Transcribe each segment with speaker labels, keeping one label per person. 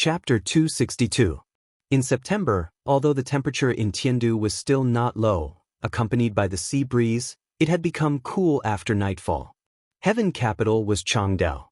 Speaker 1: Chapter 262. In September, although the temperature in Tiandu was still not low, accompanied by the sea breeze, it had become cool after nightfall. Heaven capital was Changdao.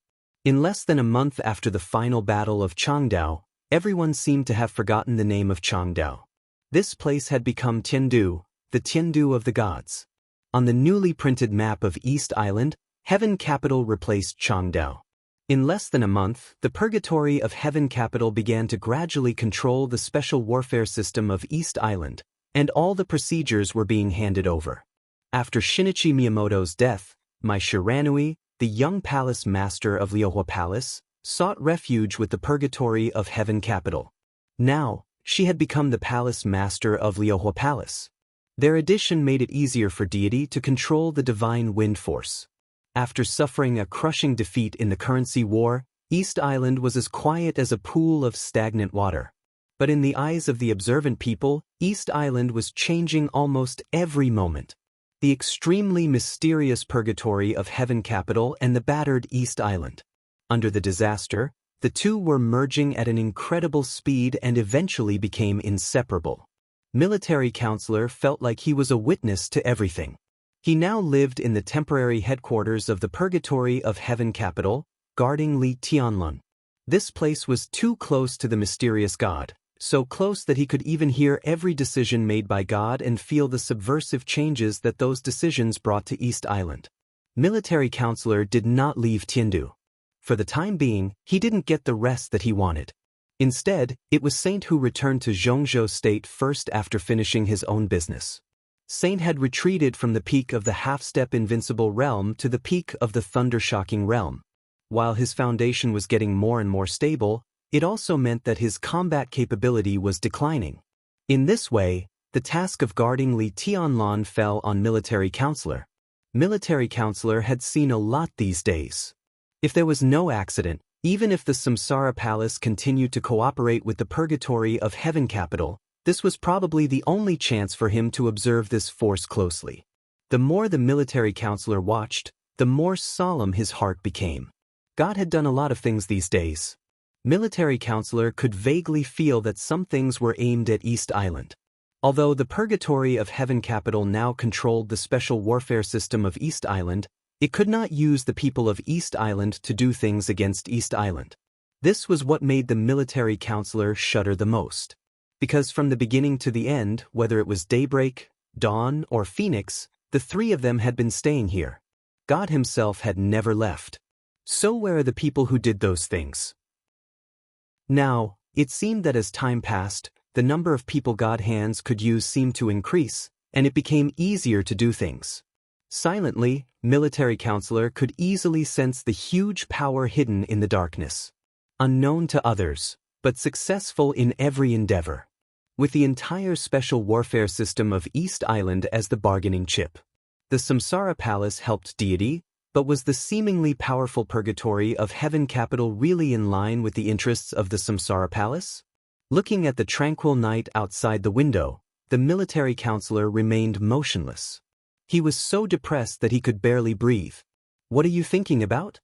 Speaker 1: In less than a month after the final battle of Changdao, everyone seemed to have forgotten the name of Changdao. This place had become Tiandu, the Tiandu of the gods. On the newly printed map of East Island, Heaven capital replaced Changdao. In less than a month, the purgatory of Heaven capital began to gradually control the special warfare system of East Island, and all the procedures were being handed over. After Shinichi Miyamoto's death, Mai Shiranui, the young palace master of Liuhua Palace, sought refuge with the purgatory of Heaven capital. Now, she had become the palace master of Liuhua Palace. Their addition made it easier for deity to control the divine wind force. After suffering a crushing defeat in the currency war, East Island was as quiet as a pool of stagnant water. But in the eyes of the observant people, East Island was changing almost every moment. The extremely mysterious purgatory of Heaven capital and the battered East Island. Under the disaster, the two were merging at an incredible speed and eventually became inseparable. Military Counselor felt like he was a witness to everything. He now lived in the temporary headquarters of the Purgatory of Heaven capital, guarding Li Tianlun. This place was too close to the mysterious god, so close that he could even hear every decision made by God and feel the subversive changes that those decisions brought to East Island. Military Counselor did not leave Tiandu. For the time being, he didn't get the rest that he wanted. Instead, it was Saint who returned to Zhongzhou State first after finishing his own business. Saint had retreated from the peak of the half-step invincible realm to the peak of the thunder-shocking realm. While his foundation was getting more and more stable, it also meant that his combat capability was declining. In this way, the task of guarding Li Tianlun fell on Military Counselor. Military Counselor had seen a lot these days. If there was no accident, even if the Samsara Palace continued to cooperate with the Purgatory of Heaven capital, this was probably the only chance for him to observe this force closely. The more the Military Counselor watched, the more solemn his heart became. God had done a lot of things these days. Military Counselor could vaguely feel that some things were aimed at East Island. Although the Purgatory of Heaven capital now controlled the special warfare system of East Island, it could not use the people of East Island to do things against East Island. This was what made the Military Counselor shudder the most. Because from the beginning to the end, whether it was daybreak, dawn, or phoenix, the three of them had been staying here. God himself had never left. So where are the people who did those things? Now, it seemed that as time passed, the number of people God hands could use seemed to increase, and it became easier to do things. Silently, Military Counselor could easily sense the huge power hidden in the darkness. Unknown to others, but successful in every endeavor. With the entire special warfare system of East Island as the bargaining chip. The Samsara Palace helped deity, but was the seemingly powerful Purgatory of Heaven capital really in line with the interests of the Samsara Palace? Looking at the tranquil night outside the window, the Military Counselor remained motionless. He was so depressed that he could barely breathe. "What are you thinking about?"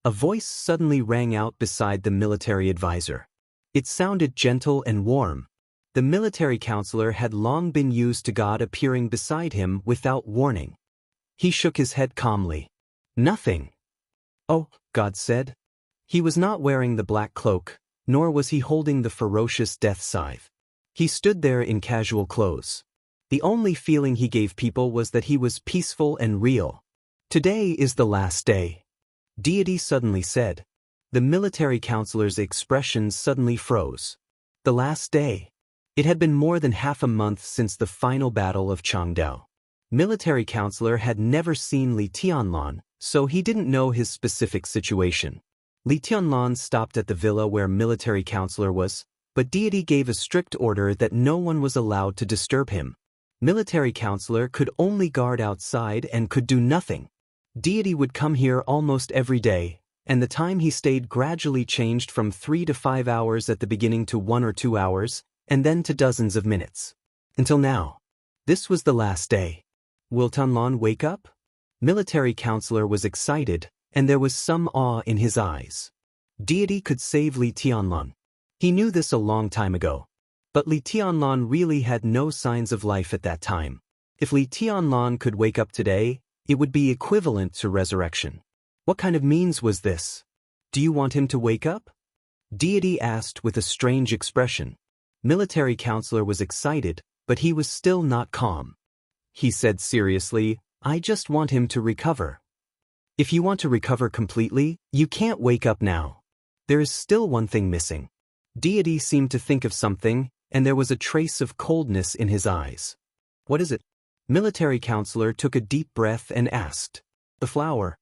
Speaker 1: A voice suddenly rang out beside the military advisor. It sounded gentle and warm. The Military Counselor had long been used to God appearing beside him without warning. He shook his head calmly. "Nothing." "Oh," God said. He was not wearing the black cloak, nor was he holding the ferocious death scythe. He stood there in casual clothes. The only feeling he gave people was that he was peaceful and real. "Today is the last day," deity suddenly said. The Military Counselor's expressions suddenly froze. The last day. It had been more than half a month since the final battle of Changdao. Military Counselor had never seen Li Tianlun, so he didn't know his specific situation. Li Tianlun stopped at the villa where Military Counselor was, but deity gave a strict order that no one was allowed to disturb him. Military Counselor could only guard outside and could do nothing. Deity would come here almost every day, and the time he stayed gradually changed from 3 to 5 hours at the beginning to 1 or 2 hours, and then to dozens of minutes. Until now. This was the last day. Will Tianlun wake up? Military Counselor was excited, and there was some awe in his eyes. Deity could save Li Tianlun. He knew this a long time ago. But Li Tianlan really had no signs of life at that time. If Li Tianlan could wake up today, it would be equivalent to resurrection. What kind of means was this? Do you want him to wake up? Deity asked with a strange expression. Military counselor was excited, but he was still not calm. He said seriously, I just want him to recover. If you want to recover completely, you can't wake up now. There is still one thing missing. Deity seemed to think of something, and there was a trace of coldness in his eyes. What is it? Military counselor took a deep breath and asked. The flower.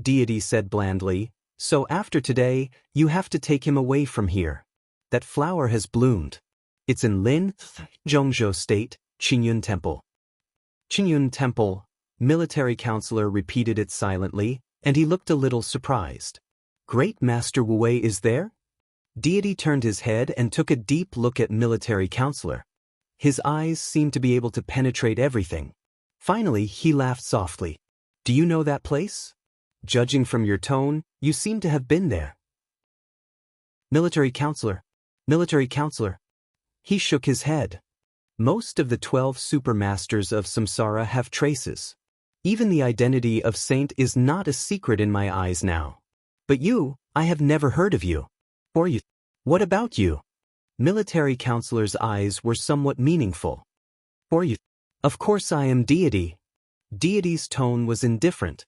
Speaker 1: Deity said blandly, so after today, you have to take him away from here. That flower has bloomed. It's in Lin, Zhongzhou State, Qingyun Temple. Qingyun Temple, military counselor repeated it silently, and he looked a little surprised. Great Master Wu Wei is there? Deity turned his head and took a deep look at military counselor. His eyes seemed to be able to penetrate everything. Finally, he laughed softly. Do you know that place? Judging from your tone, you seem to have been there. Military counselor. Military counselor. He shook his head. Most of the 12 supermasters of samsara have traces. Even the identity of saint is not a secret in my eyes now. But you, I have never heard of you. Or you. What about you? Military counselor's eyes were somewhat meaningful. Or you. Of course I am deity. Deity's tone was indifferent.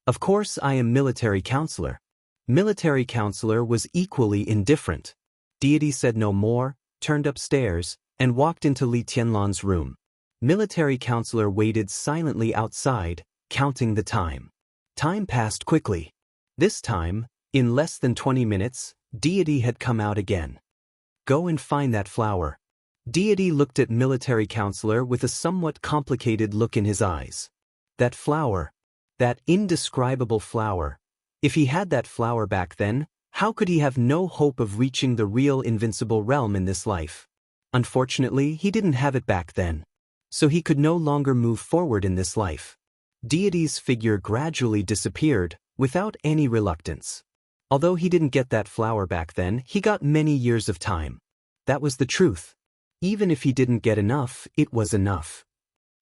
Speaker 1: Of course I am military counselor. Military counselor was equally indifferent. Deity said no more, turned upstairs, and walked into Li Tianlan's room. Military counselor waited silently outside, counting the time. Time passed quickly. This time, in less than 20 minutes, Deity had come out again. Go and find that flower. Deity looked at military counselor with a somewhat complicated look in his eyes. That flower. That indescribable flower. If he had that flower back then, how could he have no hope of reaching the real invincible realm in this life? Unfortunately, he didn't have it back then. So he could no longer move forward in this life. Deity's figure gradually disappeared, without any reluctance. Although he didn't get that flower back then, he got many years of time. That was the truth. Even if he didn't get enough, it was enough.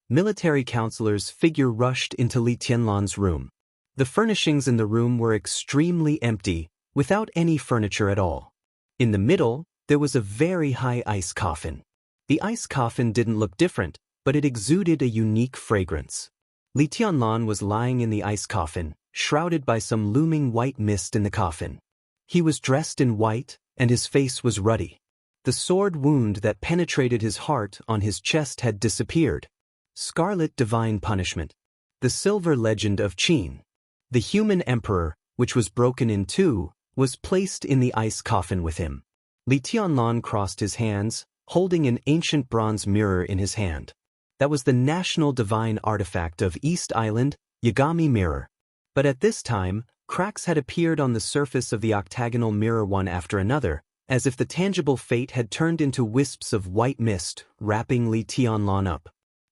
Speaker 1: Military counselor's figure rushed into Li Tianlan's room. The furnishings in the room were extremely empty, without any furniture at all. In the middle, there was a very high ice coffin. The ice coffin didn't look different, but it exuded a unique fragrance. Li Tianlan was lying in the ice coffin, shrouded by some looming white mist in the coffin. He was dressed in white, and his face was ruddy. The sword wound that penetrated his heart on his chest had disappeared. Scarlet divine punishment. The silver legend of Qin. The human emperor, which was broken in two, was placed in the ice coffin with him. Li Tianlan crossed his hands, holding an ancient bronze mirror in his hand. That was the national divine artifact of East Island, Yagami mirror. But at this time, cracks had appeared on the surface of the octagonal mirror one after another, as if the tangible fate had turned into wisps of white mist, wrapping Li Tianlan up.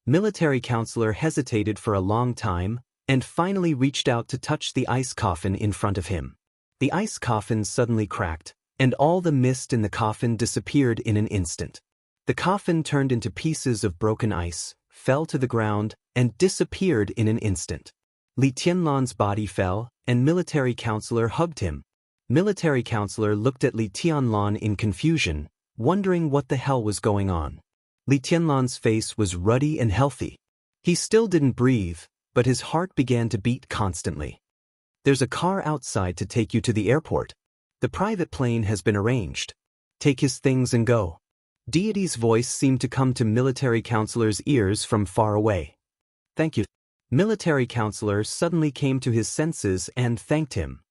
Speaker 1: Military counselor hesitated for a long time, and finally reached out to touch the ice coffin in front of him. The ice coffin suddenly cracked, and all the mist in the coffin disappeared in an instant. The coffin turned into pieces of broken ice, fell to the ground, and disappeared in an instant. Li Tianlan's body fell, and military counselor hugged him. Military counselor looked at Li Tianlan in confusion, wondering what the hell was going on. Li Tianlan's face was ruddy and healthy. He still didn't breathe, but his heart began to beat constantly. There's a car outside to take you to the airport. The private plane has been arranged. Take his things and go. Deity's voice seemed to come to military counselor's ears from far away. Thank you. Military counselor suddenly came to his senses and thanked him.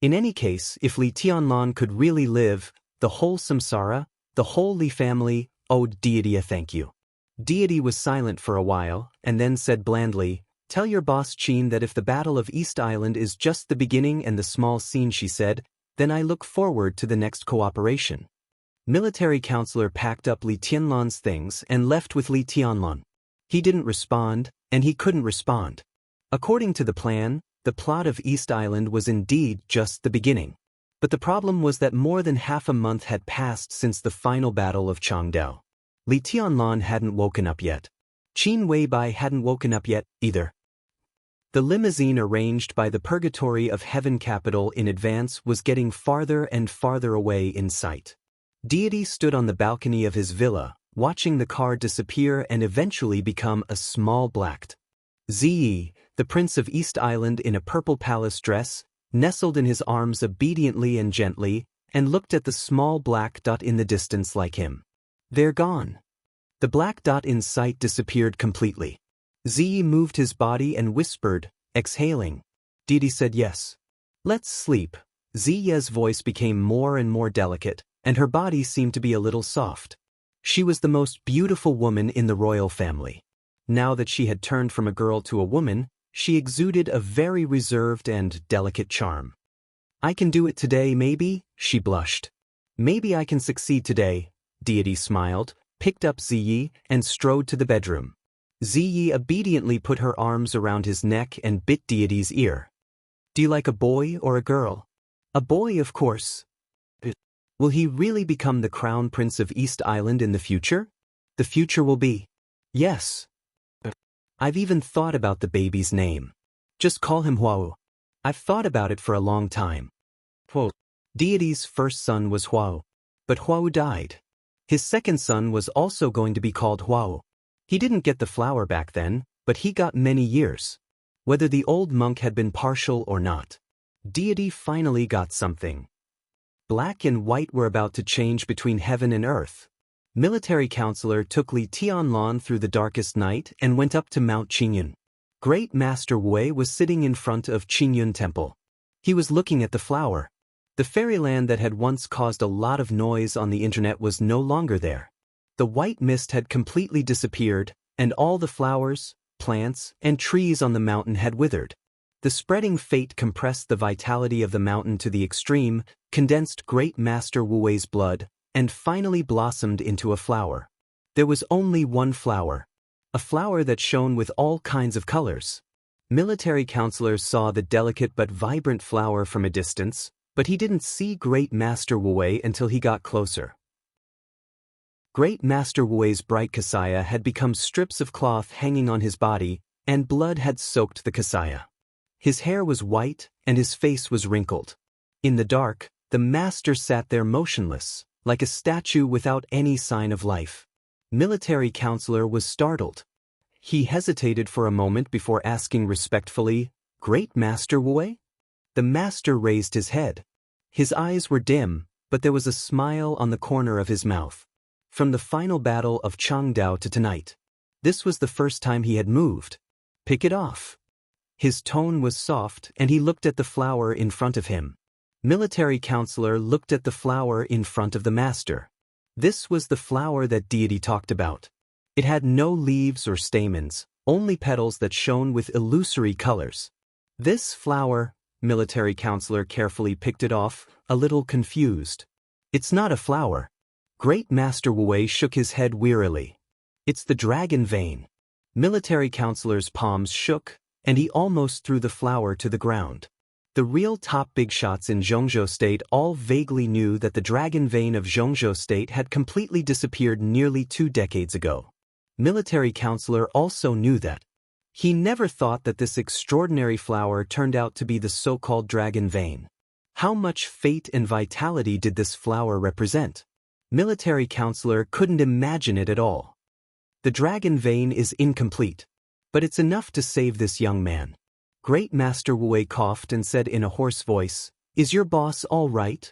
Speaker 1: In any case, if Li Tianlan could really live, the whole samsara, the whole Li family, owed Deity a thank you. Deity was silent for a while, and then said blandly, "Tell your boss Qin that if the Battle of East Island is just the beginning and the small scene," she said, "then I look forward to the next cooperation." Military counselor packed up Li Tianlan's things and left with Li Tianlan. He didn't respond, and he couldn't respond. According to the plan, the plot of East Island was indeed just the beginning. But the problem was that more than half a month had passed since the final battle of Changdao. Li Tianlan hadn't woken up yet. Qin Weibai hadn't woken up yet, either. The limousine arranged by the Purgatory of Heaven capital in advance was getting farther and farther away in sight. Deity stood on the balcony of his villa, watching the car disappear and eventually become a small black Zi, the Prince of East Island in a purple palace dress, nestled in his arms obediently and gently, and looked at the small black dot in the distance like him. They're gone. The black dot in sight disappeared completely. Zi moved his body and whispered, exhaling. Deity said yes. Let's sleep. Ziya's voice became more and more delicate, and her body seemed to be a little soft. She was the most beautiful woman in the royal family. Now that she had turned from a girl to a woman, she exuded a very reserved and delicate charm. I can do it today, maybe, she blushed. Maybe I can succeed today, Deity smiled, picked up Ziyi, and strode to the bedroom. Ziyi obediently put her arms around his neck and bit Deity's ear. Do you like a boy or a girl? A boy, of course. Will he really become the Crown Prince of East Island in the future? The future will be. Yes. I've even thought about the baby's name. Just call him Huao. I've thought about it for a long time. Quote, Deity's first son was Huao. But Huao died. His second son was also going to be called Huao. He didn't get the flower back then, but he got many years. Whether the old monk had been partial or not. Deity finally got something. Black and white were about to change between heaven and earth. Military counselor took Li Tianlan through the darkest night and went up to Mount Qingyun. Great Master Wei was sitting in front of Qingyun Temple. He was looking at the flower. The fairyland that had once caused a lot of noise on the internet was no longer there. The white mist had completely disappeared, and all the flowers, plants, and trees on the mountain had withered. The spreading fate compressed the vitality of the mountain to the extreme, condensed Great Master Wu Wei's blood, and finally blossomed into a flower. There was only one flower. A flower that shone with all kinds of colors. Military counselors saw the delicate but vibrant flower from a distance, but he didn't see Great Master Wu Wei until he got closer. Great Master Wu Wei's bright kasaya had become strips of cloth hanging on his body, and blood had soaked the kasaya. His hair was white, and his face was wrinkled. In the dark, the master sat there motionless, like a statue without any sign of life. Military counselor was startled. He hesitated for a moment before asking respectfully, Great Master Wu Wei? The master raised his head. His eyes were dim, but there was a smile on the corner of his mouth. From the final battle of Changdao to tonight. This was the first time he had moved. Pick it off. His tone was soft, and he looked at the flower in front of him. Military counselor looked at the flower in front of the master. This was the flower that Deity talked about. It had no leaves or stamens, only petals that shone with illusory colors. This flower, military counselor carefully picked it off, a little confused. It's not a flower. Great Master Wu Wei shook his head wearily. It's the dragon vein. Military counselor's palms shook, and he almost threw the flower to the ground. The real top big shots in Zhongzhou State all vaguely knew that the dragon vein of Zhongzhou State had completely disappeared nearly 2 decades ago. Military counselor also knew that. He never thought that this extraordinary flower turned out to be the so-called dragon vein. How much fate and vitality did this flower represent? Military counselor couldn't imagine it at all. The dragon vein is incomplete, but it's enough to save this young man. Great Master Wu Wei coughed and said in a hoarse voice, Is your boss all right?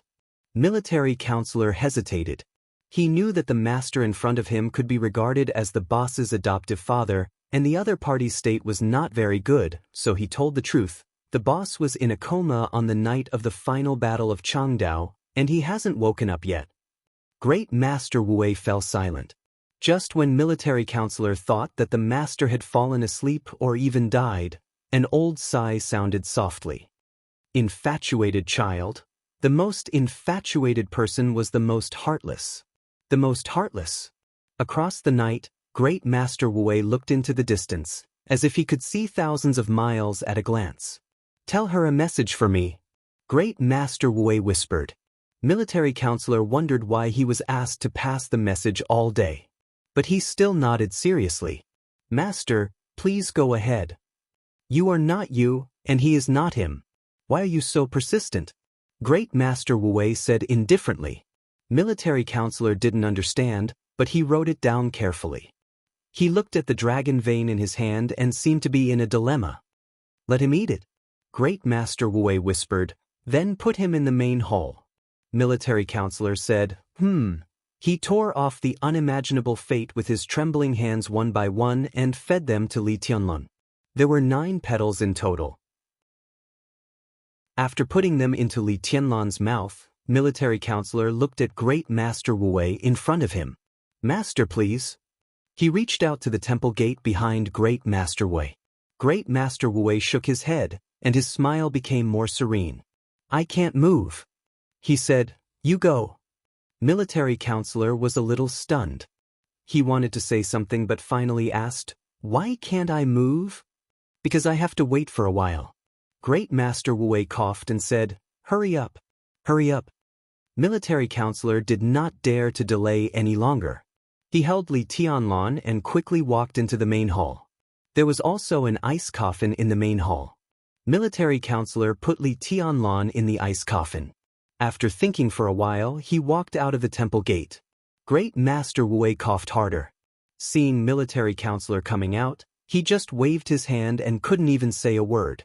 Speaker 1: Military counselor hesitated. He knew that the master in front of him could be regarded as the boss's adoptive father, and the other party's state was not very good, so he told the truth. The boss was in a coma on the night of the final battle of Changdao, and he hasn't woken up yet. Great Master Wu Wei fell silent. Just when military counselor thought that the master had fallen asleep or even died, an old sigh sounded softly. Infatuated child. The most infatuated person was the most heartless. The most heartless. Across the night, Great Master Wu Wei looked into the distance, as if he could see thousands of miles at a glance. Tell her a message for me. Great Master Wei whispered. Military counselor wondered why he was asked to pass the message all day. But he still nodded seriously. Master, please go ahead. You are not you, and he is not him. Why are you so persistent? Great Master Wei said indifferently. Military counselor didn't understand, but he wrote it down carefully. He looked at the dragon vein in his hand and seemed to be in a dilemma. Let him eat it. Great Master Wei whispered, then put him in the main hall. Military counselor said, He tore off the unimaginable fate with his trembling hands one by one and fed them to Li Tianlun. There were 9 petals in total. After putting them into Li Tianlun's mouth, military counselor looked at Great Master Wei in front of him. Master, please. He reached out to the temple gate behind Great Master Wei. Great Master Wei shook his head, and his smile became more serene. I can't move. He said, You go. Military counselor was a little stunned. He wanted to say something but finally asked, Why can't I move? Because I have to wait for a while. Great Master Wei coughed and said, Hurry up. Hurry up. Military counselor did not dare to delay any longer. He held Li Tianlun and quickly walked into the main hall. There was also an ice coffin in the main hall. Military counselor put Li Tianlun in the ice coffin. After thinking for a while, he walked out of the temple gate. Great Master Wei coughed harder. Seeing military counselor coming out, he just waved his hand and couldn't even say a word.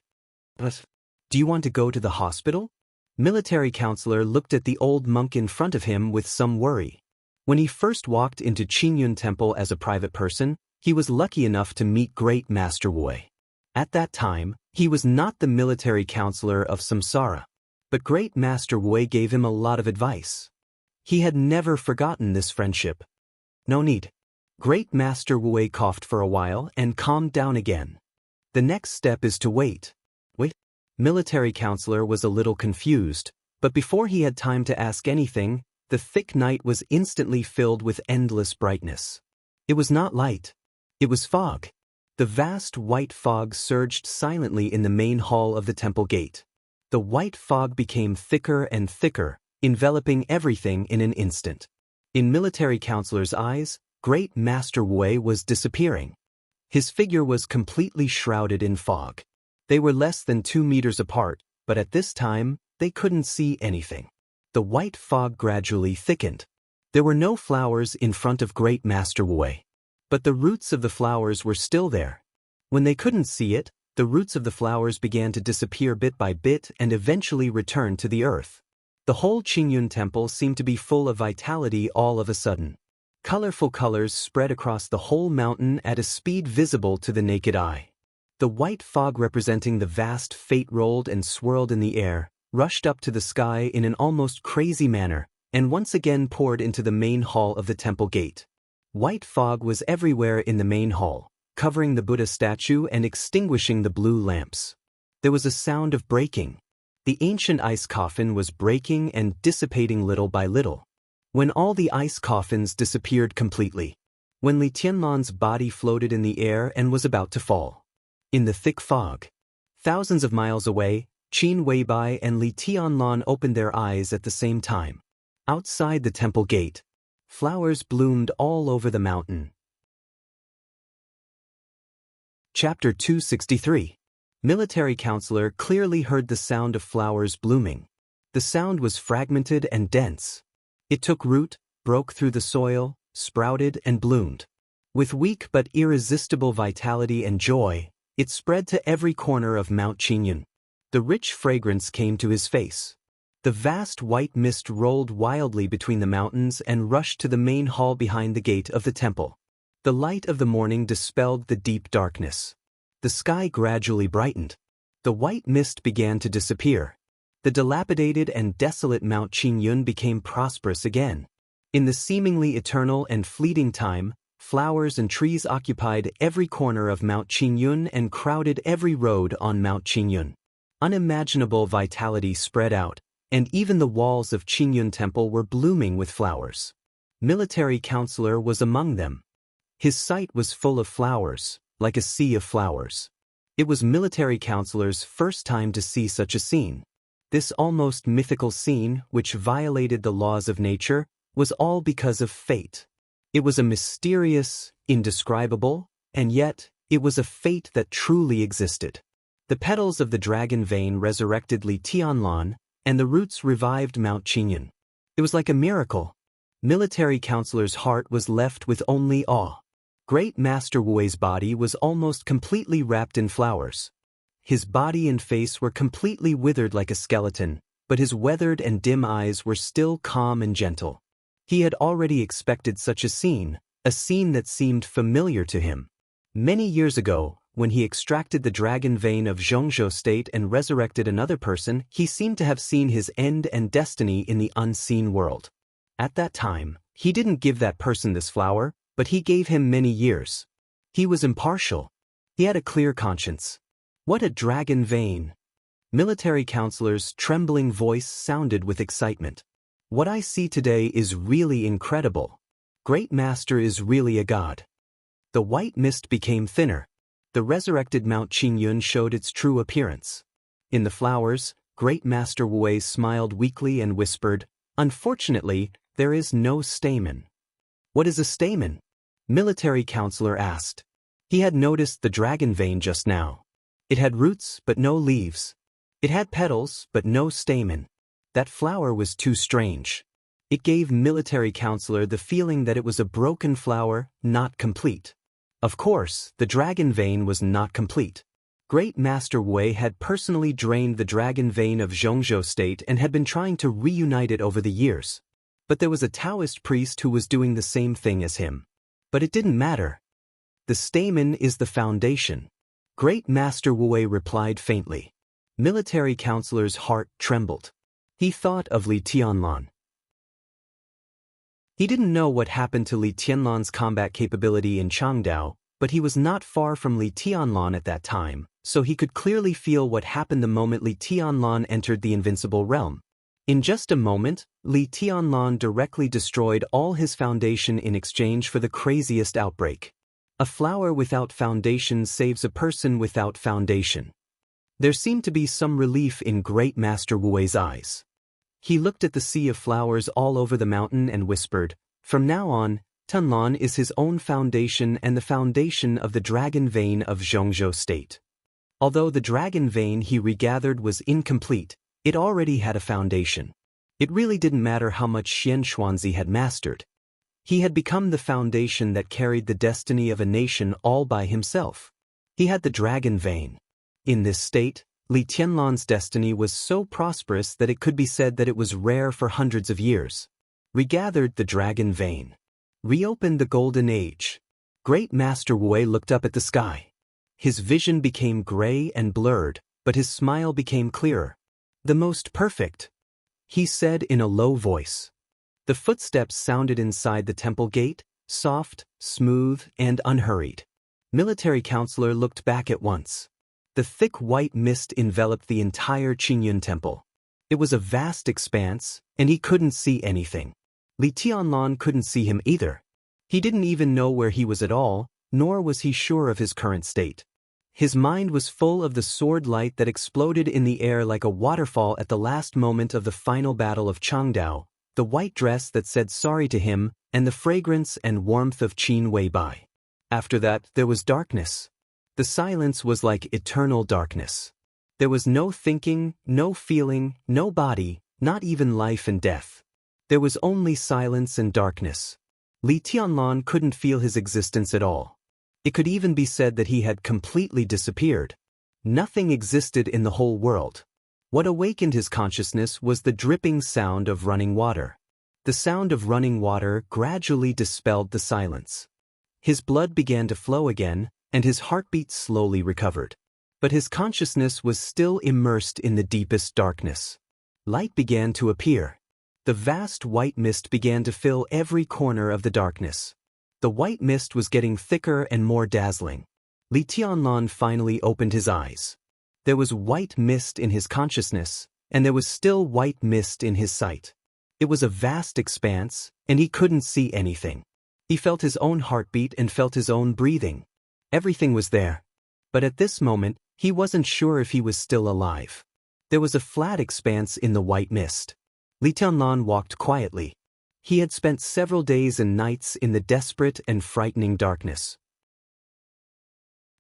Speaker 1: But, do you want to go to the hospital? Military counselor looked at the old monk in front of him with some worry. When he first walked into Qingyun Temple as a private person, he was lucky enough to meet Great Master Wei. At that time, he was not the military counselor of Samsara. But Great Master Wei gave him a lot of advice. He had never forgotten this friendship. No need. Great Master Wei coughed for a while and calmed down again. The next step is to wait. Wait. Military counselor was a little confused, but before he had time to ask anything, the thick night was instantly filled with endless brightness. It was not light. It was fog. The vast white fog surged silently in the main hall of the temple gate. The white fog became thicker and thicker, enveloping everything in an instant. In military counselor's eyes, Great Master Wei was disappearing. His figure was completely shrouded in fog. They were less than 2 meters apart, but at this time, they couldn't see anything. The white fog gradually thickened. There were no flowers in front of Great Master Wei. But the roots of the flowers were still there. When they couldn't see it, the roots of the flowers began to disappear bit by bit and eventually returned to the earth. The whole Qingyun temple seemed to be full of vitality all of a sudden. Colorful colors spread across the whole mountain at a speed visible to the naked eye. The white fog representing the vast fate rolled and swirled in the air, rushed up to the sky in an almost crazy manner, and once again poured into the main hall of the temple gate. White fog was everywhere in the main hall, covering the Buddha statue and extinguishing the blue lamps. There was a sound of breaking. The ancient ice coffin was breaking and dissipating little by little. When all the ice coffins disappeared completely. When Li Tianlun's body floated in the air and was about to fall. In the thick fog. Thousands of miles away, Qin Weibai and Li Tianlun opened their eyes at the same time. Outside the temple gate, flowers bloomed all over the mountain. Chapter 263. Military counselor clearly heard the sound of flowers blooming. The sound was fragmented and dense. It took root, broke through the soil, sprouted and bloomed. With weak but irresistible vitality and joy, it spread to every corner of Mount Qingyun. The rich fragrance came to his face. The vast white mist rolled wildly between the mountains and rushed to the main hall behind the gate of the temple. The light of the morning dispelled the deep darkness. The sky gradually brightened. The white mist began to disappear. The dilapidated and desolate Mount Qingyun became prosperous again. In the seemingly eternal and fleeting time, flowers and trees occupied every corner of Mount Qingyun and crowded every road on Mount Qingyun. Unimaginable vitality spread out, and even the walls of Qingyun Temple were blooming with flowers. Military counselor was among them. His sight was full of flowers, like a sea of flowers. It was military counselor's first time to see such a scene. This almost mythical scene, which violated the laws of nature, was all because of fate. It was a mysterious, indescribable, and yet, it was a fate that truly existed. The petals of the dragon vein resurrected Li Tianlan, and the roots revived Mount Qingyun. It was like a miracle. Military Counselor's heart was left with only awe. Great Master Wu's body was almost completely wrapped in flowers. His body and face were completely withered like a skeleton, but his weathered and dim eyes were still calm and gentle. He had already expected such a scene that seemed familiar to him. Many years ago, when he extracted the dragon vein of Xianxia state and resurrected another person, he seemed to have seen his end and destiny in the unseen world. At that time, he didn't give that person this flower, but he gave him many years. He was impartial. He had a clear conscience. What a dragon vein! Military Counselor's trembling voice sounded with excitement. What I see today is really incredible. Great Master is really a god. The white mist became thinner. The resurrected Mount Qingyun showed its true appearance. In the flowers, Great Master Wu smiled weakly and whispered, "Unfortunately, there is no stamen." "What is a stamen?" Military Counselor asked. He had noticed the dragon vein just now. It had roots but no leaves. It had petals but no stamen. That flower was too strange. It gave Military Counselor the feeling that it was a broken flower, not complete. Of course, the dragon vein was not complete. Great Master Wu had personally drained the dragon vein of Xianxia state and had been trying to reunite it over the years. But there was a Daoist priest who was doing the same thing as him. But it didn't matter. The stamen is the foundation. Great Master Wu replied faintly. Military Counselor's heart trembled. He thought of Li Tianlan. He didn't know what happened to Li Tianlan's combat capability in Changdao, but he was not far from Li Tianlan at that time, so he could clearly feel what happened the moment Li Tianlan entered the invincible realm. In just a moment, Li Tianlan directly destroyed all his foundation in exchange for the craziest outbreak. A flower without foundation saves a person without foundation. There seemed to be some relief in Great Master Wu's eyes. He looked at the sea of flowers all over the mountain and whispered, "From now on, Tianlan is his own foundation and the foundation of the dragon vein of Xianxia state." Although the dragon vein he regathered was incomplete, it already had a foundation. It really didn't matter how much Xianxuanzi had mastered. He had become the foundation that carried the destiny of a nation all by himself. He had the dragon vein. In this state, Li Tianlan's destiny was so prosperous that it could be said that it was rare for hundreds of years. Regathered the dragon vein. Reopened the golden age. Great Master Wu looked up at the sky. His vision became gray and blurred, but his smile became clearer. "The most perfect," he said in a low voice. The footsteps sounded inside the temple gate, soft, smooth, and unhurried. Military Counselor looked back at once. The thick white mist enveloped the entire Qingyun temple. It was a vast expanse, and he couldn't see anything. Li Tianlan couldn't see him either. He didn't even know where he was at all, nor was he sure of his current state. His mind was full of the sword light that exploded in the air like a waterfall at the last moment of the final battle of Changdao, the white dress that said sorry to him, and the fragrance and warmth of Qin Weibai. After that, there was darkness. The silence was like eternal darkness. There was no thinking, no feeling, no body, not even life and death. There was only silence and darkness. Li Tianlan couldn't feel his existence at all. It could even be said that he had completely disappeared. Nothing existed in the whole world. What awakened his consciousness was the dripping sound of running water. The sound of running water gradually dispelled the silence. His blood began to flow again, and his heartbeat slowly recovered. But his consciousness was still immersed in the deepest darkness. Light began to appear. The vast white mist began to fill every corner of the darkness. The white mist was getting thicker and more dazzling. Li Tianlan finally opened his eyes. There was white mist in his consciousness, and there was still white mist in his sight. It was a vast expanse, and he couldn't see anything. He felt his own heartbeat and felt his own breathing. Everything was there. But at this moment, he wasn't sure if he was still alive. There was a flat expanse in the white mist. Li Tianlan walked quietly. He had spent several days and nights in the desperate and frightening darkness.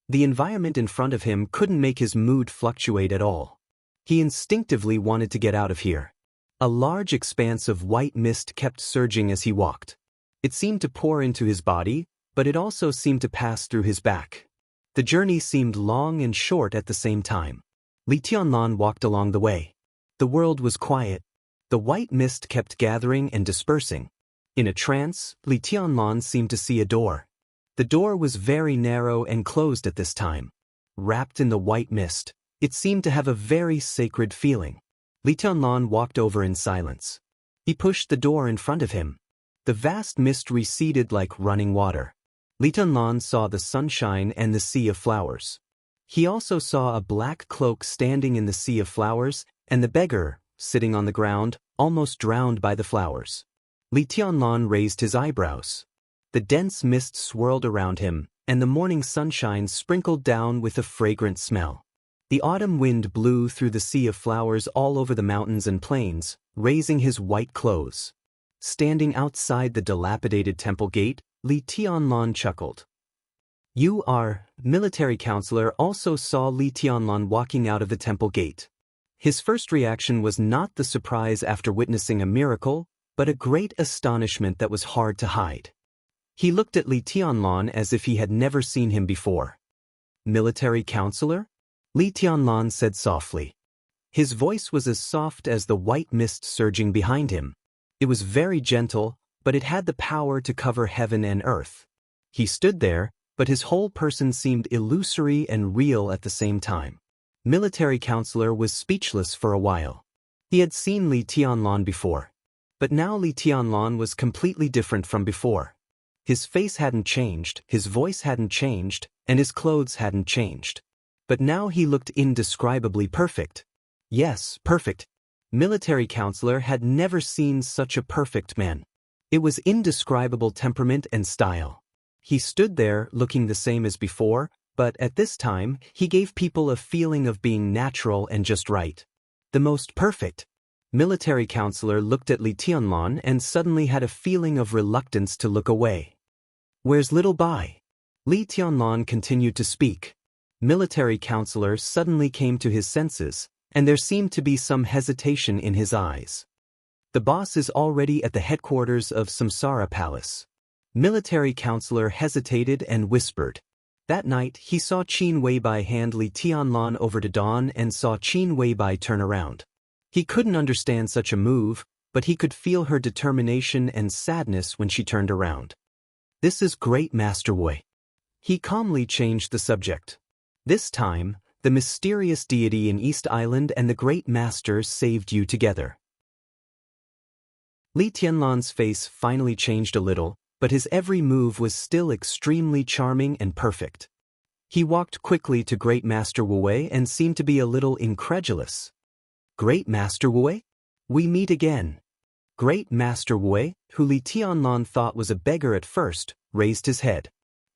Speaker 1: The environment in front of him couldn't make his mood fluctuate at all. He instinctively wanted to get out of here. A large expanse of white mist kept surging as he walked. It seemed to pour into his body, but it also seemed to pass through his back. The journey seemed long and short at the same time. Li Tianlan walked along the way. The world was quiet. The white mist kept gathering and dispersing. In a trance, Li Tianlan seemed to see a door. The door was very narrow and closed at this time. Wrapped in the white mist, it seemed to have a very sacred feeling. Li Tianlan walked over in silence. He pushed the door in front of him. The vast mist receded like running water. Li Tianlan saw the sunshine and the sea of flowers. He also saw a black cloak standing in the sea of flowers, and the beggar, sitting on the ground, almost drowned by the flowers. Li Tianlan raised his eyebrows. The dense mist swirled around him, and the morning sunshine sprinkled down with a fragrant smell. The autumn wind blew through the sea of flowers all over the mountains and plains, raising his white clothes. Standing outside the dilapidated temple gate, Li Tianlan chuckled. "You are..." Military counselor also saw Li Tianlan walking out of the temple gate. His first reaction was not the surprise after witnessing a miracle, but a great astonishment that was hard to hide. He looked at Li Tianlan as if he had never seen him before. "Military counselor?" Li Tianlan said softly. His voice was as soft as the white mist surging behind him. It was very gentle, but it had the power to cover heaven and earth. He stood there, but his whole person seemed illusory and real at the same time. Military counselor was speechless for a while. He had seen Li Tianlan before. But now Li Tianlan was completely different from before. His face hadn't changed, his voice hadn't changed, and his clothes hadn't changed. But now he looked indescribably perfect. Yes, perfect. Military counselor had never seen such a perfect man. It was indescribable temperament and style. He stood there looking the same as before, but at this time, he gave people a feeling of being natural and just right. The most perfect. Military counselor looked at Li Tianlan and suddenly had a feeling of reluctance to look away. "Where's little Bai?" Li Tianlan continued to speak. Military counselor suddenly came to his senses, and there seemed to be some hesitation in his eyes. "The boss is already at the headquarters of Samsara Palace." Military counselor hesitated and whispered. That night, he saw Qin Weibai hand Li Tianlan over to Dawn and saw Qin Weibai turn around. He couldn't understand such a move, but he could feel her determination and sadness when she turned around. "This is Great Master Wei." He calmly changed the subject. This time, the mysterious deity in East Island and the Great Master saved you together. Li Tianlan's face finally changed a little, but his every move was still extremely charming and perfect. He walked quickly to Great Master Wei and seemed to be a little incredulous. "Great Master Wei? We meet again." Great Master Wei, who Li Tianlan thought was a beggar at first, raised his head.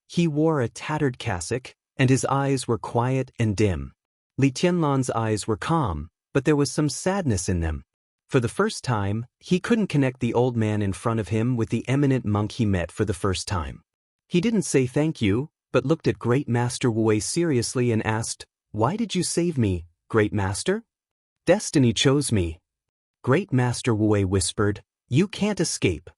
Speaker 1: He wore a tattered cassock, and his eyes were quiet and dim. Li Tianlan's eyes were calm, but there was some sadness in them. For the first time, he couldn't connect the old man in front of him with the eminent monk he met for the first time. He didn't say thank you, but looked at Great Master Wei seriously and asked, "Why did you save me, Great Master?" "Destiny chose me." Great Master Wei whispered, "You can't escape."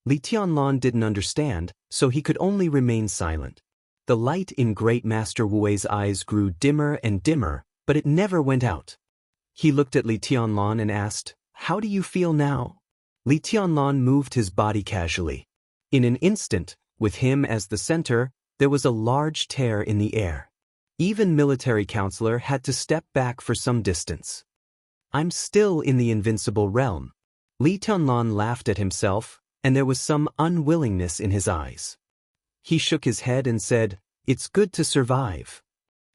Speaker 1: Li Tianlan didn't understand, so he could only remain silent. The light in Great Master Wu's eyes grew dimmer and dimmer, but it never went out. He looked at Li Tianlan and asked, "How do you feel now?" Li Tianlan moved his body casually. In an instant, with him as the center, there was a large tear in the air. Even military counselor had to step back for some distance. "I'm still in the invincible realm." Li Tianlan laughed at himself, and there was some unwillingness in his eyes. He shook his head and said, "It's good to survive."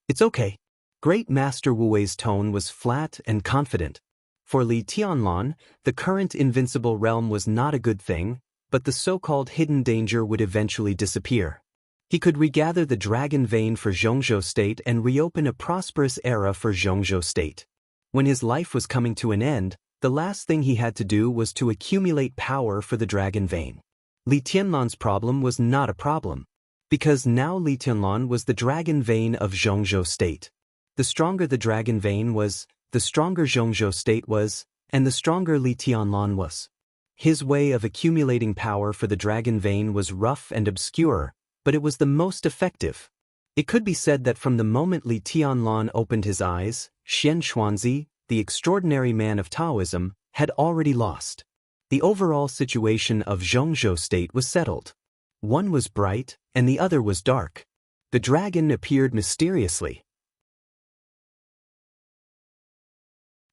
Speaker 1: "It's okay." Great Master Wu's tone was flat and confident. For Li Tianlan, the current invincible realm was not a good thing, but the so-called hidden danger would eventually disappear. He could regather the dragon vein for Zhongzhou state and reopen a prosperous era for Zhongzhou state. When his life was coming to an end, the last thing he had to do was to accumulate power for the dragon vein. Li Tianlan's problem was not a problem, because now Li Tianlan was the dragon vein of Zhongzhou state. The stronger the dragon vein was, the stronger Zhongzhou state was, and the stronger Li Tianlan was. His way of accumulating power for the dragon vein was rough and obscure, but it was the most effective. It could be said that from the moment Li Tianlan opened his eyes, Xian Xuanzi, the extraordinary man of Taoism, had already lost. The overall situation of Zhongzhou state was settled. One was bright, and the other was dark. The dragon appeared mysteriously.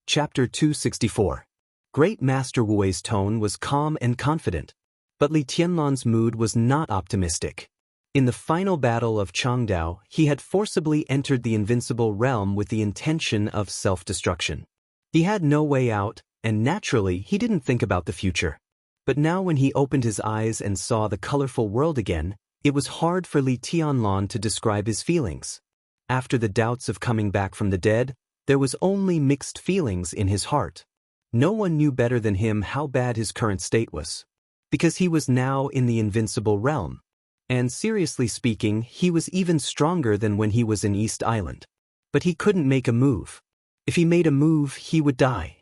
Speaker 1: Chapter 264. Great Master Wu's tone was calm and confident, but Li Tianlan's mood was not optimistic. In the final battle of Changdao, he had forcibly entered the invincible realm with the intention of self-destruction. He had no way out, and naturally he didn't think about the future. But now when he opened his eyes and saw the colorful world again, it was hard for Li Tianlan to describe his feelings. After the doubts of coming back from the dead, there was only mixed feelings in his heart. No one knew better than him how bad his current state was, because he was now in the invincible realm. And seriously speaking, he was even stronger than when he was in East Island. But he couldn't make a move. If he made a move, he would die.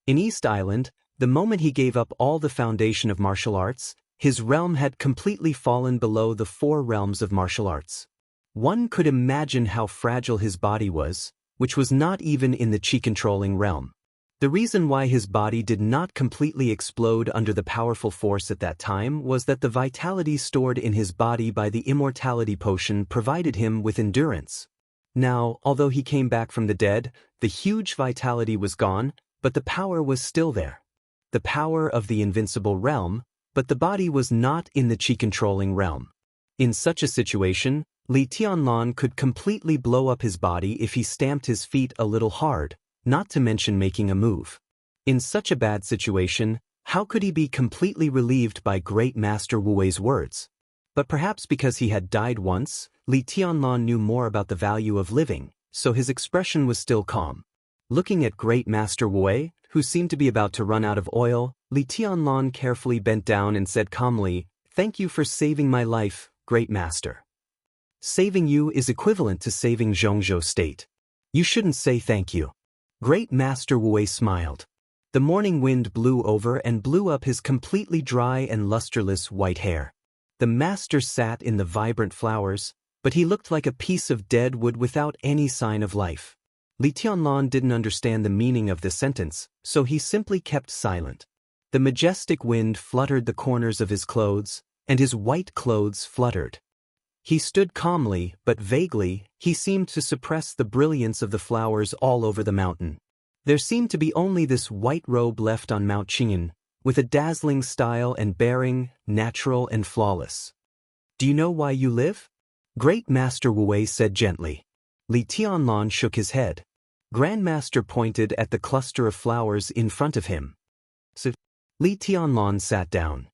Speaker 1: In East Island, the moment he gave up all the foundation of martial arts, his realm had completely fallen below the 4 realms of martial arts. One could imagine how fragile his body was, which was not even in the chi-controlling realm. The reason why his body did not completely explode under the powerful force at that time was that the vitality stored in his body by the immortality potion provided him with endurance. Now, although he came back from the dead, the huge vitality was gone, but the power was still there. The power of the invincible realm, but the body was not in the chi-controlling realm. In such a situation, Li Tianlan could completely blow up his body if he stamped his feet a little hard, not to mention making a move. In such a bad situation, how could he be completely relieved by Great Master Wu's words? But perhaps because he had died once, Li Tianlan knew more about the value of living, so his expression was still calm. Looking at Great Master Wu, who seemed to be about to run out of oil, Li Tianlan carefully bent down and said calmly, "Thank you for saving my life, Great Master. Saving you is equivalent to saving Zhongzhou state. You shouldn't say thank you." Great Master Wu smiled. The morning wind blew over and blew up his completely dry and lusterless white hair. The master sat in the vibrant flowers, but he looked like a piece of dead wood without any sign of life. Li Tianlan didn't understand the meaning of this sentence, so he simply kept silent. The majestic wind fluttered the corners of his clothes, and his white clothes fluttered. He stood calmly, but vaguely, he seemed to suppress the brilliance of the flowers all over the mountain. There seemed to be only this white robe left on Mount Qingyan, with a dazzling style and bearing, natural and flawless. "Do you know why you live?" Great Master Wu said gently. Li Tianlan shook his head. Grandmaster pointed at the cluster of flowers in front of him. So, Li Tianlan sat down.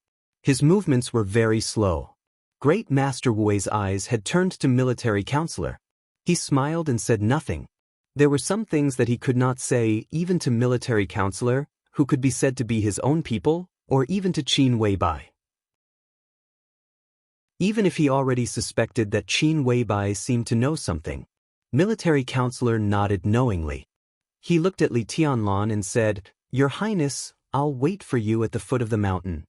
Speaker 1: His movements were very slow. Great Master Wu's eyes had turned to military counselor. He smiled and said nothing. There were some things that he could not say even to military counselor, who could be said to be his own people, or even to Qin Weibai. Even if he already suspected that Qin Weibai seemed to know something, military counselor nodded knowingly. He looked at Li Tianlan and said, "Your Highness, I'll wait for you at the foot of the mountain."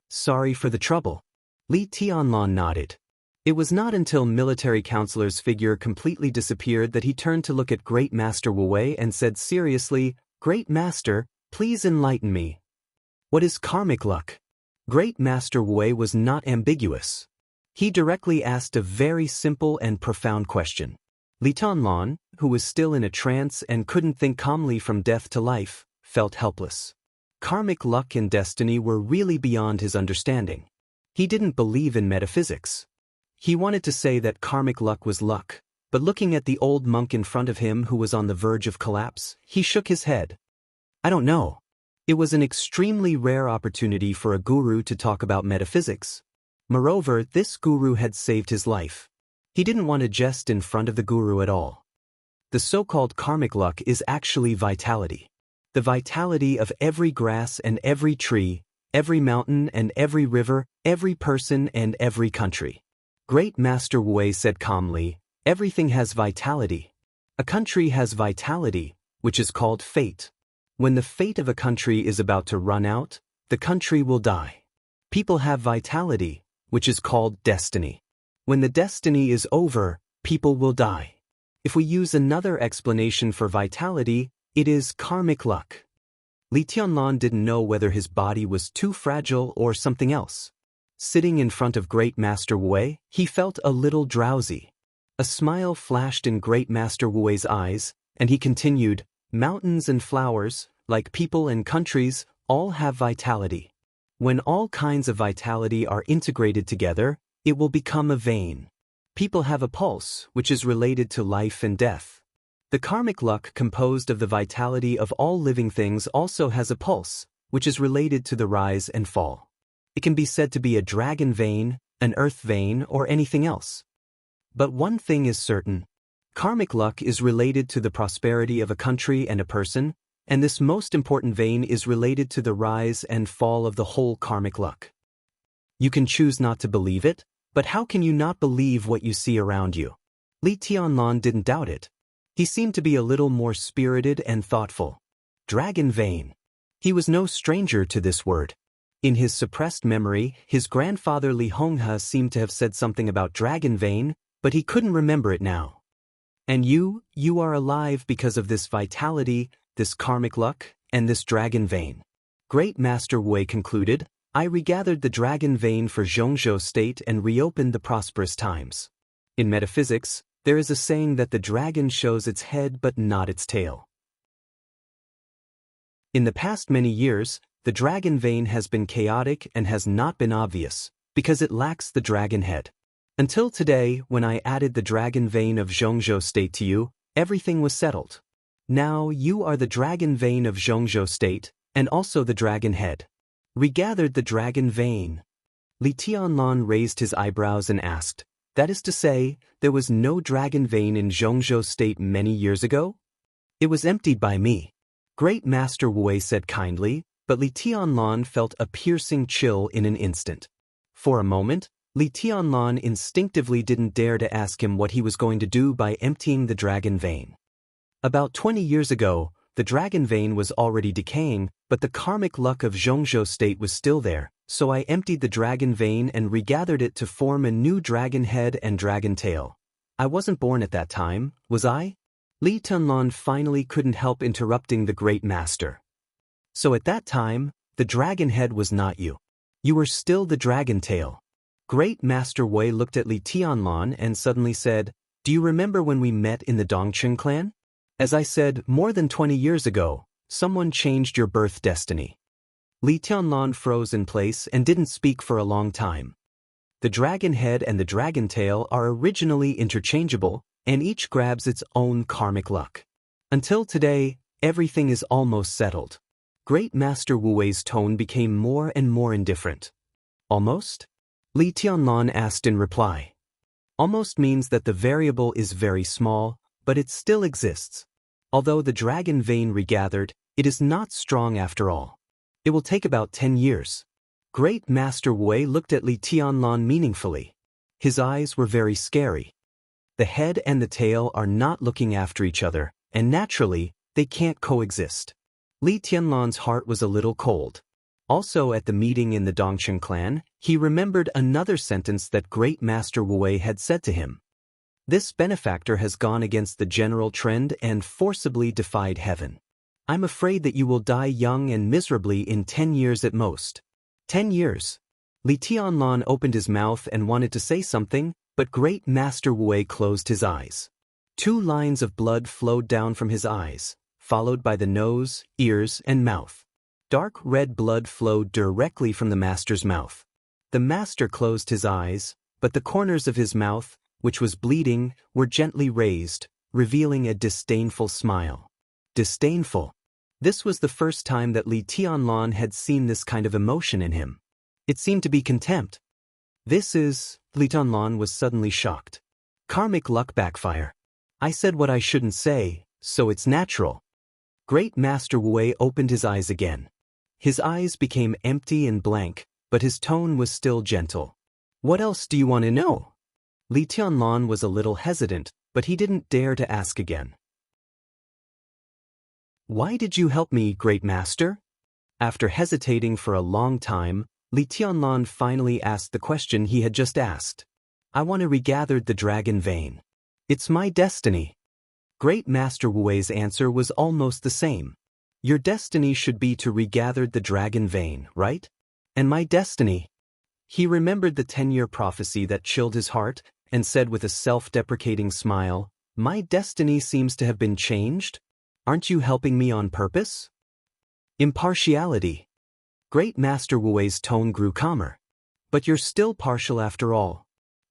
Speaker 1: "Sorry for the trouble." Li Tianlan nodded. It was not until military counselor's figure completely disappeared that he turned to look at Great Master Wu and said seriously, "Great Master, please enlighten me. What is karmic luck?" Great Master Wu was not ambiguous. He directly asked a very simple and profound question. Li Tianlan, who was still in a trance and couldn't think calmly from death to life, felt helpless. Karmic luck and destiny were really beyond his understanding. He didn't believe in metaphysics. He wanted to say that karmic luck was luck, but looking at the old monk in front of him who was on the verge of collapse, he shook his head. "I don't know." It was an extremely rare opportunity for a guru to talk about metaphysics. Moreover, this guru had saved his life. He didn't want to jest in front of the guru at all. The so-called karmic luck is actually vitality. The vitality of every grass and every tree, every mountain and every river, every person and every country. Great Master Wu said calmly, everything has vitality. A country has vitality, which is called fate. When the fate of a country is about to run out, the country will die. People have vitality, which is called destiny. When the destiny is over, people will die. If we use another explanation for vitality, it is karmic luck. Li Tianlan didn't know whether his body was too fragile or something else. Sitting in front of Great Master Wu, he felt a little drowsy. A smile flashed in Great Master Wu's eyes, and he continued, mountains and flowers, like people and countries, all have vitality. When all kinds of vitality are integrated together, it will become a vein. People have a pulse, which is related to life and death. The karmic luck composed of the vitality of all living things also has a pulse, which is related to the rise and fall. It can be said to be a dragon vein, an earth vein, or anything else. But one thing is certain. Karmic luck is related to the prosperity of a country and a person, and this most important vein is related to the rise and fall of the whole karmic luck. You can choose not to believe it, but how can you not believe what you see around you? Li Tianlan didn't doubt it. He seemed to be a little more spirited and thoughtful. Dragon vein. He was no stranger to this word. In his suppressed memory, his grandfather Li Honghe seemed to have said something about dragon vein, but he couldn't remember it now. And you are alive because of this vitality, this karmic luck, and this dragon vein. Great Master Wu concluded, I regathered the dragon vein for Xianxia state and reopened the prosperous times. In metaphysics, there is a saying that the dragon shows its head but not its tail. In the past many years, the dragon vein has been chaotic and has not been obvious, because it lacks the dragon head. Until today, when I added the dragon vein of Xianxia state to you, everything was settled. Now you are the dragon vein of Xianxia state, and also the dragon head. Regathered the dragon vein. Li Tianlan raised his eyebrows and asked, that is to say, there was no dragon vein in Xianxia state many years ago? It was emptied by me. Great Master Wu said kindly, but Li Tianlan felt a piercing chill in an instant. For a moment, Li Tianlan instinctively didn't dare to ask him what he was going to do by emptying the dragon vein. About 20 years ago, the dragon vein was already decaying, but the karmic luck of Xianxia state was still there, so I emptied the dragon vein and regathered it to form a new dragon head and dragon tail. I wasn't born at that time, was I? Li Tianlan finally couldn't help interrupting the great master. So at that time, the dragon head was not you. You were still the dragon tail. Great Master Wu looked at Li Tianlan and suddenly said, do you remember when we met in the Dongchen clan? As I said, more than 20 years ago, someone changed your birth destiny. Li Tianlan froze in place and didn't speak for a long time. The dragon head and the dragon tail are originally interchangeable, and each grabs its own karmic luck. Until today, everything is almost settled. Great Master Wu's tone became more and more indifferent. Almost? Li Tianlan asked in reply. Almost means that the variable is very small, but it still exists. Although the dragon vein regathered, it is not strong after all. It will take about 10 years. Great Master Wu looked at Li Tianlan meaningfully. His eyes were very scary. The head and the tail are not looking after each other, and naturally, they can't coexist. Li Tianlan's heart was a little cold. Also at the meeting in the Dongchen clan, he remembered another sentence that Great Master Wu had said to him. This benefactor has gone against the general trend and forcibly defied heaven. I'm afraid that you will die young and miserably in 10 years at most. 10 years. Li Tianlan opened his mouth and wanted to say something, but Great Master Wu closed his eyes. 2 lines of blood flowed down from his eyes, followed by the nose, ears, and mouth. Dark red blood flowed directly from the master's mouth. The master closed his eyes, but the corners of his mouth, which was bleeding, were gently raised, revealing a disdainful smile. Disdainful. This was the first time that Li Tianlan had seen this kind of emotion in him. It seemed to be contempt. Li Tianlan was suddenly shocked. Karmic luck backfire. I said what I shouldn't say, so it's natural. Great Master Wu opened his eyes again. His eyes became empty and blank, but his tone was still gentle. What else do you want to know? Li Tianlan was a little hesitant, but he didn't dare to ask again. Why did you help me, Great Master? After hesitating for a long time, Li Tianlan finally asked the question he had just asked. I want to regather the dragon vein. It's my destiny. Great Master Wu's answer was almost the same. Your destiny should be to regather the dragon vein, right? And my destiny? He remembered the 10-year prophecy that chilled his heart and said with a self-deprecating smile, My destiny seems to have been changed? Aren't you helping me on purpose? Impartiality. Great Master Wu's tone grew calmer. But you're still partial after all.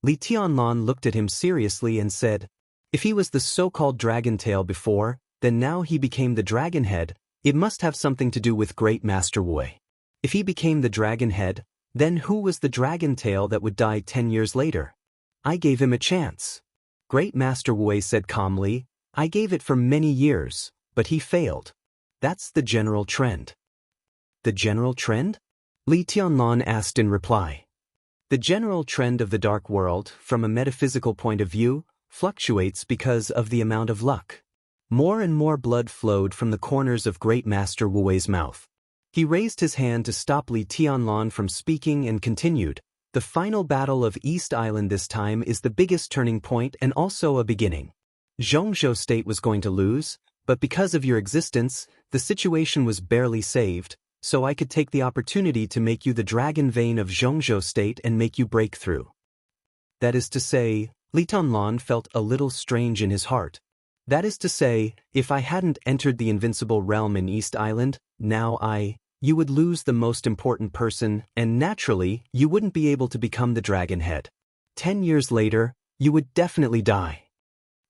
Speaker 1: Li Tianlan looked at him seriously and said, if he was the so-called dragon tail before, then now he became the dragon head, it must have something to do with Great Master Wu. If he became the dragon head, then who was the dragon tail that would die 10 years later? I gave him a chance. Great Master Wu said calmly, I gave it for many years, but he failed. That's the general trend. The general trend? Li Tianlan asked in reply. The general trend of the dark world, from a metaphysical point of view, fluctuates because of the amount of luck. More and more blood flowed from the corners of Great Master Wu's mouth. He raised his hand to stop Li Tianlan from speaking and continued, the final battle of East Island this time is the biggest turning point and also a beginning. Xianxia state was going to lose, but because of your existence, the situation was barely saved, so I could take the opportunity to make you the dragon vein of Xianxia state and make you break through. That is to say, Li Tianlan felt a little strange in his heart. That is to say, if I hadn't entered the invincible realm in East Island, you would lose the most important person, and naturally, you wouldn't be able to become the dragon head. 10 years later, you would definitely die.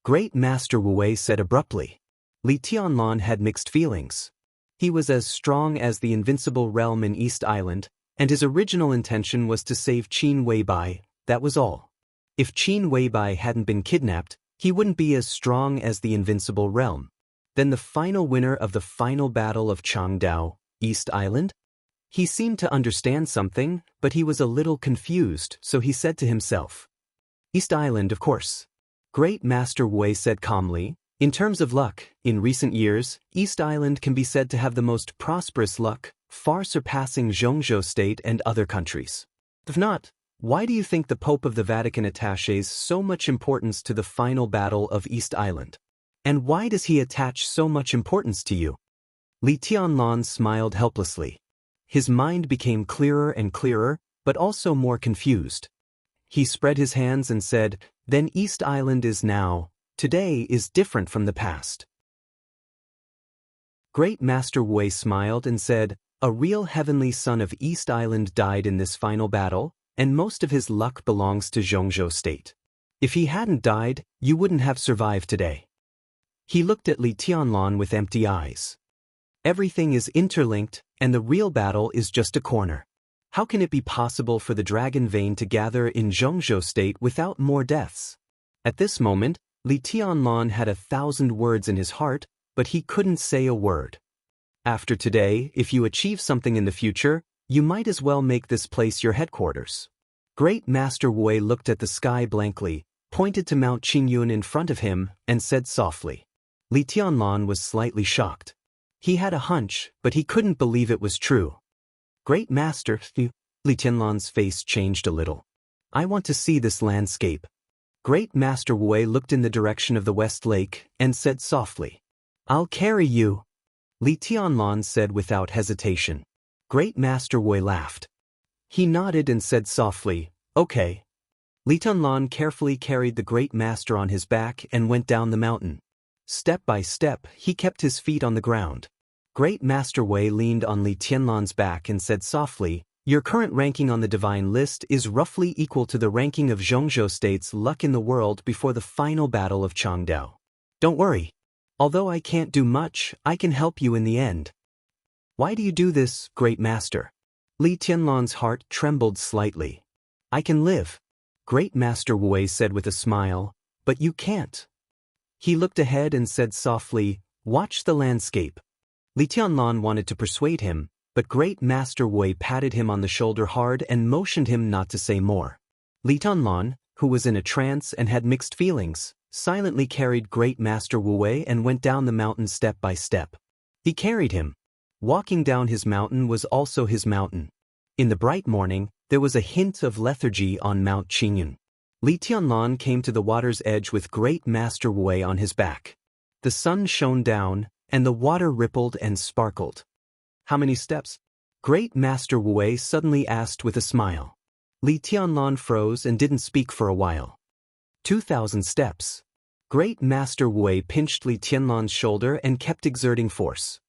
Speaker 1: Great Master Wu said abruptly. Li Tianlan had mixed feelings. He was as strong as the invincible realm in East Island, and his original intention was to save Qin Weibai, that was all. If Qin Weibai hadn't been kidnapped, he wouldn't be as strong as the invincible realm. Then the final winner of the final battle of Changdao, East Island? He seemed to understand something, but he was a little confused, so he said to himself. East Island, of course. Great Master Wu said calmly, in terms of luck, in recent years, East Island can be said to have the most prosperous luck, far surpassing Xianxia state and other countries. If not, why do you think the Pope of the Vatican attaches so much importance to the final battle of East Island? And why does he attach so much importance to you? Li Tianlan smiled helplessly. His mind became clearer and clearer, but also more confused. He spread his hands and said, then East Island is now, today is different from the past. Great Master Wu smiled and said, a real heavenly son of East Island died in this final battle, and most of his luck belongs to Xianxia state. If he hadn't died, you wouldn't have survived today. He looked at Li Tianlan with empty eyes. Everything is interlinked, and the real battle is just a corner. How can it be possible for the dragon vein to gather in Xianxia state without more deaths? At this moment, Li Tianlan had 1,000 words in his heart, but he couldn't say a word. After today, if you achieve something in the future, you might as well make this place your headquarters. Great Master Wu looked at the sky blankly, pointed to Mount Qingyun in front of him, and said softly. Li Tianlan was slightly shocked. He had a hunch, but he couldn't believe it was true. Great Master, Li Tianlan's face changed a little. I want to see this landscape. Great Master Wu looked in the direction of the West Lake and said softly. I'll carry you. Li Tianlan said without hesitation. Great Master Wu laughed. He nodded and said softly, okay. Li Tianlan carefully carried the Great Master on his back and went down the mountain. Step by step, he kept his feet on the ground. Great Master Wu leaned on Li Tianlan's back and said softly, your current ranking on the divine list is roughly equal to the ranking of Xianxia state's luck in the world before the final battle of Changdao. Don't worry. Although I can't do much, I can help you in the end. Why do you do this, Great Master? Li Tianlan's heart trembled slightly. I can live. Great Master Wu said with a smile, but you can't. He looked ahead and said softly, "Watch the landscape." Li Tianlan wanted to persuade him, but Great Master Wei patted him on the shoulder hard and motioned him not to say more. Li Tianlan, who was in a trance and had mixed feelings, silently carried Great Master Wu Wei and went down the mountain step by step. He carried him. Walking down his mountain was also his mountain. In the bright morning, there was a hint of lethargy on Mount Qingyun. Li Tianlan came to the water's edge with Great Master Wu Wei on his back. The sun shone down, and the water rippled and sparkled. "How many steps?" Great Master Wu Wei suddenly asked with a smile. Li Tianlan froze and didn't speak for a while. 2,000 steps. Great Master Wu Wei pinched Li Tianlan's shoulder and kept exerting force.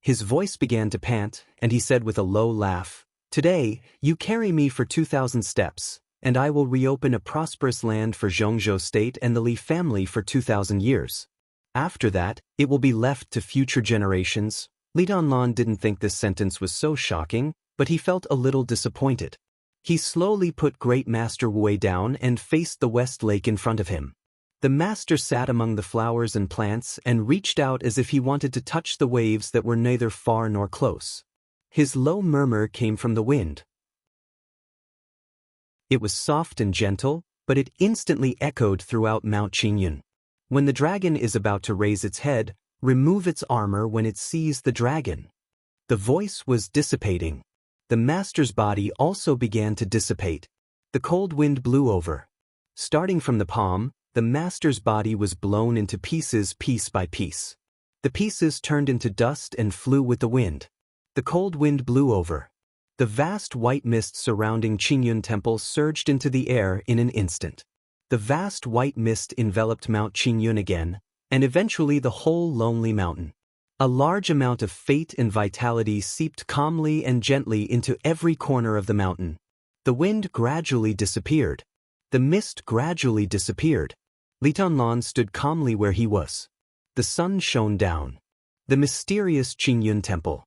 Speaker 1: His voice began to pant, and he said with a low laugh, "Today, you carry me for 2,000 steps, and I will reopen a prosperous land for Zhongzhou State and the Li family for 2,000 years. After that, it will be left to future generations." Li Tianlan didn't think this sentence was so shocking, but he felt a little disappointed. He slowly put Great Master Wu Wei down and faced the West Lake in front of him. The master sat among the flowers and plants and reached out as if he wanted to touch the waves that were neither far nor close. His low murmur came from the wind. It was soft and gentle, but it instantly echoed throughout Mount Qingyun. When the dragon is about to raise its head, remove its armor when it sees the dragon. The voice was dissipating. The master's body also began to dissipate. The cold wind blew over. Starting from the palm, the master's body was blown into pieces piece by piece. The pieces turned into dust and flew with the wind. The cold wind blew over. The vast white mist surrounding Qingyun Temple surged into the air in an instant. The vast white mist enveloped Mount Qingyun again, and eventually the whole lonely mountain. A large amount of fate and vitality seeped calmly and gently into every corner of the mountain. The wind gradually disappeared. The mist gradually disappeared. Li Tianlan stood calmly where he was. The sun shone down. The mysterious Qingyun Temple.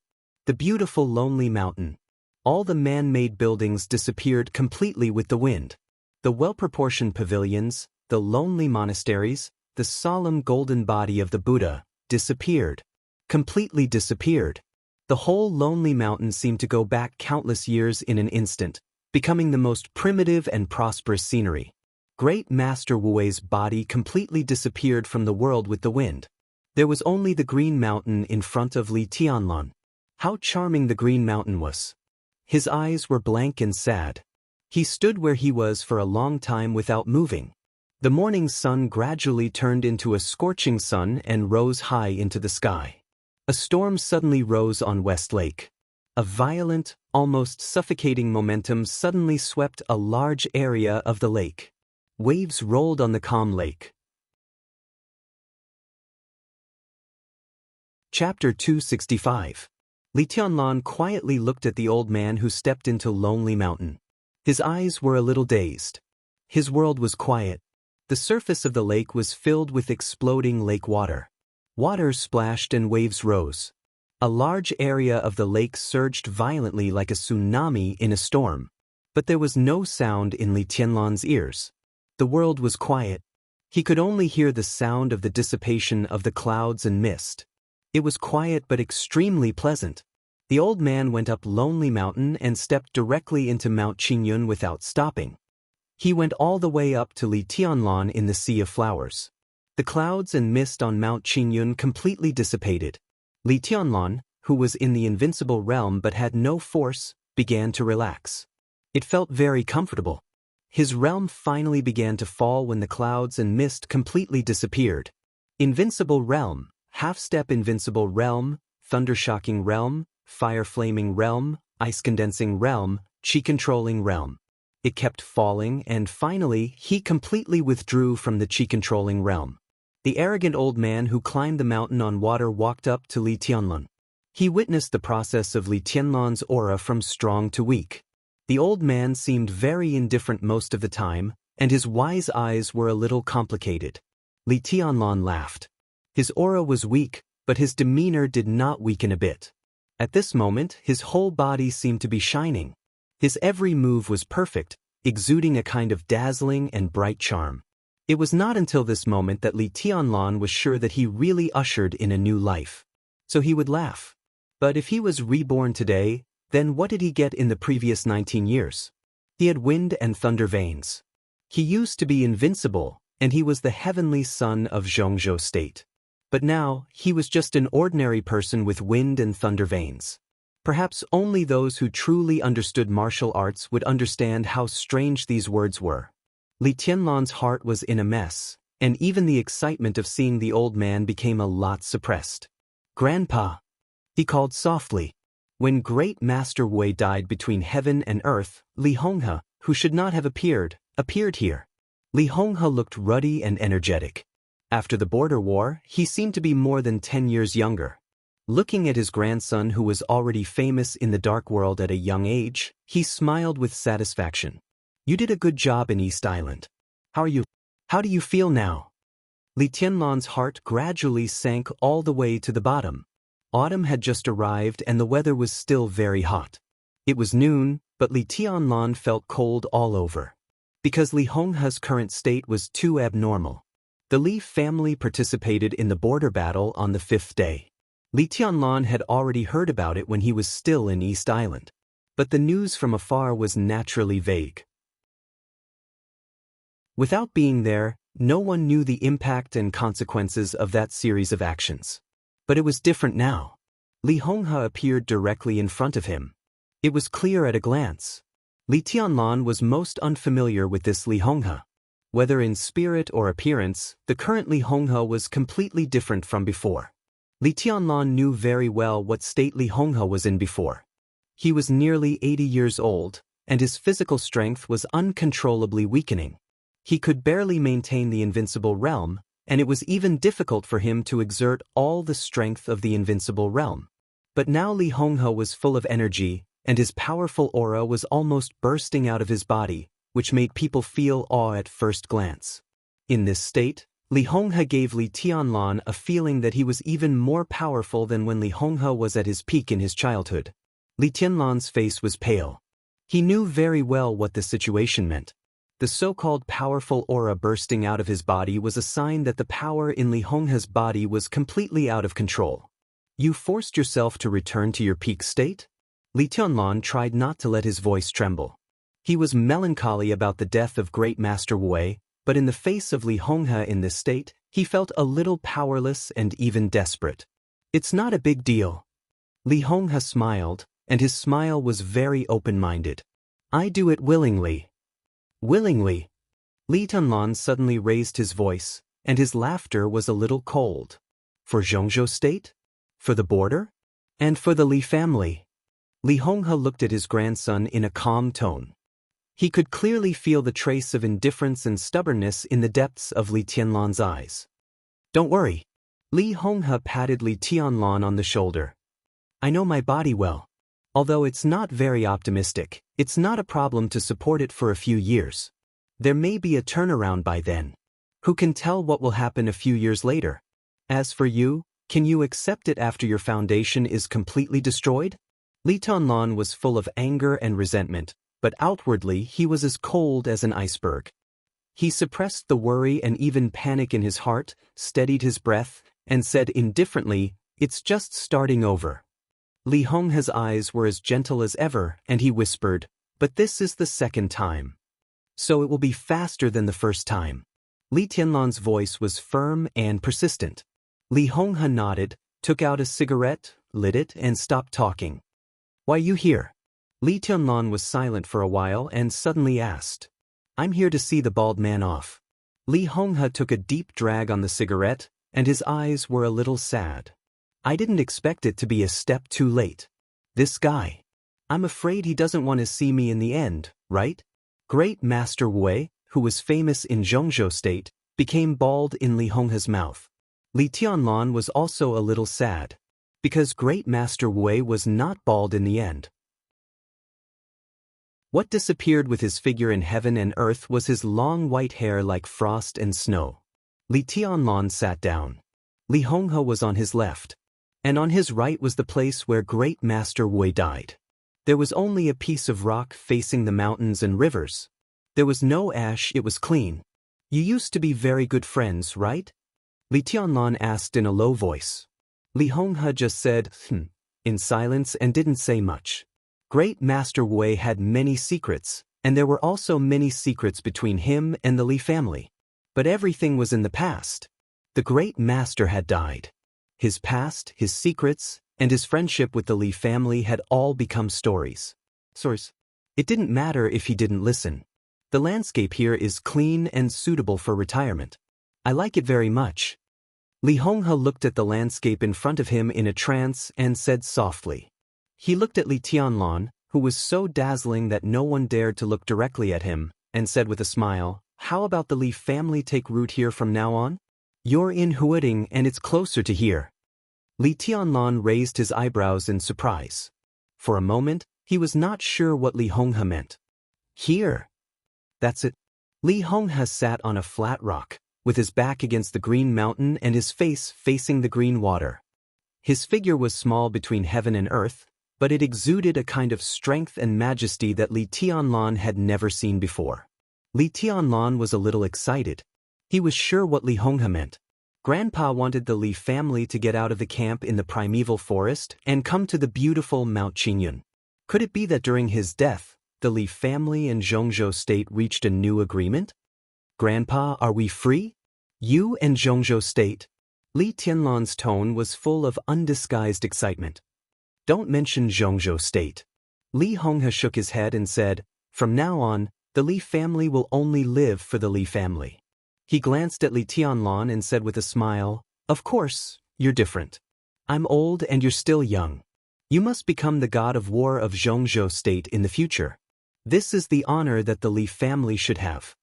Speaker 1: The beautiful lonely mountain. All the man-made buildings disappeared completely with the wind. The well-proportioned pavilions, the lonely monasteries, the solemn golden body of the Buddha, disappeared. Completely disappeared. The whole lonely mountain seemed to go back countless years in an instant, becoming the most primitive and prosperous scenery. Great Master Wu Wei's body completely disappeared from the world with the wind. There was only the green mountain in front of Li Tianlan. How charming the green mountain was. His eyes were blank and sad. He stood where he was for a long time without moving. The morning sun gradually turned into a scorching sun and rose high into the sky. A storm suddenly rose on West Lake. A violent, almost suffocating momentum suddenly swept a large area of the lake. Waves rolled on the calm lake. Chapter 265. Li Tianlan quietly looked at the old man who stepped into Lonely Mountain. His eyes were a little dazed. His world was quiet. The surface of the lake was filled with exploding lake water. Water splashed and waves rose. A large area of the lake surged violently like a tsunami in a storm. But there was no sound in Li Tianlan's ears. The world was quiet. He could only hear the sound of the dissipation of the clouds and mist. It was quiet but extremely pleasant. The old man went up Lonely Mountain and stepped directly into Mount Qingyun without stopping. He went all the way up to Li Tianlan in the Sea of Flowers. The clouds and mist on Mount Qingyun completely dissipated. Li Tianlan, who was in the invincible realm but had no force, began to relax. It felt very comfortable. His realm finally began to fall when the clouds and mist completely disappeared. Invincible realm, half-step invincible realm, thunder-shocking realm, fire-flaming realm, ice-condensing realm, chi-controlling realm. It kept falling and finally he completely withdrew from the chi-controlling realm. The arrogant old man who climbed the mountain on water walked up to Li Tianlan. He witnessed the process of Li Tianlan's aura from strong to weak. The old man seemed very indifferent most of the time, and his wise eyes were a little complicated. Li Tianlan laughed. His aura was weak, but his demeanor did not weaken a bit. At this moment, his whole body seemed to be shining. His every move was perfect, exuding a kind of dazzling and bright charm. It was not until this moment that Li Tianlan was sure that he really ushered in a new life. So he would laugh. But if he was reborn today, then what did he get in the previous 19 years? He had wind and thunder veins. He used to be invincible, and he was the heavenly son of Zhongzhou State. But now, he was just an ordinary person with wind and thunder veins. Perhaps only those who truly understood martial arts would understand how strange these words were. Li Tianlan's heart was in a mess, and even the excitement of seeing the old man became a lot suppressed. "Grandpa," he called softly. When great Master Wei died between heaven and earth, Li Honghe, who should not have appeared here. Li Honghe looked ruddy and energetic. After the border war, he seemed to be more than 10 years younger. Looking at his grandson who was already famous in the dark world at a young age, he smiled with satisfaction. "You did a good job in East Island. How are you? How do you feel now?" Li Tianlan's heart gradually sank all the way to the bottom. Autumn had just arrived and the weather was still very hot. It was noon, but Li Tianlan felt cold all over. Because Li Honghe's current state was too abnormal. The Li family participated in the border battle on the 5th day. Li Tianlan had already heard about it when he was still in East Island. But the news from afar was naturally vague. Without being there, no one knew the impact and consequences of that series of actions. But it was different now. Li Honghe appeared directly in front of him. It was clear at a glance. Li Tianlan was most unfamiliar with this Li Honghe. Whether in spirit or appearance, the current Li Honghe was completely different from before. Li Tianlan knew very well what state Li Honghe was in before. He was nearly 80 years old, and his physical strength was uncontrollably weakening. He could barely maintain the invincible realm, and it was even difficult for him to exert all the strength of the invincible realm. But now Li Honghe was full of energy, and his powerful aura was almost bursting out of his body, which made people feel awe at first glance. In this state, Li Honghe gave Li Tianlan a feeling that he was even more powerful than when Li Honghe was at his peak in his childhood. Li Tianlan's face was pale. He knew very well what the situation meant. The so-called powerful aura bursting out of his body was a sign that the power in Li Honghe's body was completely out of control. "You forced yourself to return to your peak state?" Li Tianlan tried not to let his voice tremble. He was melancholy about the death of great Master Wei, but in the face of Li Honghe in this state, he felt a little powerless and even desperate. "It's not a big deal." Li Honghe smiled, and his smile was very open-minded. "I do it willingly." "Willingly?" Li Tianlan suddenly raised his voice, and his laughter was a little cold. "For Zhongzhou State? For the border? And for the Li family?" Li Honghe looked at his grandson in a calm tone. He could clearly feel the trace of indifference and stubbornness in the depths of Li Tianlan's eyes. "Don't worry." Li Honghe patted Li Tianlan on the shoulder. "I know my body well. Although it's not very optimistic, it's not a problem to support it for a few years. There may be a turnaround by then. Who can tell what will happen a few years later? As for you, can you accept it after your foundation is completely destroyed?" Li Tianlan was full of anger and resentment, but outwardly he was as cold as an iceberg. He suppressed the worry and even panic in his heart, steadied his breath, and said indifferently, "It's just starting over." Li Honghe's eyes were as gentle as ever, and he whispered, "But this is the second time. So it will be faster than the first time." Li Tianlan's voice was firm and persistent. Li Honghe nodded, took out a cigarette, lit it, and stopped talking. "Why are you here?" Li Tianlan was silent for a while and suddenly asked. "I'm here to see the bald man off." Li Honghe took a deep drag on the cigarette, and his eyes were a little sad. "I didn't expect it to be a step too late. This guy. I'm afraid he doesn't want to see me in the end, right?" Great Master Wei, who was famous in Zhongzhou State, became bald in Li Honghe's mouth. Li Tianlan was also a little sad, because Great Master Wei was not bald in the end. What disappeared with his figure in heaven and earth was his long white hair like frost and snow. Li Tianlan sat down. Li Honghe was on his left, and on his right was the place where Great Master Wei died. There was only a piece of rock facing the mountains and rivers. There was no ash, it was clean. You used to be very good friends, right? Li Tianlan asked in a low voice. Li Honghe just said, in silence and didn't say much. Great Master Wei had many secrets, and there were also many secrets between him and the Li family. But everything was in the past. The Great Master had died. His past, his secrets, and his friendship with the Li family had all become stories. It didn't matter if he didn't listen. The landscape here is clean and suitable for retirement. I like it very much. Li Honghe looked at the landscape in front of him in a trance and said softly. He looked at Li Tianlan, who was so dazzling that no one dared to look directly at him, and said with a smile, "How about the Li family take root here from now on? You're in Huading and it's closer to here." Li Tianlan raised his eyebrows in surprise. For a moment, he was not sure what Li Honghe meant. Here. That's it. Li Honghe sat on a flat rock, with his back against the green mountain and his face facing the green water. His figure was small between heaven and earth, but it exuded a kind of strength and majesty that Li Tianlan had never seen before. Li Tianlan was a little excited. He was sure what Li Honghe meant. Grandpa wanted the Li family to get out of the camp in the primeval forest and come to the beautiful Mount Qingyun. Could it be that during his death, the Li family and Zhongzhou state reached a new agreement? "Grandpa, are we free? You and Zhongzhou state?" Li Tianlan's tone was full of undisguised excitement. "Don't mention Zhongzhou state." Li Honghe shook his head and said, "From now on, the Li family will only live for the Li family." He glanced at Li Tianlan and said with a smile, "Of course, you're different. I'm old and you're still young. You must become the god of war of Zhongzhou state in the future. This is the honor that the Li family should have."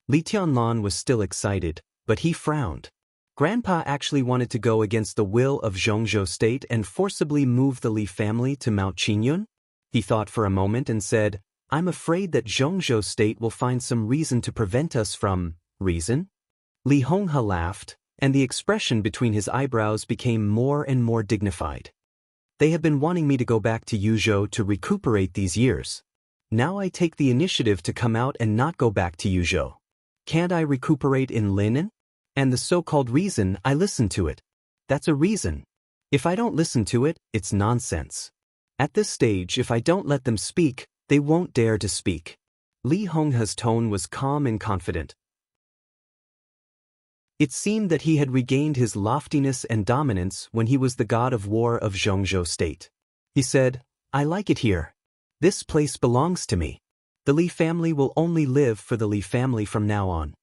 Speaker 1: Li Tianlan was still excited, but he frowned. Grandpa actually wanted to go against the will of Zhongzhou state and forcibly move the Li family to Mount Qingyun? He thought for a moment and said, "I'm afraid that Zhongzhou state will find some reason to prevent us from..." "Reason?" Li Honghe laughed, and the expression between his eyebrows became more and more dignified. "They have been wanting me to go back to Yuzhou to recuperate these years. Now I take the initiative to come out and not go back to Yuzhou. Can't I recuperate in Linen? And the so-called reason, I listen to it. That's a reason. If I don't listen to it, it's nonsense. At this stage, if I don't let them speak, they won't dare to speak." Li Honghe's tone was calm and confident. It seemed that he had regained his loftiness and dominance when he was the god of war of Zhongzhou state. He said, "I like it here. This place belongs to me. The Li family will only live for the Li family from now on."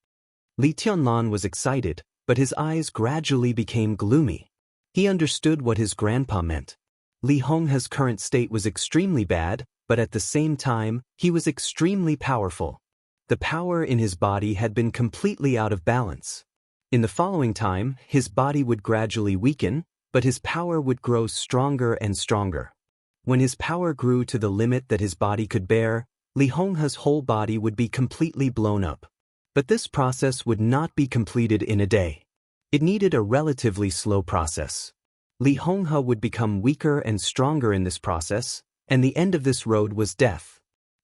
Speaker 1: Li Tianlan was excited, but his eyes gradually became gloomy. He understood what his grandpa meant. Li Honghe's current state was extremely bad, but at the same time, he was extremely powerful. The power in his body had been completely out of balance. In the following time, his body would gradually weaken, but his power would grow stronger and stronger. When his power grew to the limit that his body could bear, Li Honghe's whole body would be completely blown up. But this process would not be completed in a day. It needed a relatively slow process. Li Honghe would become weaker and stronger in this process, and the end of this road was death.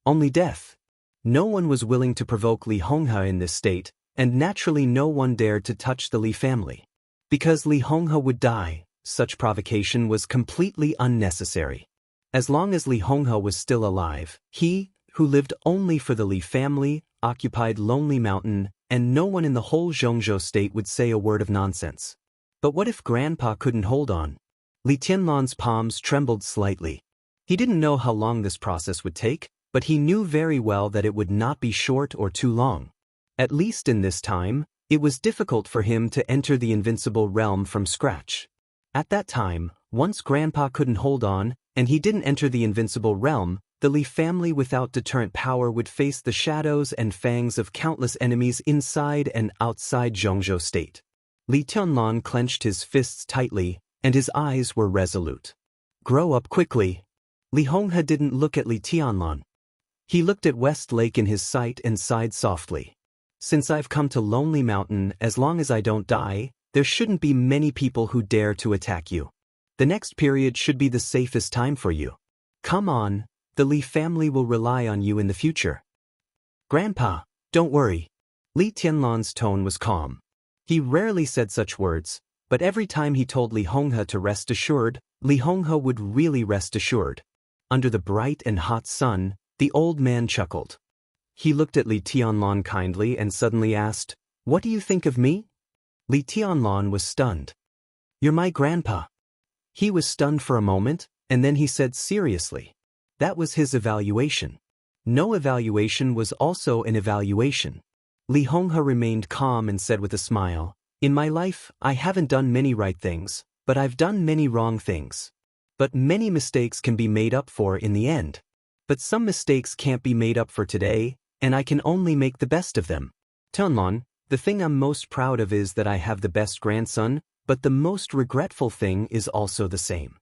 Speaker 1: Only death. No one was willing to provoke Li Honghe in this state, and naturally no one dared to touch the Li family. Because Li Honghe would die, such provocation was completely unnecessary. As long as Li Honghe was still alive, he, who lived only for the Li family, occupied Lonely Mountain, and no one in the whole Zhongzhou state would say a word of nonsense. But what if Grandpa couldn't hold on? Li Tianlan's palms trembled slightly. He didn't know how long this process would take, but he knew very well that it would not be short or too long. At least in this time, it was difficult for him to enter the invincible realm from scratch. At that time, once Grandpa couldn't hold on, and he didn't enter the invincible realm, the Li family without deterrent power would face the shadows and fangs of countless enemies inside and outside Zhongzhou state. Li Tianlan clenched his fists tightly, and his eyes were resolute. "Grow up quickly." Li Honghe didn't look at Li Tianlan. He looked at West Lake in his sight and sighed softly. "Since I've come to Lonely Mountain, as long as I don't die, there shouldn't be many people who dare to attack you. The next period should be the safest time for you. Come on, the Li family will rely on you in the future." "Grandpa, don't worry." Li Tianlan's tone was calm. He rarely said such words, but every time he told Li Honghe to rest assured, Li Honghe would really rest assured. Under the bright and hot sun, the old man chuckled. He looked at Li Tianlan kindly and suddenly asked, "What do you think of me?" Li Tianlan was stunned. "You're my grandpa." He was stunned for a moment, and then he said seriously. That was his evaluation. No evaluation was also an evaluation. Li Honghe remained calm and said with a smile, "In my life, I haven't done many right things, but I've done many wrong things. But many mistakes can be made up for in the end. But some mistakes can't be made up for today, and I can only make the best of them. Tianlan, the thing I'm most proud of is that I have the best grandson, but the most regretful thing is also the same.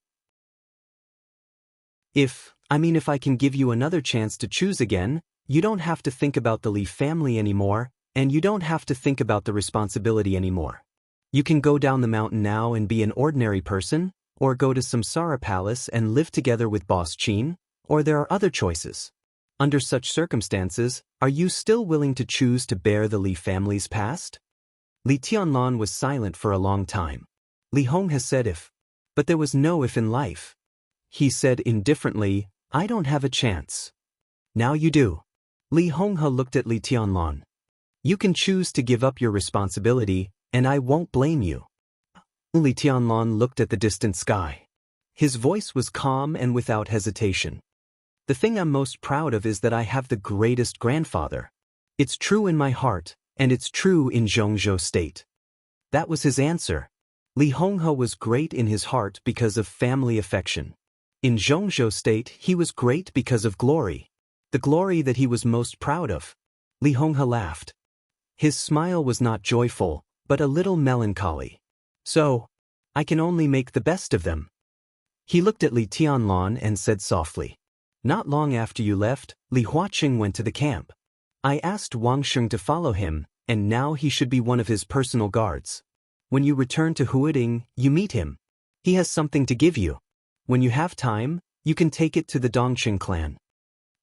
Speaker 1: If I can give you another chance to choose again, you don't have to think about the Li family anymore, and you don't have to think about the responsibility anymore. You can go down the mountain now and be an ordinary person, or go to Samsara Palace and live together with Boss Qin, or there are other choices. Under such circumstances, are you still willing to choose to bear the Li family's past?" Li Tianlan was silent for a long time. Li Honghe said if. But there was no if in life. He said indifferently, "I don't have a chance." "Now you do." Li Honghe looked at Li Tianlan. "You can choose to give up your responsibility, and I won't blame you." Li Tianlan looked at the distant sky. His voice was calm and without hesitation. "The thing I'm most proud of is that I have the greatest grandfather. It's true in my heart, and it's true in Zhongzhou State." That was his answer. Li Honghe was great in his heart because of family affection. In Zhongzhou State, he was great because of glory. The glory that he was most proud of. Li Honghe laughed. His smile was not joyful, but a little melancholy. "So, I can only make the best of them." He looked at Li Tianlan and said softly, "Not long after you left, Li Huaqing went to the camp. I asked Wang Sheng to follow him, and now he should be one of his personal guards. When you return to Huading, you meet him. He has something to give you. When you have time, you can take it to the Dongqing clan."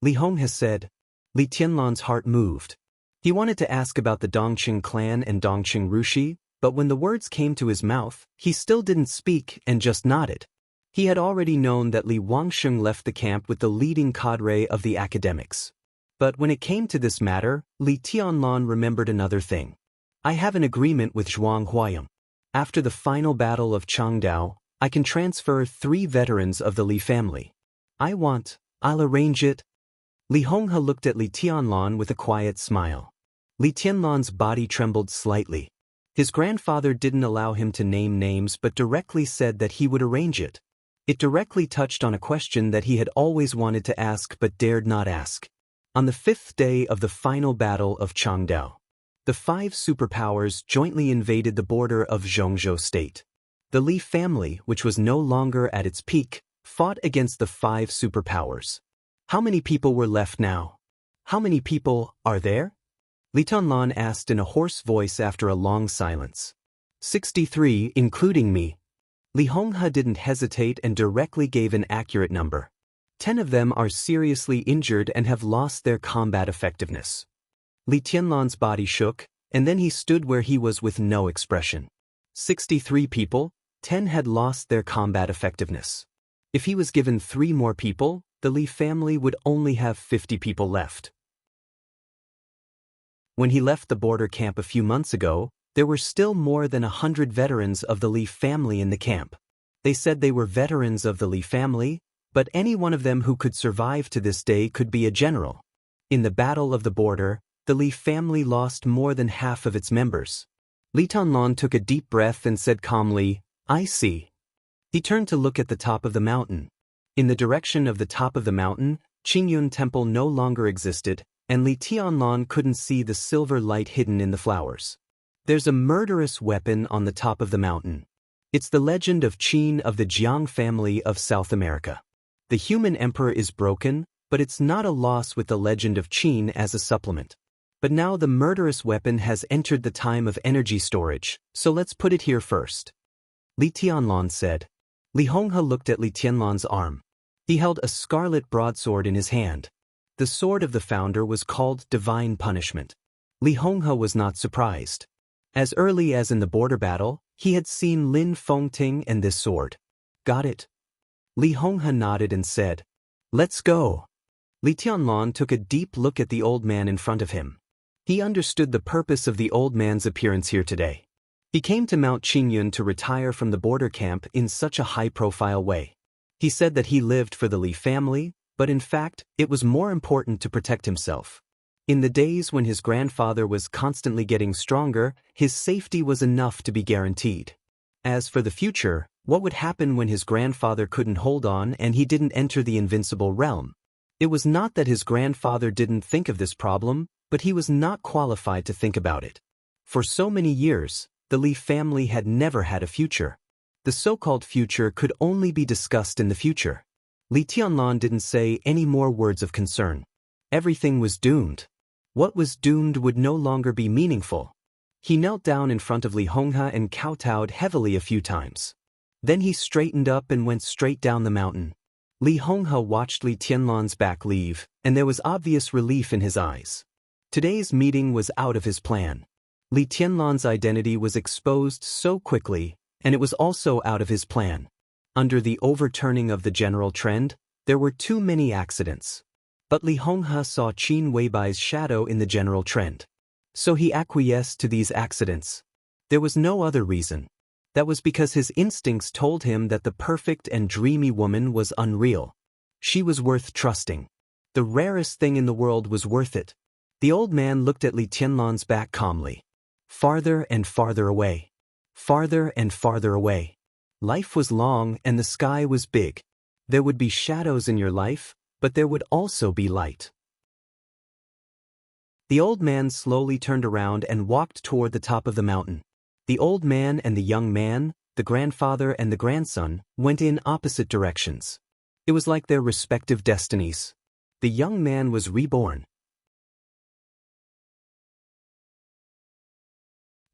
Speaker 1: Li Honghe said. Li Tianlan's heart moved. He wanted to ask about the Dongqing clan and Dongqing Rushi, but when the words came to his mouth, he still didn't speak and just nodded. He had already known that Li Wangsheng left the camp with the leading cadre of the academics. But when it came to this matter, Li Tianlan remembered another thing. "I have an agreement with Zhuang Huayang. After the final battle of Changdao, I can transfer 3 veterans of the Li family. I'll arrange it." Li Honghe looked at Li Tianlan with a quiet smile. Li Tianlan's body trembled slightly. His grandfather didn't allow him to name names but directly said that he would arrange it. It directly touched on a question that he had always wanted to ask but dared not ask. On the 5th day of the final battle of Changdao, the 5 superpowers jointly invaded the border of Zhongzhou State. The Li family, which was no longer at its peak, fought against the 5 superpowers. How many people were left now? How many people are there? Li Tianlan asked in a hoarse voice after a long silence. 63, including me. Li Honghe didn't hesitate and directly gave an accurate number. 10 of them are seriously injured and have lost their combat effectiveness. Li Tianlan's body shook, and then he stood where he was with no expression. 63 people, 10 had lost their combat effectiveness. If he was given 3 more people, the Li family would only have 50 people left. When he left the border camp a few months ago, there were still more than 100 veterans of the Li family in the camp. They said they were veterans of the Li family, but any one of them who could survive to this day could be a general. In the Battle of the Border, the Li family lost more than half of its members. Li Tianlan took a deep breath and said calmly, "I see." He turned to look at the top of the mountain. In the direction of the top of the mountain, Qingyun Temple no longer existed, and Li Tianlan couldn't see the silver light hidden in the flowers. There's a murderous weapon on the top of the mountain. It's the legend of Qin of the Jiang family of South America. The human emperor is broken, but it's not a loss with the legend of Qin as a supplement. But now the murderous weapon has entered the time of energy storage, so let's put it here first. Li Tianlan said. Li Honghe looked at Li Tianlan's arm. He held a scarlet broadsword in his hand. The sword of the founder was called Divine Punishment. Li Honghe was not surprised. As early as in the border battle, he had seen Lin Fengting and this sword. Got it? Li Honghe nodded and said, "Let's go." Li Tianlan took a deep look at the old man in front of him. He understood the purpose of the old man's appearance here today. He came to Mount Qingyun to retire from the border camp in such a high-profile way. He said that he lived for the Li family, but in fact, it was more important to protect himself. In the days when his grandfather was constantly getting stronger, his safety was enough to be guaranteed. As for the future, what would happen when his grandfather couldn't hold on and he didn't enter the invincible realm? It was not that his grandfather didn't think of this problem, but he was not qualified to think about it. For so many years, the Li family had never had a future. The so-called future could only be discussed in the future. Li Tianlan didn't say any more words of concern. Everything was doomed. What was doomed would no longer be meaningful. He knelt down in front of Li Honghe and kowtowed heavily a few times. Then he straightened up and went straight down the mountain. Li Honghe watched Li Tianlan's back leave, and there was obvious relief in his eyes. Today's meeting was out of his plan. Li Tianlan's identity was exposed so quickly, and it was also out of his plan. Under the overturning of the general trend, there were too many accidents. But Li Honghe saw Qin Weibai's shadow in the general trend. So he acquiesced to these accidents. There was no other reason. That was because his instincts told him that the perfect and dreamy woman was unreal. She was worth trusting. The rarest thing in the world was worth it. The old man looked at Li Tianlan's back calmly. Farther and farther away. Farther and farther away. Life was long and the sky was big. There would be shadows in your life, but there would also be light. The old man slowly turned around and walked toward the top of the mountain. The old man and the young man, the grandfather and the grandson, went in opposite directions. It was like their respective destinies. The young man was reborn.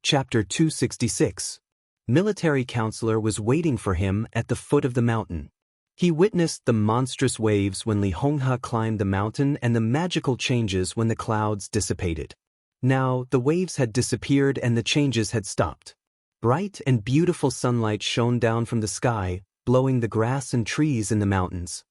Speaker 1: Chapter 266. Military counselor was waiting for him at the foot of the mountain. He witnessed the monstrous waves when Li Honghe climbed the mountain and the magical changes when the clouds dissipated. Now, the waves had disappeared and the changes had stopped. Bright and beautiful sunlight shone down from the sky, blowing the grass and trees in the mountains.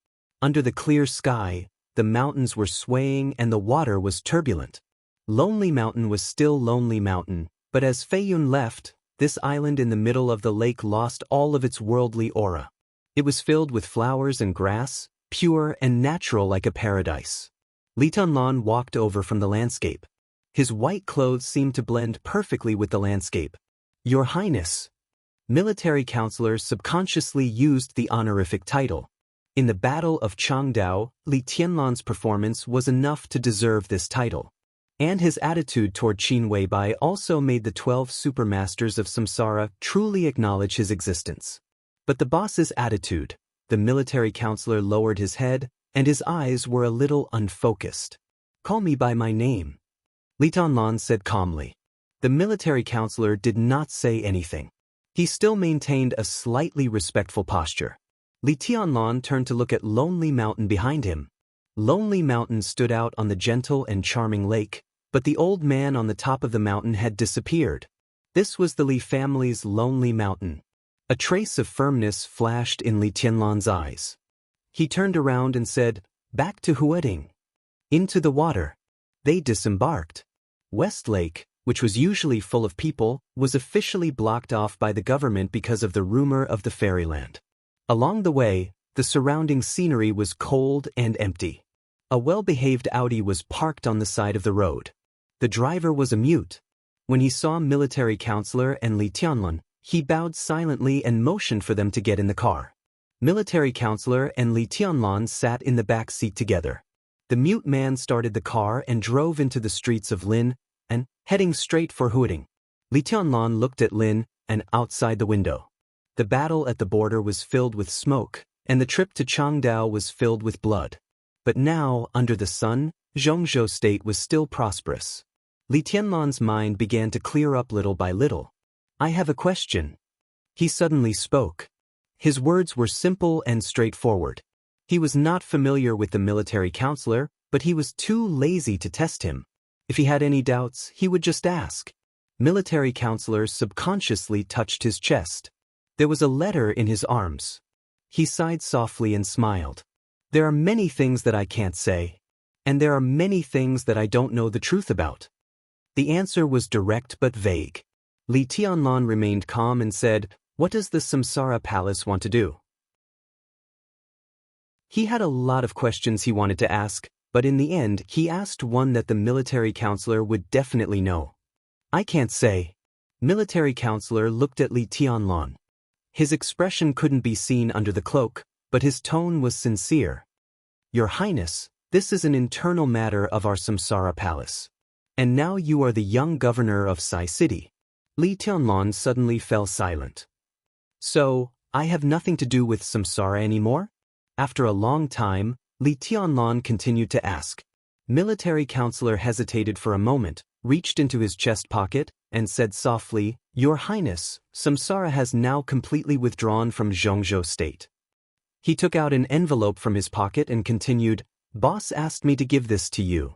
Speaker 1: Under the clear sky, the mountains were swaying and the water was turbulent. Lonely Mountain was still Lonely Mountain, but as Feiyun left, this island in the middle of the lake lost all of its worldly aura. It was filled with flowers and grass, pure and natural like a paradise. Li Tianlan walked over from the landscape. His white clothes seemed to blend perfectly with the landscape. "Your Highness." Military counselors subconsciously used the honorific title. In the Battle of Changdao, Li Tianlan's performance was enough to deserve this title. And his attitude toward Qin Weibai also made the 12 supermasters of samsara truly acknowledge his existence. But the boss's attitude, the military counselor lowered his head, and his eyes were a little unfocused. "Call me by my name," Li Tianlan said calmly. The military counselor did not say anything. He still maintained a slightly respectful posture. Li Tianlan turned to look at Lonely Mountain behind him. Lonely Mountain stood out on the gentle and charming lake, but the old man on the top of the mountain had disappeared. This was the Li family's Lonely Mountain. A trace of firmness flashed in Li Tianlan's eyes. He turned around and said, "Back to Hueding." Into the water. They disembarked. West Lake, which was usually full of people, was officially blocked off by the government because of the rumor of the fairyland. Along the way, the surrounding scenery was cold and empty. A well-behaved Audi was parked on the side of the road. The driver was a mute. When he saw military counselor and Li Tianlan, he bowed silently and motioned for them to get in the car. Military counselor and Li Tianlan sat in the back seat together. The mute man started the car and drove into the streets of Lin, and, heading straight for Hueding. Li Tianlan looked at Lin, and outside the window. The battle at the border was filled with smoke, and the trip to Changdao was filled with blood. But now, under the sun, Zhongzhou state was still prosperous. Li Tianlan's mind began to clear up little by little. "I have a question." He suddenly spoke. His words were simple and straightforward. He was not familiar with the military counselor, but he was too lazy to test him. If he had any doubts, he would just ask. Military counselor subconsciously touched his chest. There was a letter in his arms. He sighed softly and smiled. There are many things that I can't say. And there are many things that I don't know the truth about. The answer was direct but vague. Li Tianlan remained calm and said, "What does the Samsara Palace want to do?" He had a lot of questions he wanted to ask, but in the end he asked one that the military counselor would definitely know. "I can't say." Military counselor looked at Li Tianlan. His expression couldn't be seen under the cloak, but his tone was sincere. "Your Highness, this is an internal matter of our Samsara Palace. And now you are the young governor of Sai City." Li Tianlan suddenly fell silent. "So, I have nothing to do with Samsara anymore?" After a long time, Li Tianlan continued to ask. Military counselor hesitated for a moment, reached into his chest pocket, and said softly, "Your Highness, Samsara has now completely withdrawn from Zhongzhou State." He took out an envelope from his pocket and continued, "Boss asked me to give this to you."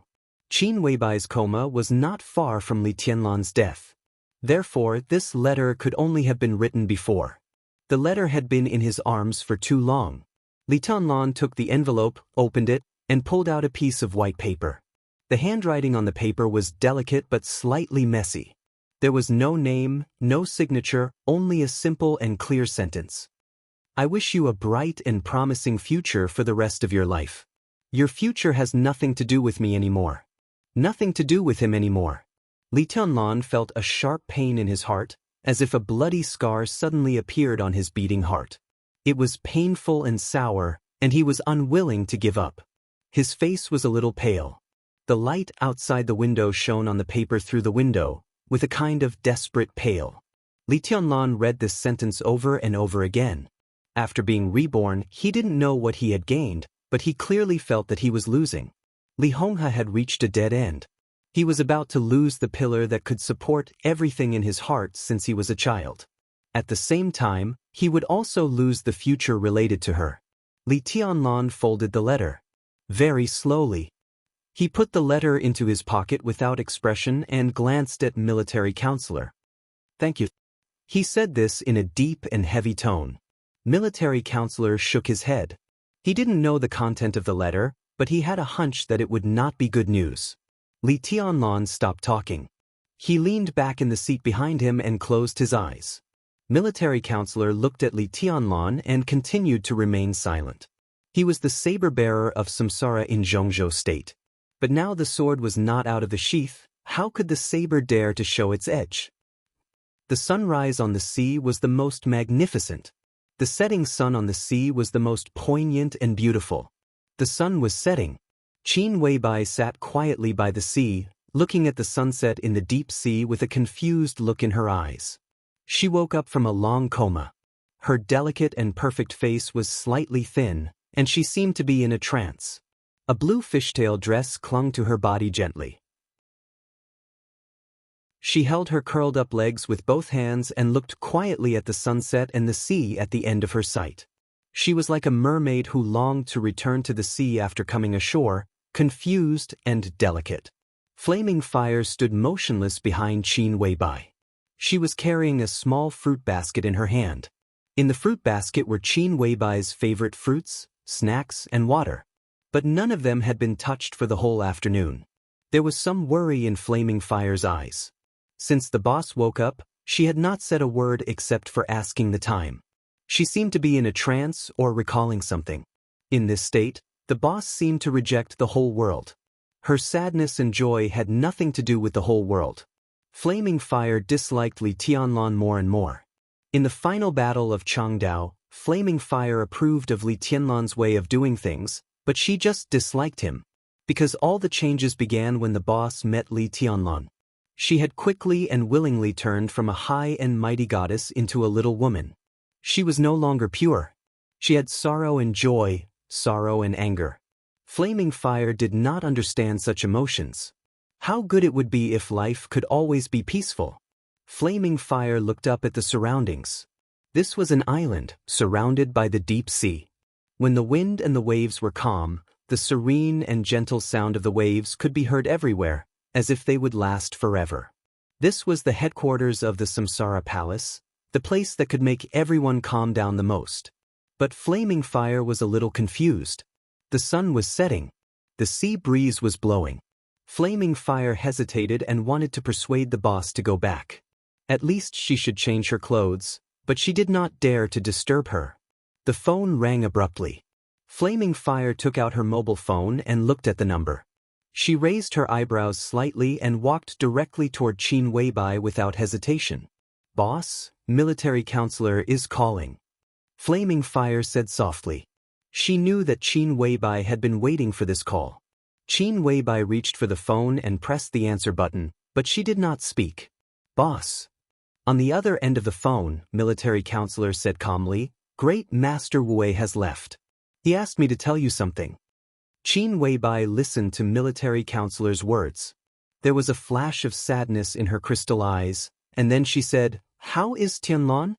Speaker 1: Qin Weibai's coma was not far from Li Tianlan's death. Therefore, this letter could only have been written before. The letter had been in his arms for too long. Li Tianlan took the envelope, opened it, and pulled out a piece of white paper. The handwriting on the paper was delicate but slightly messy. There was no name, no signature, only a simple and clear sentence. "I wish you a bright and promising future for the rest of your life. Your future has nothing to do with me anymore." Nothing to do with him anymore. Li Tianlan felt a sharp pain in his heart, as if a bloody scar suddenly appeared on his beating heart. It was painful and sour, and he was unwilling to give up. His face was a little pale. The light outside the window shone on the paper through the window, with a kind of desperate pale. Li Tianlan read this sentence over and over again. After being reborn, he didn't know what he had gained, but he clearly felt that he was losing. Li Honghe had reached a dead end. He was about to lose the pillar that could support everything in his heart since he was a child. At the same time, he would also lose the future related to her. Li Tianlan folded the letter. Very slowly. He put the letter into his pocket without expression and glanced at military counselor. "Thank you." He said this in a deep and heavy tone. Military counselor shook his head. He didn't know the content of the letter, but he had a hunch that it would not be good news. Li Tianlan stopped talking. He leaned back in the seat behind him and closed his eyes. Military counselor looked at Li Tianlan and continued to remain silent. He was the saber-bearer of Samsara in Zhongzhou State. But now the sword was not out of the sheath. How could the saber dare to show its edge? The sunrise on the sea was the most magnificent. The setting sun on the sea was the most poignant and beautiful. The sun was setting. Qin Weibai sat quietly by the sea, looking at the sunset in the deep sea with a confused look in her eyes. She woke up from a long coma. Her delicate and perfect face was slightly thin, and she seemed to be in a trance. A blue fishtail dress clung to her body gently. She held her curled-up legs with both hands and looked quietly at the sunset and the sea at the end of her sight. She was like a mermaid who longed to return to the sea after coming ashore, confused and delicate. Flaming fire stood motionless behind Qin Weibai. She was carrying a small fruit basket in her hand. In the fruit basket were Qin Weibai's favorite fruits, snacks, and water. But none of them had been touched for the whole afternoon. There was some worry in Flaming Fire's eyes. Since the boss woke up, she had not said a word except for asking the time. She seemed to be in a trance or recalling something. In this state, the boss seemed to reject the whole world. Her sadness and joy had nothing to do with the whole world. Flaming Fire disliked Li Tianlan more and more. In the final battle of Changdao, Flaming Fire approved of Li Tianlan's way of doing things, but she just disliked him. Because all the changes began when the boss met Li Tianlan. She had quickly and willingly turned from a high and mighty goddess into a little woman. She was no longer pure. She had sorrow and joy, sorrow and anger. Flaming Fire did not understand such emotions. How good it would be if life could always be peaceful. Flaming Fire looked up at the surroundings. This was an island, surrounded by the deep sea. When the wind and the waves were calm, the serene and gentle sound of the waves could be heard everywhere, as if they would last forever. This was the headquarters of the Samsara Palace, the place that could make everyone calm down the most. But Flaming Fire was a little confused. The sun was setting. The sea breeze was blowing. Flaming Fire hesitated and wanted to persuade the boss to go back. At least she should change her clothes, but she did not dare to disturb her. The phone rang abruptly. Flaming Fire took out her mobile phone and looked at the number. She raised her eyebrows slightly and walked directly toward Qin Weibai without hesitation. "Boss, military counselor is calling," Flaming Fire said softly. She knew that Qin Weibai had been waiting for this call. Qin Weibai reached for the phone and pressed the answer button, but she did not speak. "Boss." On the other end of the phone, military counselor said calmly, "Great Master Wu has left. He asked me to tell you something." Qin Weibai listened to military counselor's words. There was a flash of sadness in her crystal eyes, and then she said, "How is Tianlan?"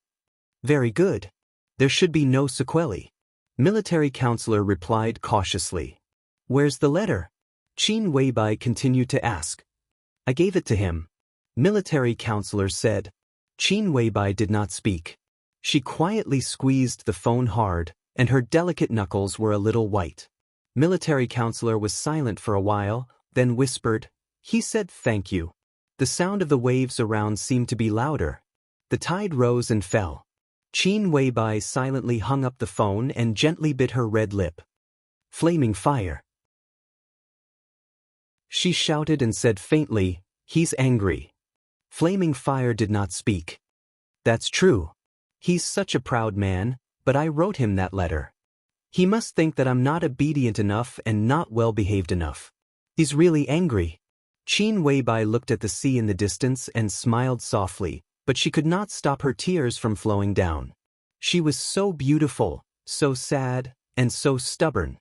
Speaker 1: "Very good. There should be no sequelae." Military counselor replied cautiously. "Where's the letter?" Qin Weibai continued to ask. "I gave it to him," military counselor said. Qin Weibai did not speak. She quietly squeezed the phone hard, and her delicate knuckles were a little white. Military counselor was silent for a while, then whispered, "He said thank you." The sound of the waves around seemed to be louder. The tide rose and fell. Qin Weibai silently hung up the phone and gently bit her red lip. "Flaming Fire," she shouted and said faintly, "He's angry." Flaming Fire did not speak. "That's true. He's such a proud man, but I wrote him that letter. He must think that I'm not obedient enough and not well-behaved enough. He's really angry." Qin Weibai looked at the sea in the distance and smiled softly, but she could not stop her tears from flowing down. She was so beautiful, so sad, and so stubborn.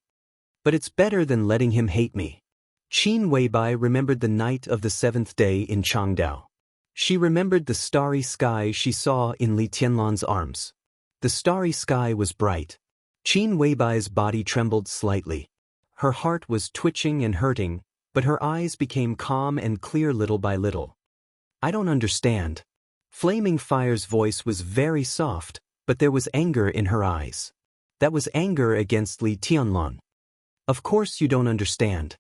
Speaker 1: "But it's better than letting him hate me." Qin Weibai remembered the night of the 7th day in Changdao. She remembered the starry sky she saw in Li Tianlan's arms. The starry sky was bright. Qin Weibai's body trembled slightly. Her heart was twitching and hurting, but her eyes became calm and clear little by little. "I don't understand." Flaming Fire's voice was very soft, but there was anger in her eyes. That was anger against Li Tianlan. "Of course you don't understand."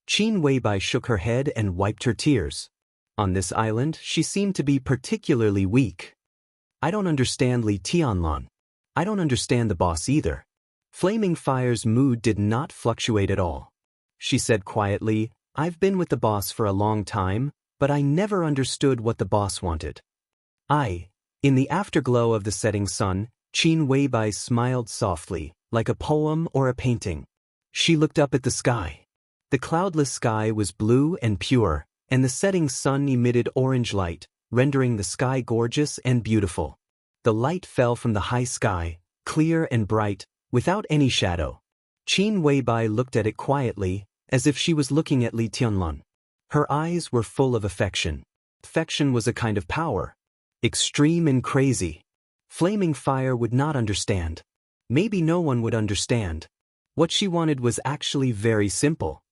Speaker 1: Qin Weibai shook her head and wiped her tears. On this island, she seemed to be particularly weak. "I don't understand Li Tianlan. I don't understand the boss either." Flaming Fire's mood did not fluctuate at all. She said quietly, "I've been with the boss for a long time, but I never understood what the boss wanted." In the afterglow of the setting sun, Qin Weibai smiled softly, like a poem or a painting. She looked up at the sky. The cloudless sky was blue and pure, and the setting sun emitted orange light, rendering the sky gorgeous and beautiful. The light fell from the high sky, clear and bright, without any shadow. Qin Weibai looked at it quietly, as if she was looking at Li Tianlan. Her eyes were full of affection. Affection was a kind of power. Extreme and crazy. Flaming Fire would not understand. Maybe no one would understand. What she wanted was actually very simple.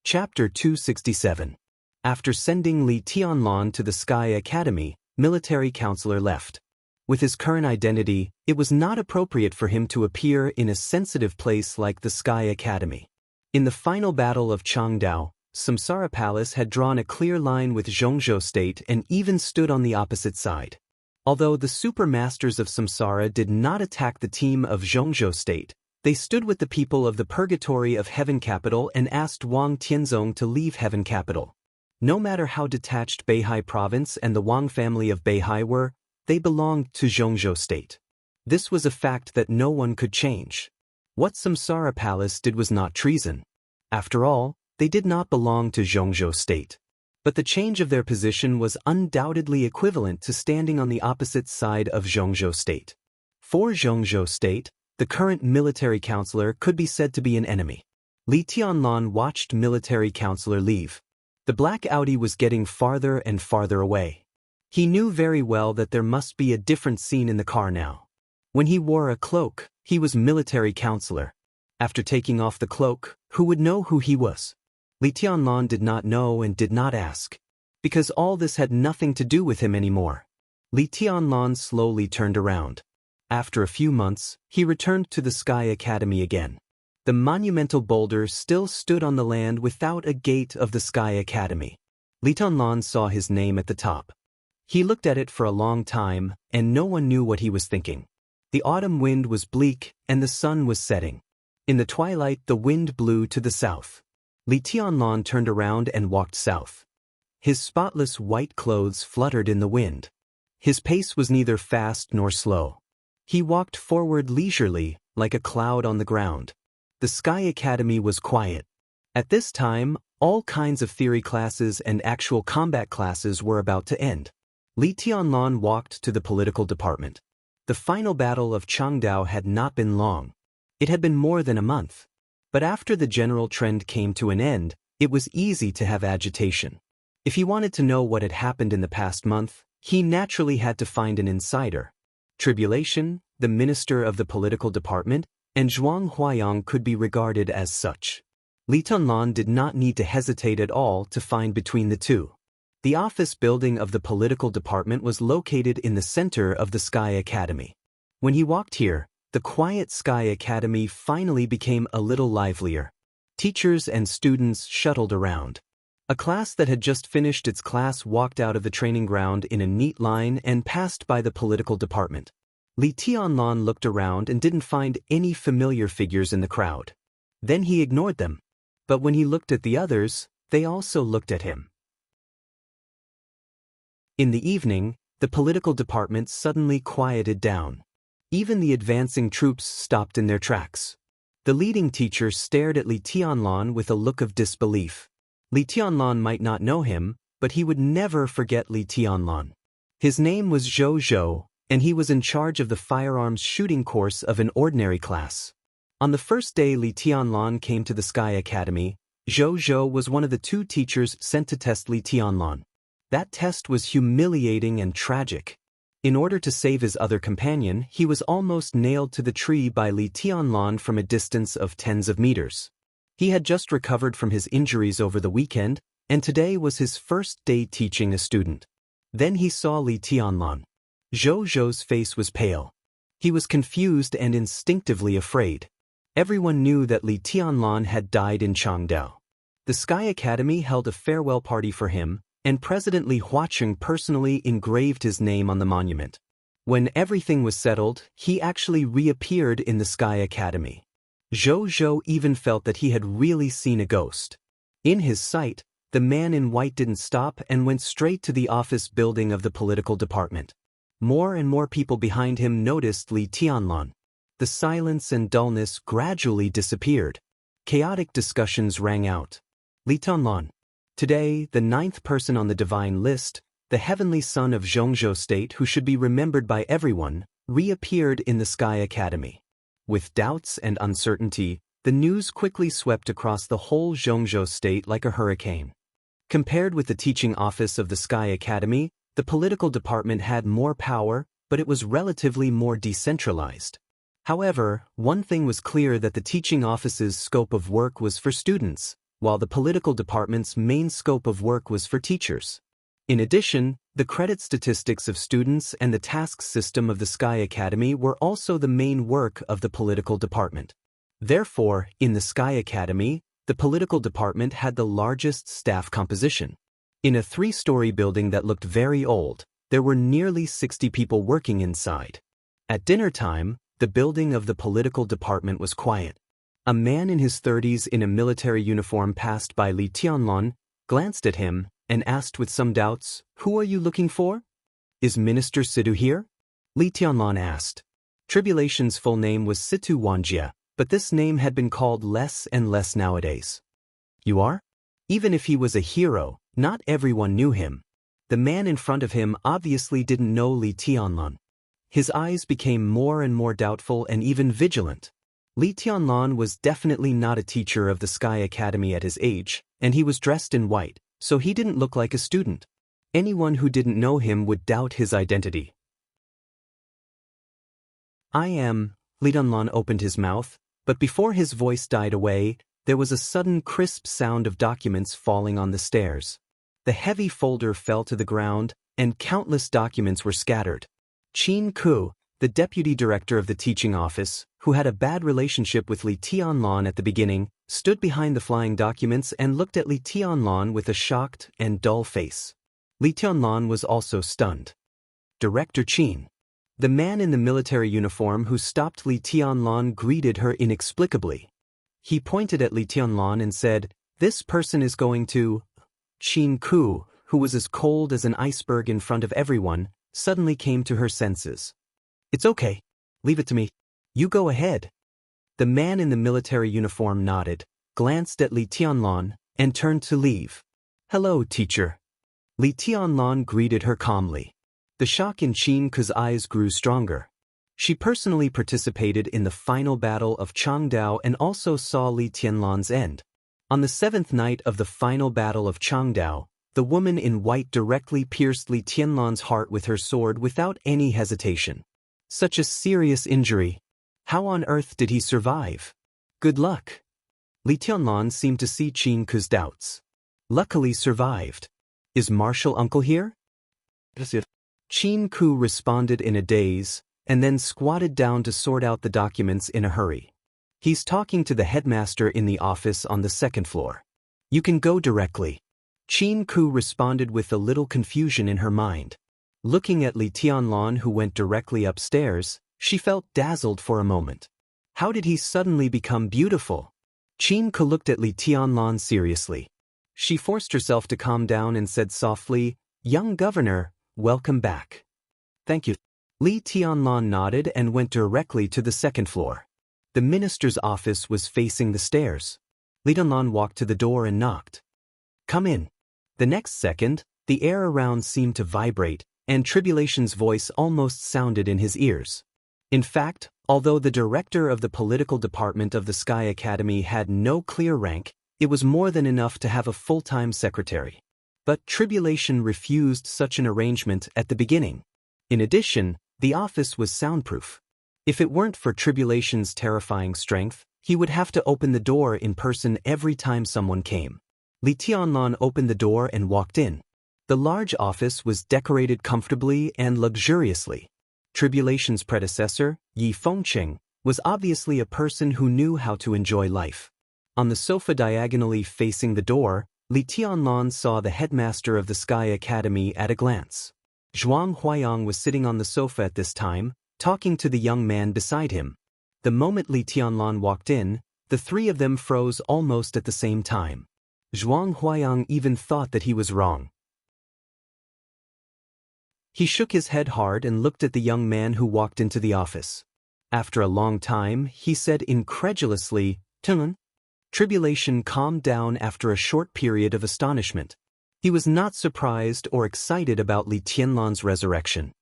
Speaker 1: Chapter 267. After sending Li Tianlan to the Sky Academy, military counselor left. With his current identity, it was not appropriate for him to appear in a sensitive place like the Sky Academy. In the final battle of Changdao, Samsara Palace had drawn a clear line with Zhongzhou State and even stood on the opposite side. Although the super masters of Samsara did not attack the team of Zhongzhou State, they stood with the people of the Purgatory of Heaven Capital and asked Wang Tianzong to leave Heaven Capital. No matter how detached Beihai Province and the Wang family of Beihai were, they belonged to Zhongzhou State. This was a fact that no one could change. What Samsara Palace did was not treason. After all, they did not belong to Zhongzhou State. But the change of their position was undoubtedly equivalent to standing on the opposite side of Zhongzhou State. For Zhongzhou State, the current military counselor could be said to be an enemy. Li Tianlan watched military counselor leave. The black Audi was getting farther and farther away. He knew very well that there must be a different scene in the car now. When he wore a cloak, he was military counselor. After taking off the cloak, who would know who he was? Li Tianlan did not know and did not ask, because all this had nothing to do with him anymore. Li Tianlan slowly turned around. After a few months, he returned to the Sky Academy again. The monumental boulder still stood on the land without a gate of the Sky Academy. Li Tianlan saw his name at the top. He looked at it for a long time, and no one knew what he was thinking. The autumn wind was bleak, and the sun was setting. In the twilight, the wind blew to the south. Li Tianlan turned around and walked south. His spotless white clothes fluttered in the wind. His pace was neither fast nor slow. He walked forward leisurely, like a cloud on the ground. The Sky Academy was quiet. At this time, all kinds of theory classes and actual combat classes were about to end. Li Tianlan walked to the political department. The final battle of Changdao had not been long. It had been more than a month. But after the general trend came to an end, it was easy to have agitation. If he wanted to know what had happened in the past month, he naturally had to find an insider. Tribulation, the minister of the political department, and Zhuang Huayang could be regarded as such. Li Tianlan did not need to hesitate at all to find between the two. The office building of the political department was located in the center of the Sky Academy. When he walked here, the quiet Sky Academy finally became a little livelier. Teachers and students shuttled around. A class that had just finished its class walked out of the training ground in a neat line and passed by the political department. Li Tianlan looked around and didn't find any familiar figures in the crowd. Then he ignored them. But when he looked at the others, they also looked at him. In the evening, the political department suddenly quieted down. Even the advancing troops stopped in their tracks. The leading teacher stared at Li Tianlan with a look of disbelief. Li Tianlan might not know him, but he would never forget Li Tianlan. His name was Zhou Zhou, and he was in charge of the firearms shooting course of an ordinary class. On the first day Li Tianlan came to the Sky Academy, Zhou Zhou was one of the two teachers sent to test Li Tianlan. That test was humiliating and tragic. In order to save his other companion, he was almost nailed to the tree by Li Tianlan from a distance of tens of meters. He had just recovered from his injuries over the weekend, and today was his first day teaching a student. Then he saw Li Tianlan. Zhou Zhou's face was pale. He was confused and instinctively afraid. Everyone knew that Li Tianlan had died in Changdao. The Sky Academy held a farewell party for him, and President Li Huaqing personally engraved his name on the monument. When everything was settled, he actually reappeared in the Sky Academy. Zhou Zhou even felt that he had really seen a ghost. In his sight, the man in white didn't stop and went straight to the office building of the political department. More and more people behind him noticed Li Tianlan. The silence and dullness gradually disappeared. Chaotic discussions rang out. Li Tianlan. Today, the 9th person on the divine list, the heavenly son of Zhongzhou State who should be remembered by everyone, reappeared in the Sky Academy. With doubts and uncertainty, the news quickly swept across the whole Zhongzhou State like a hurricane. Compared with the teaching office of the Sky Academy, the political department had more power, but it was relatively more decentralized. However, one thing was clear, that the teaching office's scope of work was for students, while the political department's main scope of work was for teachers. In addition, the credit statistics of students and the tasks system of the Sky Academy were also the main work of the political department. Therefore, in the Sky Academy, the political department had the largest staff composition. In a 3-story building that looked very old, there were nearly 60 people working inside. At dinner time, the building of the political department was quiet. A man in his 30s in a military uniform passed by Li Tianlan, glanced at him, and asked with some doubts, "Who are you looking for?" "Is Minister Situ here?" Li Tianlan asked. Tribulation's full name was Situ Wanjie, but this name had been called less and less nowadays. "You are?" Even if he was a hero, not everyone knew him. The man in front of him obviously didn't know Li Tianlan. His eyes became more and more doubtful and even vigilant. Li Tianlan was definitely not a teacher of the Sky Academy at his age, and he was dressed in white, so he didn't look like a student. Anyone who didn't know him would doubt his identity. "I am," Li Tianlan opened his mouth, But before his voice died away, there was a sudden crisp sound of documents falling on the stairs. The heavy folder fell to the ground, and countless documents were scattered. Qin Ku, the deputy director of the teaching office, who had a bad relationship with Li Tianlan at the beginning, stood behind the flying documents and looked at Li Tianlan with a shocked and dull face. Li Tianlan was also stunned. Director Qin. The man in the military uniform who stopped Li Tianlan greeted her inexplicably. He pointed at Li Tianlan and said, "This person is going to..." Qin Ku, who was as cold as an iceberg in front of everyone, suddenly came to her senses. "It's okay. Leave it to me. You go ahead." The man in the military uniform nodded, glanced at Li Tianlan, and turned to leave. "Hello, teacher." Li Tianlan greeted her calmly. The shock in Qin Ku's eyes grew stronger. She personally participated in the final battle of Changdao and also saw Li Tianlan's end. On the 7th night of the final battle of Changdao, the woman in white directly pierced Li Tianlan's heart with her sword without any hesitation. Such a serious injury. How on earth did he survive? Good luck. Li Tianlan seemed to see Qin Ku's doubts. Luckily survived. Is Marshal Uncle here? Qin Ku responded in a daze, and then squatted down to sort out the documents in a hurry. He's talking to the headmaster in the office on the 2nd floor. You can go directly. Qin Ku responded with a little confusion in her mind. Looking at Li Tianlan, who went directly upstairs, she felt dazzled for a moment. How did he suddenly become beautiful? Qin Ku looked at Li Tianlan seriously. She forced herself to calm down and said softly, "Young governor, welcome back." "Thank you." Li Tianlan nodded and went directly to the 2nd floor. The minister's office was facing the stairs. Li Tianlan walked to the door and knocked. "Come in." The next second, the air around seemed to vibrate, and Tribulation's voice almost sounded in his ears. In fact, although the director of the political department of the Sky Academy had no clear rank, it was more than enough to have a full-time secretary. But Tribulation refused such an arrangement at the beginning. In addition, the office was soundproof. If it weren't for Tribulation's terrifying strength, he would have to open the door in person every time someone came. Li Tianlan opened the door and walked in. The large office was decorated comfortably and luxuriously. Tribulation's predecessor, Yi Fengqing, was obviously a person who knew how to enjoy life. On the sofa diagonally facing the door, Li Tianlan saw the headmaster of the Sky Academy at a glance. Zhuang Huayang was sitting on the sofa at this time, talking to the young man beside him. The moment Li Tianlan walked in, the three of them froze almost at the same time. Zhuang Huayang even thought that he was wrong. He shook his head hard and looked at the young man who walked into the office. After a long time, he said incredulously, "Tungan?" Tribulation calmed down after a short period of astonishment. He was not surprised or excited about Li Tianlan's resurrection.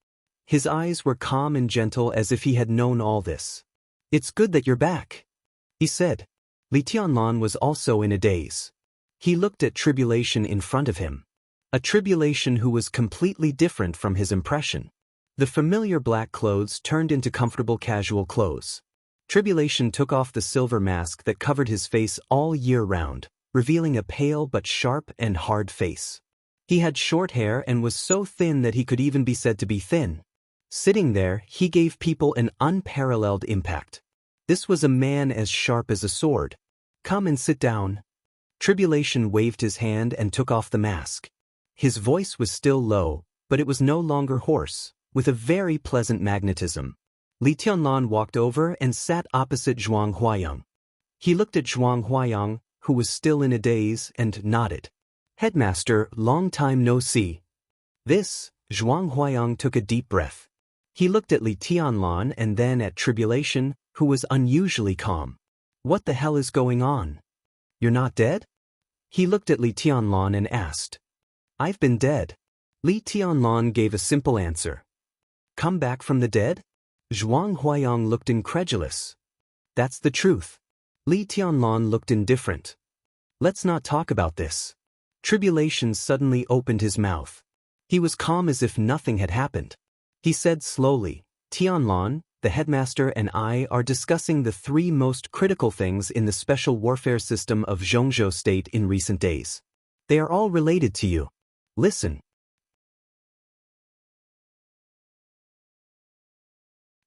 Speaker 1: His eyes were calm and gentle as if he had known all this. "It's good that you're back," he said. Li Tianlan was also in a daze. He looked at Tribulation in front of him. A Tribulation who was completely different from his impression. The familiar black clothes turned into comfortable casual clothes. Tribulation took off the silver mask that covered his face all year round, revealing a pale but sharp and hard face. He had short hair and was so thin that he could even be said to be thin. Sitting there, he gave people an unparalleled impact. This was a man as sharp as a sword. "Come and sit down." Tribulation waved his hand and took off the mask. His voice was still low, but it was no longer hoarse, with a very pleasant magnetism. Li Tianlan walked over and sat opposite Zhuang Huayang. He looked at Zhuang Huayang, who was still in a daze, and nodded. "Headmaster, long time no see." Zhuang Huayang took a deep breath. He looked at Li Tianlan and then at Tribulation, who was unusually calm. "What the hell is going on? You're not dead?" He looked at Li Tianlan and asked. "I've been dead." Li Tianlan gave a simple answer. "Come back from the dead?" Zhuang Huayang looked incredulous. "That's the truth." Li Tianlan looked indifferent. "Let's not talk about this." Tribulation suddenly opened his mouth. He was calm as if nothing had happened. He said slowly, "Tianlan, the headmaster and I are discussing the 3 most critical things in the special warfare system of Zhongzhou State in recent days. They are all related to you. Listen.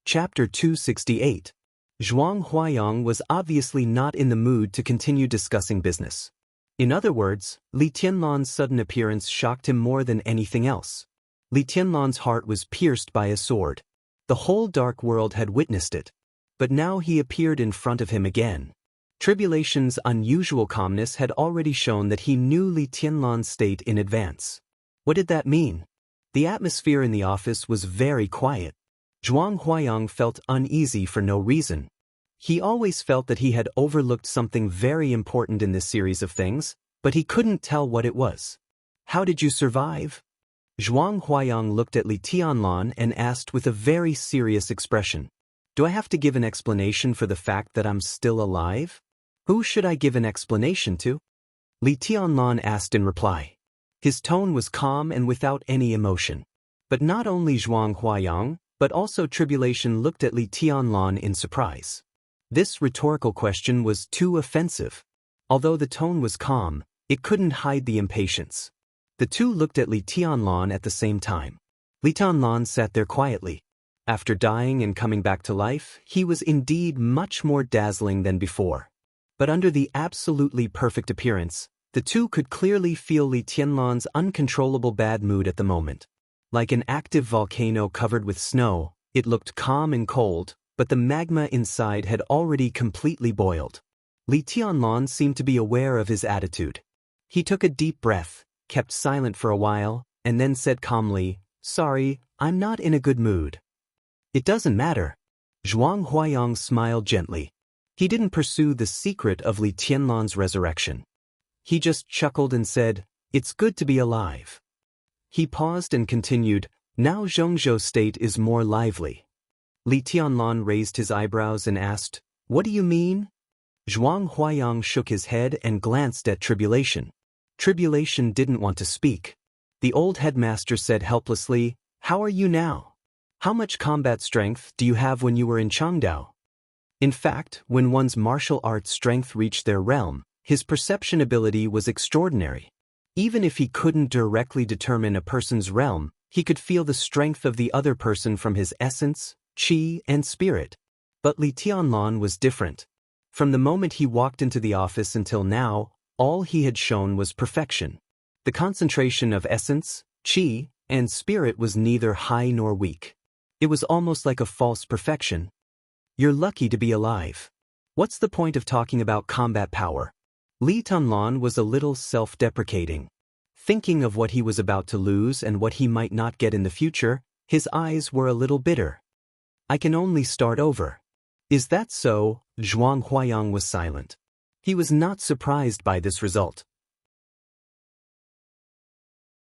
Speaker 1: Chapter 268. Zhuang Huayang was obviously not in the mood to continue discussing business. In other words, Li Tianlan's sudden appearance shocked him more than anything else. Li Tianlan's heart was pierced by a sword. The whole dark world had witnessed it. But now he appeared in front of him again. Tribulation's unusual calmness had already shown that he knew Li Tianlan's state in advance. What did that mean? The atmosphere in the office was very quiet. Zhuang Huayang felt uneasy for no reason. He always felt that he had overlooked something very important in this series of things, but he couldn't tell what it was. How did you survive? Zhuang Huayang looked at Li Tianlan and asked with a very serious expression. Do I have to give an explanation for the fact that I'm still alive? Who should I give an explanation to? Li Tianlan asked in reply. His tone was calm and without any emotion. But not only Zhuang Huayang, but also Tribulation looked at Li Tianlan in surprise. This rhetorical question was too offensive. Although the tone was calm, it couldn't hide the impatience. The two looked at Li Tianlan at the same time. Li Tianlan sat there quietly. After dying and coming back to life, he was indeed much more dazzling than before. But under the absolutely perfect appearance, the two could clearly feel Li Tianlan's uncontrollable bad mood at the moment. Like an active volcano covered with snow, it looked calm and cold, but the magma inside had already completely boiled. Li Tianlan seemed to be aware of his attitude. He took a deep breath, kept silent for a while, and then said calmly, "Sorry, I'm not in a good mood." "It doesn't matter." Zhuang Huayang smiled gently. He didn't pursue the secret of Li Tianlan's resurrection. He just chuckled and said, "It's good to be alive." He paused and continued, "Now Zhongzhou State is more lively." Li Tianlan raised his eyebrows and asked, "What do you mean?" Zhuang Huayang shook his head and glanced at Tribulation. Tribulation didn't want to speak. The old headmaster said helplessly, "How are you now? How much combat strength do you have when you were in Changdao?" In fact, when one's martial arts strength reached their realm, his perception ability was extraordinary. Even if he couldn't directly determine a person's realm, he could feel the strength of the other person from his essence, qi, and spirit. But Li Tianlan was different. From the moment he walked into the office until now, all he had shown was perfection. The concentration of essence, qi, and spirit was neither high nor weak. It was almost like a false perfection. "You're lucky to be alive. What's the point of talking about combat power?" Li Tianlan was a little self-deprecating. Thinking of what he was about to lose and what he might not get in the future, his eyes were a little bitter. "I can only start over." "Is that so?" Zhuang Huayang was silent. He was not surprised by this result.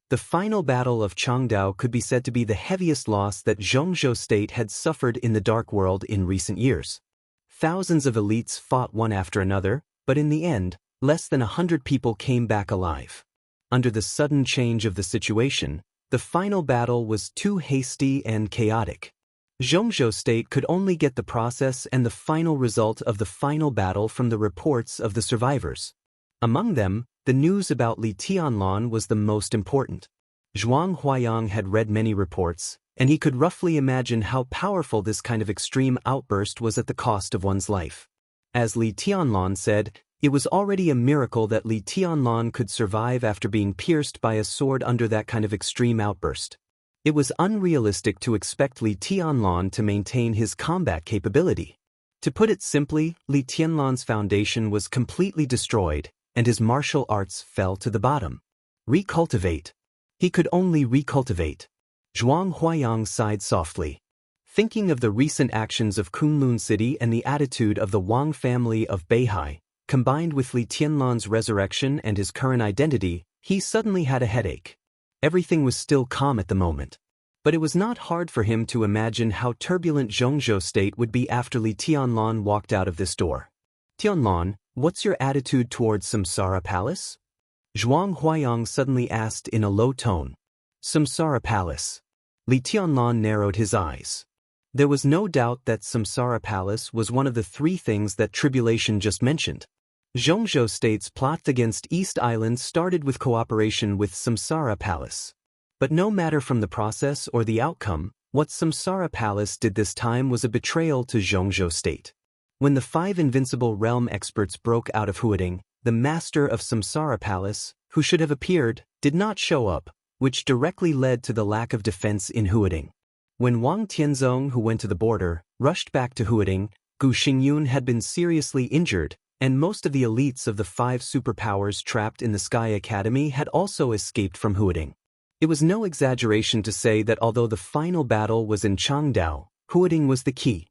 Speaker 1: The final battle of Changdao could be said to be the heaviest loss that Zhongzhou State had suffered in the Dark World in recent years. Thousands of elites fought one after another, but in the end, less than 100 people came back alive. Under the sudden change of the situation, the final battle was too hasty and chaotic. Zhongzhou State could only get the process and the final result of the final battle from the reports of the survivors. Among them, the news about Li Tianlan was the most important. Zhuang Huayang had read many reports, and he could roughly imagine how powerful this kind of extreme outburst was at the cost of one's life. As Li Tianlan said, it was already a miracle that Li Tianlan could survive after being pierced by a sword under that kind of extreme outburst. It was unrealistic to expect Li Tianlan to maintain his combat capability. To put it simply, Li Tianlan's foundation was completely destroyed, and his martial arts fell to the bottom. Recultivate. He could only recultivate. Zhuang Huayang sighed softly. Thinking of the recent actions of Kunlun City and the attitude of the Wang family of Beihai, combined with Li Tianlan's resurrection and his current identity, he suddenly had a headache. Everything was still calm at the moment. But it was not hard for him to imagine how turbulent Zhongzhou State would be after Li Tianlan walked out of this door. "Tianlan, what's your attitude towards Samsara Palace?" Zhuang Huayang suddenly asked in a low tone. "Samsara Palace." Li Tianlan narrowed his eyes. There was no doubt that Samsara Palace was one of the three things that Tribulation just mentioned. Zhongzhou State's plot against East Island started with cooperation with Samsara Palace. But no matter from the process or the outcome, what Samsara Palace did this time was a betrayal to Zhongzhou State. When the 5 invincible realm experts broke out of Huading, the master of Samsara Palace, who should have appeared, did not show up, which directly led to the lack of defense in Huading. When Wang Tianzong, who went to the border, rushed back to Huading, Gu Xingyun had been seriously injured, and most of the elites of the 5 superpowers trapped in the Sky Academy had also escaped from Huading. It was no exaggeration to say that although the final battle was in Changdao, Huading was the key.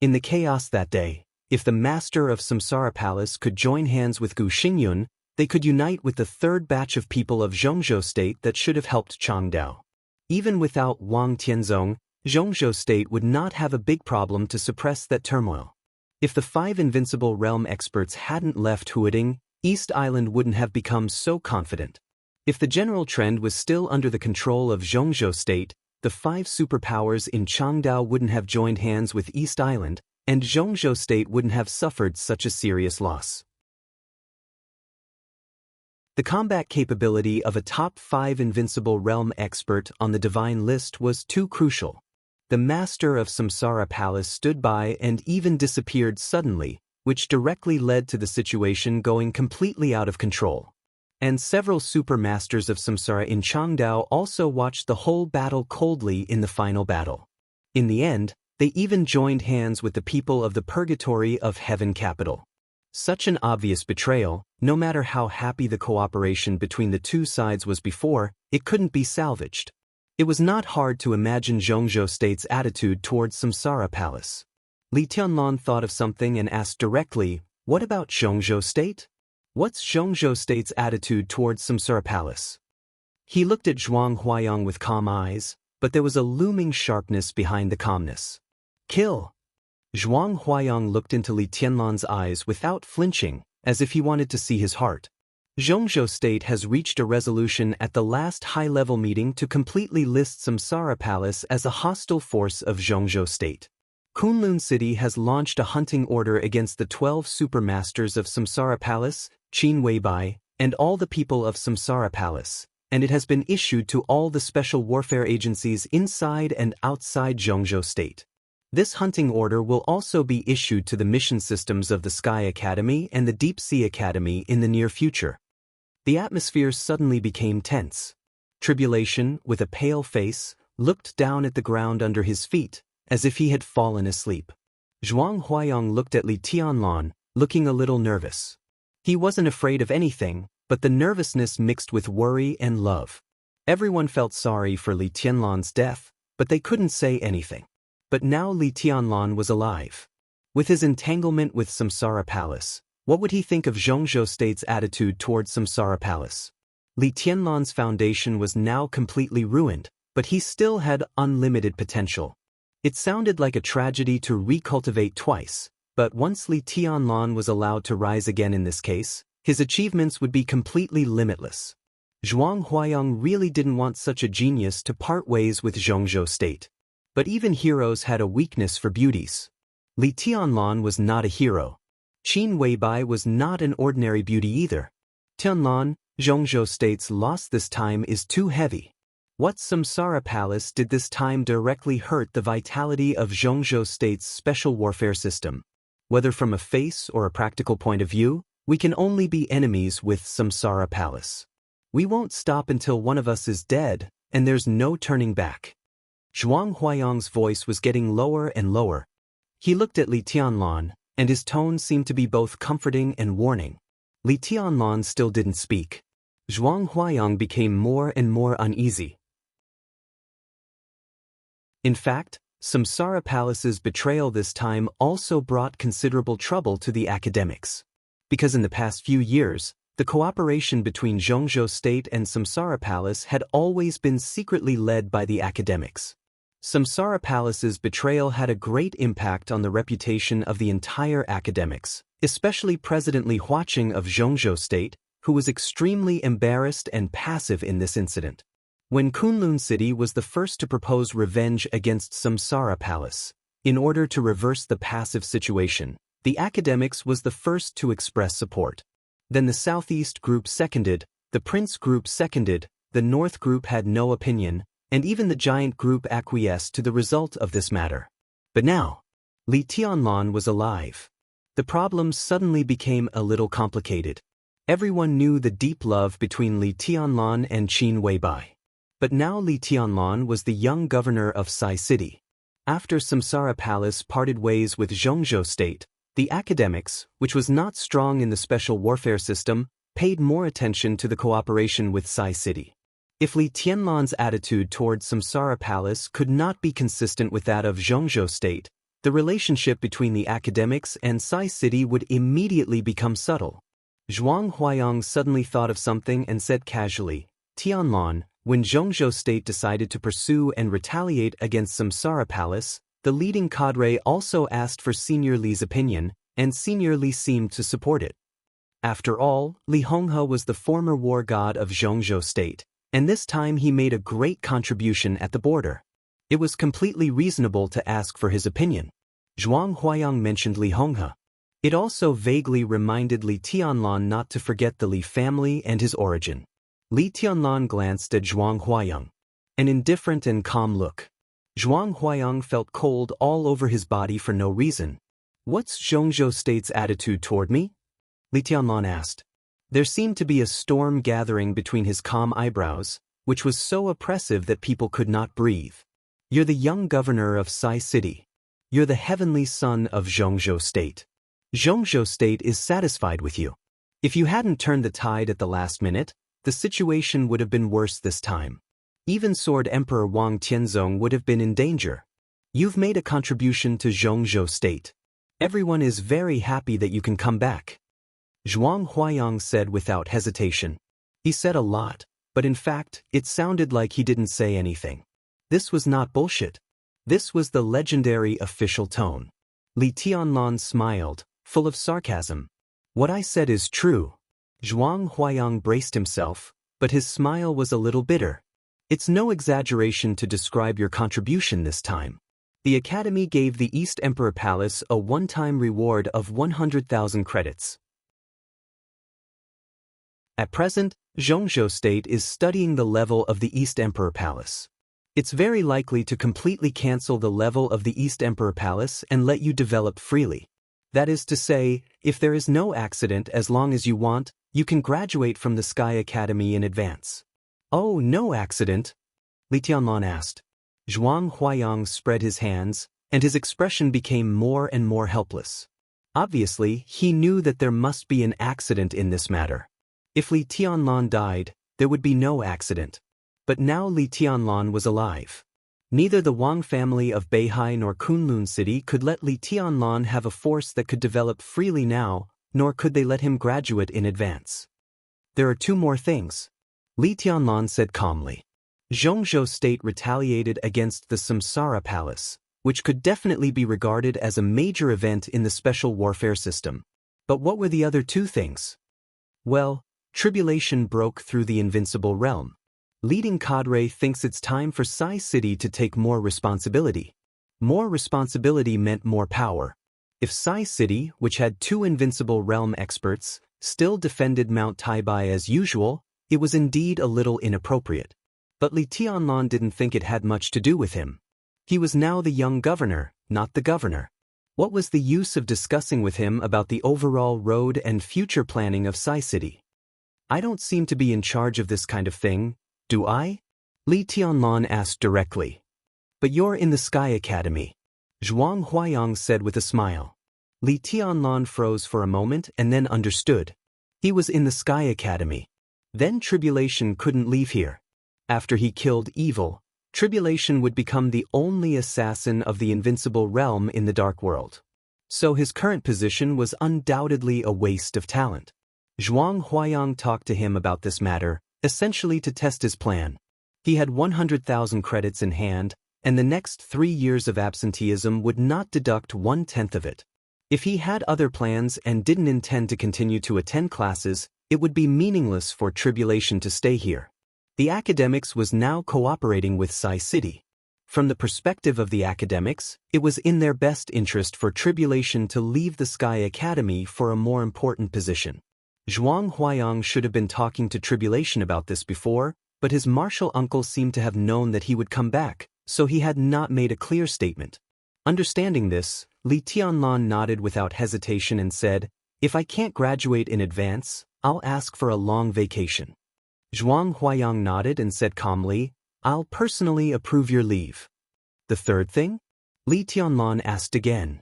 Speaker 1: In the chaos that day, if the master of Samsara Palace could join hands with Gu Xingyun, they could unite with the third batch of people of Zhongzhou State that should have helped Changdao. Even without Wang Tianzong, Zhongzhou State would not have a big problem to suppress that turmoil. If the 5 invincible realm experts hadn't left Huading, East Island wouldn't have become so confident. If the general trend was still under the control of Zhongzhou State, the 5 superpowers in Changdao wouldn't have joined hands with East Island, and Zhongzhou State wouldn't have suffered such a serious loss. The combat capability of a top 5 invincible realm expert on the divine list was too crucial. The master of Samsara Palace stood by and even disappeared suddenly, which directly led to the situation going completely out of control. And several super masters of Samsara in Changdao also watched the whole battle coldly in the final battle. In the end, they even joined hands with the people of the purgatory of Heaven Capital. Such an obvious betrayal, no matter how happy the cooperation between the two sides was before, it couldn't be salvaged. It was not hard to imagine Zhongzhou State's attitude towards Samsara Palace. Li Tianlan thought of something and asked directly, "What about Zhongzhou State? What's Zhongzhou State's attitude towards Samsara Palace?" He looked at Zhuang Huayang with calm eyes, but there was a looming sharpness behind the calmness. "Kill." Zhuang Huayang looked into Li Tianlan's eyes without flinching, as if he wanted to see his heart. Zhongzhou State has reached a resolution at the last high-level meeting to completely list Samsara Palace as a hostile force of Zhongzhou State. Kunlun City has launched a hunting order against the 12 supermasters of Samsara Palace, Qin Weibai, and all the people of Samsara Palace, and it has been issued to all the special warfare agencies inside and outside Zhongzhou State. This hunting order will also be issued to the mission systems of the Sky Academy and the Deep Sea Academy in the near future. The atmosphere suddenly became tense. Tribulation, with a pale face, looked down at the ground under his feet, as if he had fallen asleep. Zhuang Huayang looked at Li Tianlan, looking a little nervous. He wasn't afraid of anything, but the nervousness mixed with worry and love. Everyone felt sorry for Li Tianlan's death, but they couldn't say anything. But now Li Tianlan was alive. With his entanglement with Samsara Palace, what would he think of Zhongzhou State's attitude towards Samsara Palace? Li Tianlan's foundation was now completely ruined, but he still had unlimited potential. It sounded like a tragedy to recultivate twice, but once Li Tianlan was allowed to rise again in this case, his achievements would be completely limitless. Zhuang Huayang really didn't want such a genius to part ways with Zhongzhou State. But even heroes had a weakness for beauties. Li Tianlan was not a hero. Qin Weibai was not an ordinary beauty either. Tianlan, Zhongzhou State's loss this time is too heavy. What Samsara Palace did this time directly hurt the vitality of Zhongzhou State's special warfare system. Whether from a face or a practical point of view, we can only be enemies with Samsara Palace. We won't stop until one of us is dead, and there's no turning back. Zhuang Huayang's voice was getting lower and lower. He looked at Li Tianlan, and his tone seemed to be both comforting and warning. Li Tianlan still didn't speak. Zhuang Huayang became more and more uneasy. In fact, Samsara Palace's betrayal this time also brought considerable trouble to the academics. Because in the past few years, the cooperation between Zhongzhou State and Samsara Palace had always been secretly led by the academics. Samsara Palace's betrayal had a great impact on the reputation of the entire academics, especially President Li Huaqing of Zhongzhou State, who was extremely embarrassed and passive in this incident. When Kunlun City was the first to propose revenge against Samsara Palace, In order to reverse the passive situation, the academics was the first to express support. Then the Southeast group seconded, the Prince group seconded, the North group had no opinion, and even the Giant group acquiesced to the result of this matter. But now, Li Tianlan was alive. The problem suddenly became a little complicated. Everyone knew the deep love between Li Tianlan and Qin Weibai. But now Li Tianlan was the young governor of Sai City. After Samsara Palace parted ways with Zhongzhou State, the academics, which was not strong in the special warfare system, paid more attention to the cooperation with Sai City. If Li Tianlan's attitude towards Samsara Palace could not be consistent with that of Zhongzhou State, the relationship between the academics and Sai City would immediately become subtle. Zhuang Huayang suddenly thought of something and said casually, Tianlan, when Zhongzhou State decided to pursue and retaliate against Samsara Palace, the leading cadre also asked for Senior Li's opinion, and Senior Li seemed to support it. After all, Li Honghe was the former war god of Zhongzhou State, and this time he made a great contribution at the border. It was completely reasonable to ask for his opinion. Zhuang Huayang mentioned Li Honghe. It also vaguely reminded Li Tianlan not to forget the Li family and his origin. Li Tianlan glanced at Zhuang Huayang. An indifferent and calm look. Zhuang Huayang felt cold all over his body for no reason. What's Zhongzhou State's attitude toward me? Li Tianlan asked. There seemed to be a storm gathering between his calm eyebrows, which was so oppressive that people could not breathe. You're the young governor of Sai City. You're the heavenly son of Zhongzhou State. Zhongzhou State is satisfied with you. If you hadn't turned the tide at the last minute, the situation would have been worse this time. Even Sword Emperor Wang Tianzong would have been in danger. You've made a contribution to Zhongzhou State. Everyone is very happy that you can come back. Zhuang Huayang said without hesitation. He said a lot, but in fact, it sounded like he didn't say anything. This was not bullshit. This was the legendary official tone. Li Tianlan smiled, full of sarcasm. What I said is true. Zhuang Huayang braced himself, but his smile was a little bitter. It's no exaggeration to describe your contribution this time. The Academy gave the East Emperor Palace a one-time reward of 100,000 credits. At present, Zhongzhou State is studying the level of the East Emperor Palace. It's very likely to completely cancel the level of the East Emperor Palace and let you develop freely. That is to say, if there is no accident as long as you want, you can graduate from the Sky Academy in advance. Oh, no accident? Li Tianlan asked. Zhuang Huayang spread his hands, and his expression became more and more helpless. Obviously, he knew that there must be an accident in this matter. If Li Tianlan died, there would be no accident. But now Li Tianlan was alive. Neither the Wang family of Beihai nor Kunlun City could let Li Tianlan have a force that could develop freely now, nor could they let him graduate in advance. There are two more things. Li Tianlan said calmly. Zhongzhou State retaliated against the Samsara Palace, which could definitely be regarded as a major event in the special warfare system. But what were the other two things? Well, tribulation broke through the invincible realm. Leading cadre thinks it's time for Sai City to take more responsibility. More responsibility meant more power. If Sai City, which had two invincible realm experts, still defended Mount Taibai as usual, it was indeed a little inappropriate. But Li Tianlan didn't think it had much to do with him. He was now the young governor, not the governor. What was the use of discussing with him about the overall road and future planning of Sai City? I don't seem to be in charge of this kind of thing, do I? Li Tianlan asked directly. But you're in the Sky Academy. Zhuang Huayang said with a smile. Li Tianlan froze for a moment and then understood. He was in the Sky Academy. Then Tribulation couldn't leave here. After he killed evil, Tribulation would become the only assassin of the invincible realm in the Dark World. So his current position was undoubtedly a waste of talent. Zhuang Huayang talked to him about this matter, essentially to test his plan. He had 100,000 credits in hand, and the next 3 years of absenteeism would not deduct 1/10 of it. If he had other plans and didn't intend to continue to attend classes, it would be meaningless for Tribulation to stay here. The academics was now cooperating with Sai City. From the perspective of the academics, it was in their best interest for Tribulation to leave the Sky Academy for a more important position. Zhuang Huayang should have been talking to Tribulation about this before, but his martial uncle seemed to have known that he would come back, so he had not made a clear statement. Understanding this, Li Tianlan nodded without hesitation and said, "If I can't graduate in advance, I'll ask for a long vacation." Zhuang Huayang nodded and said calmly, "I'll personally approve your leave." "The third thing?" Li Tianlan asked again.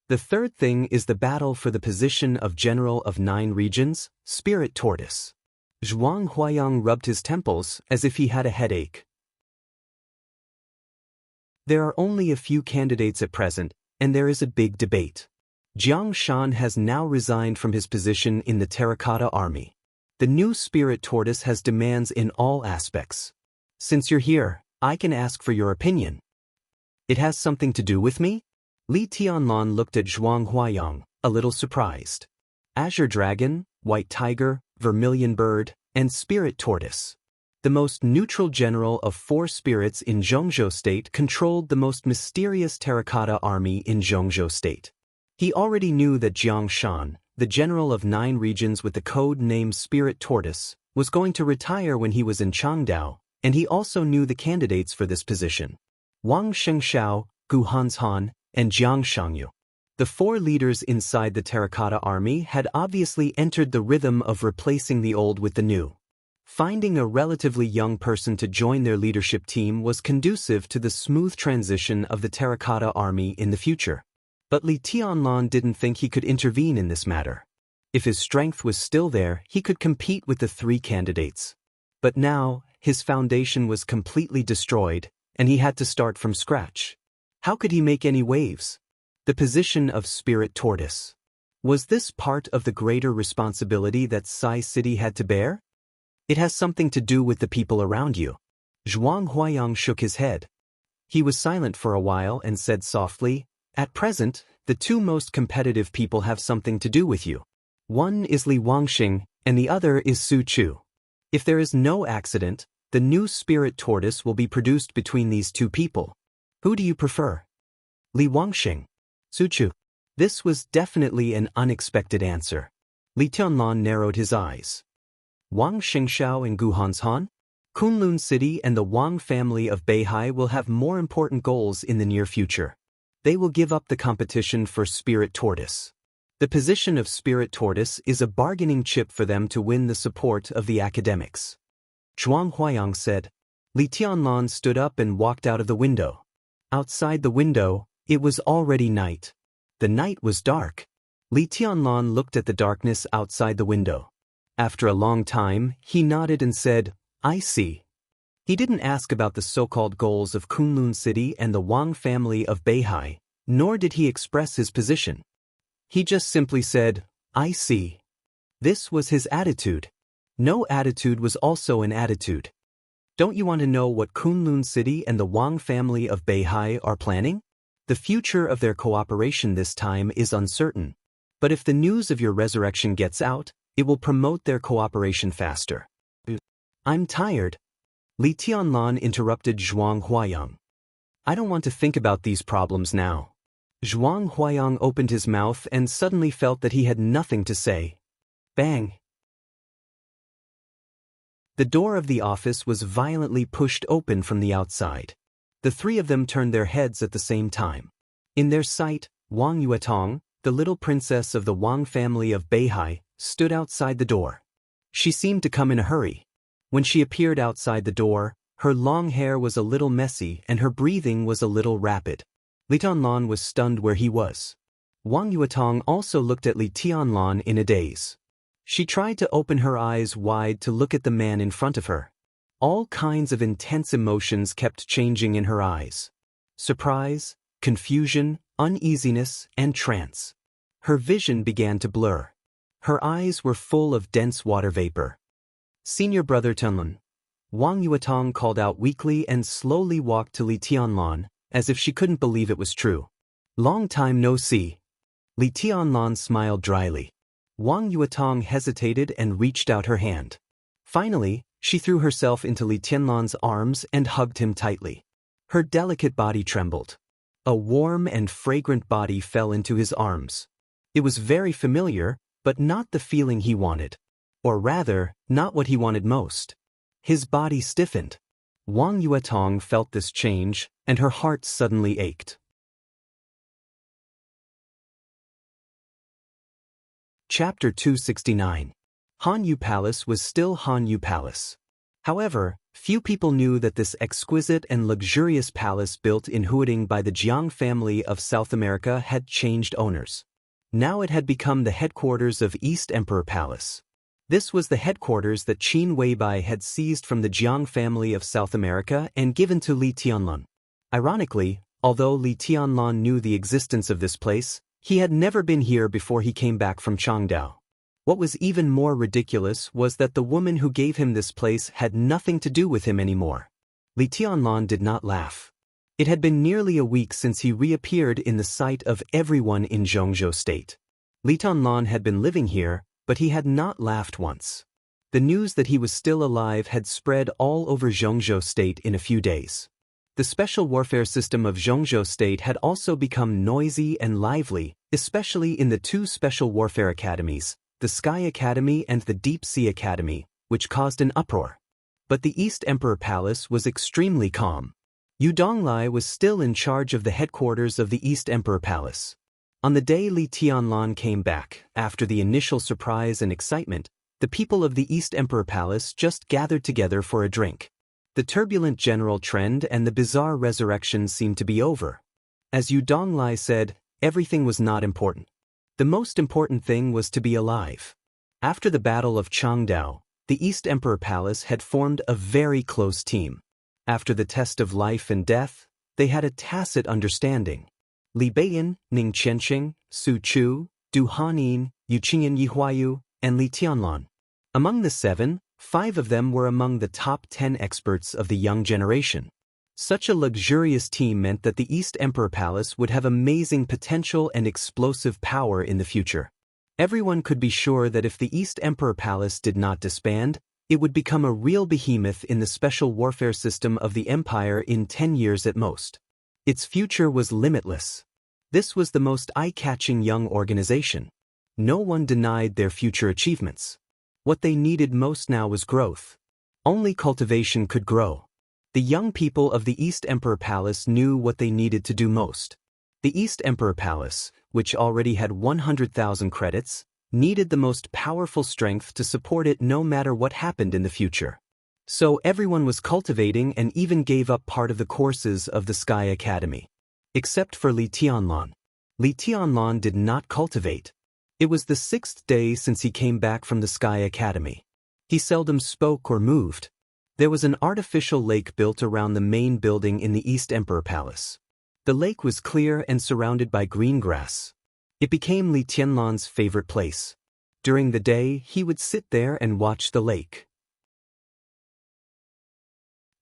Speaker 1: "The third thing is the battle for the position of General of 9 Regions, Spirit Tortoise." Zhuang Huayang rubbed his temples as if he had a headache. There are only a few candidates at present, and there is a big debate. Jiang Shan has now resigned from his position in the Terracotta Army. The new Spirit Tortoise has demands in all aspects. Since you're here, I can ask for your opinion. It has something to do with me? Li Tianlan looked at Zhuang Huayang, a little surprised. Azure Dragon, White Tiger, Vermilion Bird, and Spirit Tortoise. The most neutral general of 4 spirits in Zhongzhou State controlled the most mysterious Terracotta Army in Zhongzhou State. He already knew that Jiang Shan, the general of 9 regions with the code name Spirit Tortoise, was going to retire when he was in Changdao, and he also knew the candidates for this position: Wang Shengxiao, Gu Hanshan, and Jiang Shangyu. The 4 leaders inside the Terracotta Army had obviously entered the rhythm of replacing the old with the new. Finding a relatively young person to join their leadership team was conducive to the smooth transition of the Terracotta Army in the future. But Li Tianlan didn't think he could intervene in this matter. If his strength was still there, he could compete with the 3 candidates. But now, his foundation was completely destroyed, and he had to start from scratch. How could he make any waves? The position of Spirit Tortoise. Was this part of the greater responsibility that Sai City had to bear? It has something to do with the people around you. Zhuang Huayang shook his head. He was silent for a while and said softly, "At present, the 2 most competitive people have something to do with you. One is Li Wangxing, and the other is Su Chu. If there is no accident, the new Spirit Tortoise will be produced between these 2 people. Who do you prefer? Li Wangxing? Su Chu?" This was definitely an unexpected answer. Li Tianlan narrowed his eyes. Wang Shengxiao and Gu Hanshan? Kunlun City and the Wang family of Beihai will have more important goals in the near future. They will give up the competition for Spirit Tortoise. The position of Spirit Tortoise is a bargaining chip for them to win the support of the academics. Zhuang Huayang said. Li Tianlan stood up and walked out of the window. Outside the window, it was already night. The night was dark. Li Tianlan looked at the darkness outside the window. After a long time, he nodded and said, "I see." He didn't ask about the so-called goals of Kunlun City and the Wang family of Beihai, nor did he express his position. He just simply said, "I see." This was his attitude. No attitude was also an attitude. Don't you want to know what Kunlun City and the Wang family of Beihai are planning? The future of their cooperation this time is uncertain. But if the news of your resurrection gets out, it will promote their cooperation faster. I'm tired. Li Tianlan interrupted Zhuang Huayang. I don't want to think about these problems now. Zhuang Huayang opened his mouth and suddenly felt that he had nothing to say. Bang! The door of the office was violently pushed open from the outside. The 3 of them turned their heads at the same time. In their sight, Wang Yuetong, the little princess of the Wang family of Beihai, stood outside the door. She seemed to come in a hurry. When she appeared outside the door, her long hair was a little messy and her breathing was a little rapid. Li Tianlan was stunned where he was. Wang Yuetong also looked at Li Tianlan in a daze. She tried to open her eyes wide to look at the man in front of her. All kinds of intense emotions kept changing in her eyes. Surprise, confusion, uneasiness, and trance. Her vision began to blur. Her eyes were full of dense water vapor. Senior Brother Tianlan. Wang Yuetong called out weakly and slowly walked to Li Tianlan, as if she couldn't believe it was true. Long time no see. Li Tianlan smiled dryly. Wang Yuetong hesitated and reached out her hand. Finally, she threw herself into Li Tianlan's arms and hugged him tightly. Her delicate body trembled. A warm and fragrant body fell into his arms. It was very familiar, but not the feeling he wanted. Or rather, not what he wanted most. His body stiffened. Wang Yuetong felt this change, and her heart suddenly ached. Chapter 269. Hanyu Palace was still Hanyu Palace. However, few people knew that this exquisite and luxurious palace built in Huading by the Jiang family of South America had changed owners. Now it had become the headquarters of East Emperor Palace. This was the headquarters that Qin Weibai had seized from the Jiang family of South America and given to Li Tianlun. Ironically, although Li Tianlun knew the existence of this place, he had never been here before he came back from Changdao. What was even more ridiculous was that the woman who gave him this place had nothing to do with him anymore. Li Tianlun did not laugh. It had been nearly a week since he reappeared in the sight of everyone in Zhongzhou State. Li Tianlun had been living here, but he had not laughed once. The news that he was still alive had spread all over Zhongzhou State in a few days. The special warfare system of Zhongzhou State had also become noisy and lively, especially in the two special warfare academies, the Sky Academy and the Deep Sea Academy, which caused an uproar. But the East Emperor Palace was extremely calm. Yu Donglai was still in charge of the headquarters of the East Emperor Palace. On the day Li Tianlun came back, after the initial surprise and excitement, the people of the East Emperor Palace just gathered together for a drink. The turbulent general trend and the bizarre resurrection seemed to be over. As Yu Donglai said, everything was not important. The most important thing was to be alive. After the Battle of Changdao, the East Emperor Palace had formed a very close team. After the test of life and death, they had a tacit understanding. Li Beiyan, Ning Qianxing, Su Chu, Du Hanin, Yu Qingyan Yihuayu, and Li Tianlun. Among the 7, 5 of them were among the top 10 experts of the young generation. Such a luxurious team meant that the East Emperor Palace would have amazing potential and explosive power in the future. Everyone could be sure that if the East Emperor Palace did not disband, it would become a real behemoth in the special warfare system of the empire in 10 years at most. Its future was limitless. This was the most eye-catching young organization. No one denied their future achievements. What they needed most now was growth. Only cultivation could grow. The young people of the East Emperor Palace knew what they needed to do most. The East Emperor Palace, which already had 100,000 credits, needed the most powerful strength to support it no matter what happened in the future. So everyone was cultivating and even gave up part of the courses of the Sky Academy. Except for Li Tianlun. Li Tianlun did not cultivate. It was the 6th day since he came back from the Sky Academy. He seldom spoke or moved. There was an artificial lake built around the main building in the East Emperor Palace. The lake was clear and surrounded by green grass. It became Li Tianlun's favorite place. During the day, he would sit there and watch the lake.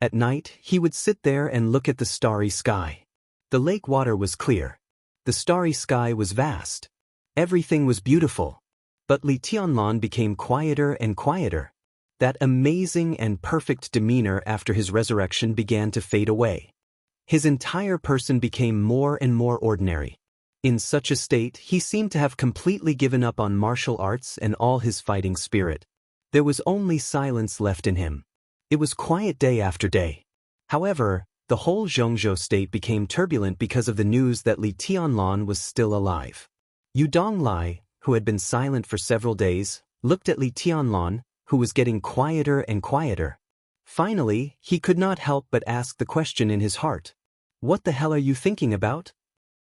Speaker 1: At night, he would sit there and look at the starry sky. The lake water was clear. The starry sky was vast. Everything was beautiful. But Li Tianlun became quieter and quieter. That amazing and perfect demeanor after his resurrection began to fade away. His entire person became more and more ordinary. In such a state, he seemed to have completely given up on martial arts and all his fighting spirit. There was only silence left in him. It was quiet day after day. However, the whole Zhongzhou state became turbulent because of the news that Li Tianlun was still alive. Yu Donglai, who had been silent for several days, looked at Li Tianlun, who was getting quieter and quieter. Finally, he could not help but ask the question in his heart. "What the hell are you thinking about?"